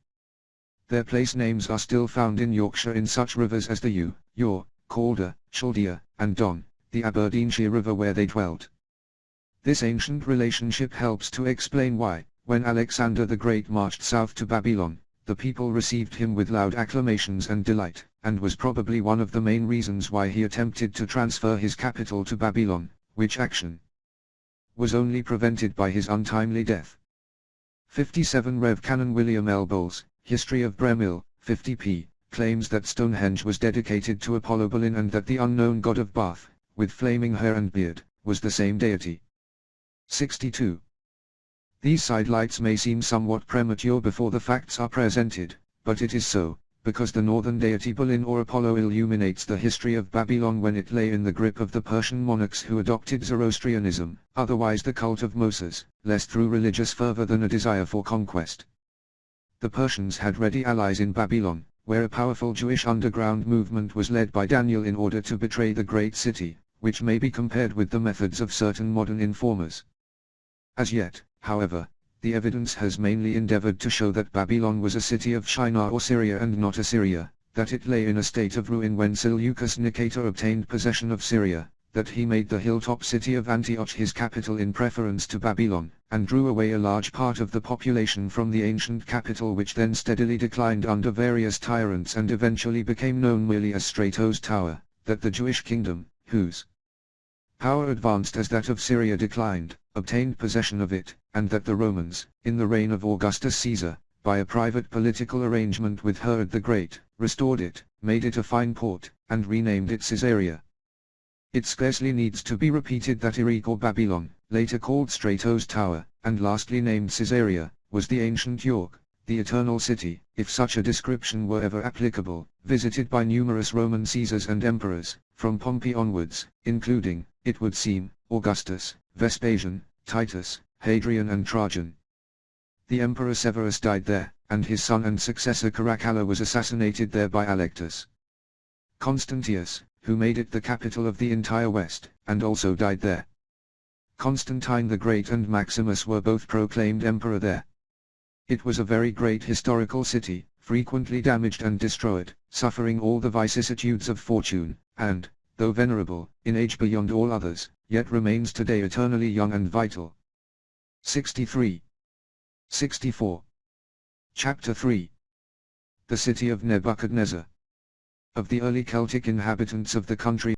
Their place names are still found in Yorkshire in such rivers as the Ewe, Ure, Calder, Chaldea, and Don, the Aberdeenshire River where they dwelt. This ancient relationship helps to explain why, when Alexander the Great marched south to Babylon, the people received him with loud acclamations and delight, and was probably one of the main reasons why he attempted to transfer his capital to Babylon, which action was only prevented by his untimely death. 57 Rev. Canon William L. Bowles, History of Bremill, 50 p. claims that Stonehenge was dedicated to Apollo Belin and that the unknown god of Bath, with flaming hair and beard, was the same deity. 62. These sidelights may seem somewhat premature before the facts are presented, but it is so, because the northern deity Belin or Apollo illuminates the history of Babylon when it lay in the grip of the Persian monarchs who adopted Zoroastrianism, otherwise the cult of Moses, less through religious fervor than a desire for conquest. The Persians had ready allies in Babylon, where a powerful Jewish underground movement was led by Daniel in order to betray the great city, which may be compared with the methods of certain modern informers. As yet, however, the evidence has mainly endeavored to show that Babylon was a city of Shinar or Syria and not Assyria, that it lay in a state of ruin when Seleucus Nicator obtained possession of Syria, that he made the hilltop city of Antioch his capital in preference to Babylon, and drew away a large part of the population from the ancient capital which then steadily declined under various tyrants and eventually became known merely as Strato's Tower, that the Jewish kingdom, whose power advanced as that of Syria declined, obtained possession of it, and that the Romans, in the reign of Augustus Caesar, by a private political arrangement with Herod the Great, restored it, made it a fine port, and renamed it Caesarea. It scarcely needs to be repeated that Erech or Babylon, later called Strato's Tower, and lastly named Caesarea, was the ancient York, the eternal city, if such a description were ever applicable, visited by numerous Roman Caesars and emperors, from Pompey onwards, including, it would seem, Augustus, Vespasian, Titus, Hadrian and Trajan. The Emperor Severus died there, and his son and successor Caracalla was assassinated there by Alectus. Constantius, who made it the capital of the entire West, and also died there. Constantine the Great and Maximus were both proclaimed emperor there. It was a very great historical city, frequently damaged and destroyed, suffering all the vicissitudes of fortune, and, though venerable, in age beyond all others, yet remains today eternally young and vital. 63. 64. Chapter 3. The city of Nebuchadnezzar. Of the early Celtic inhabitants of the country,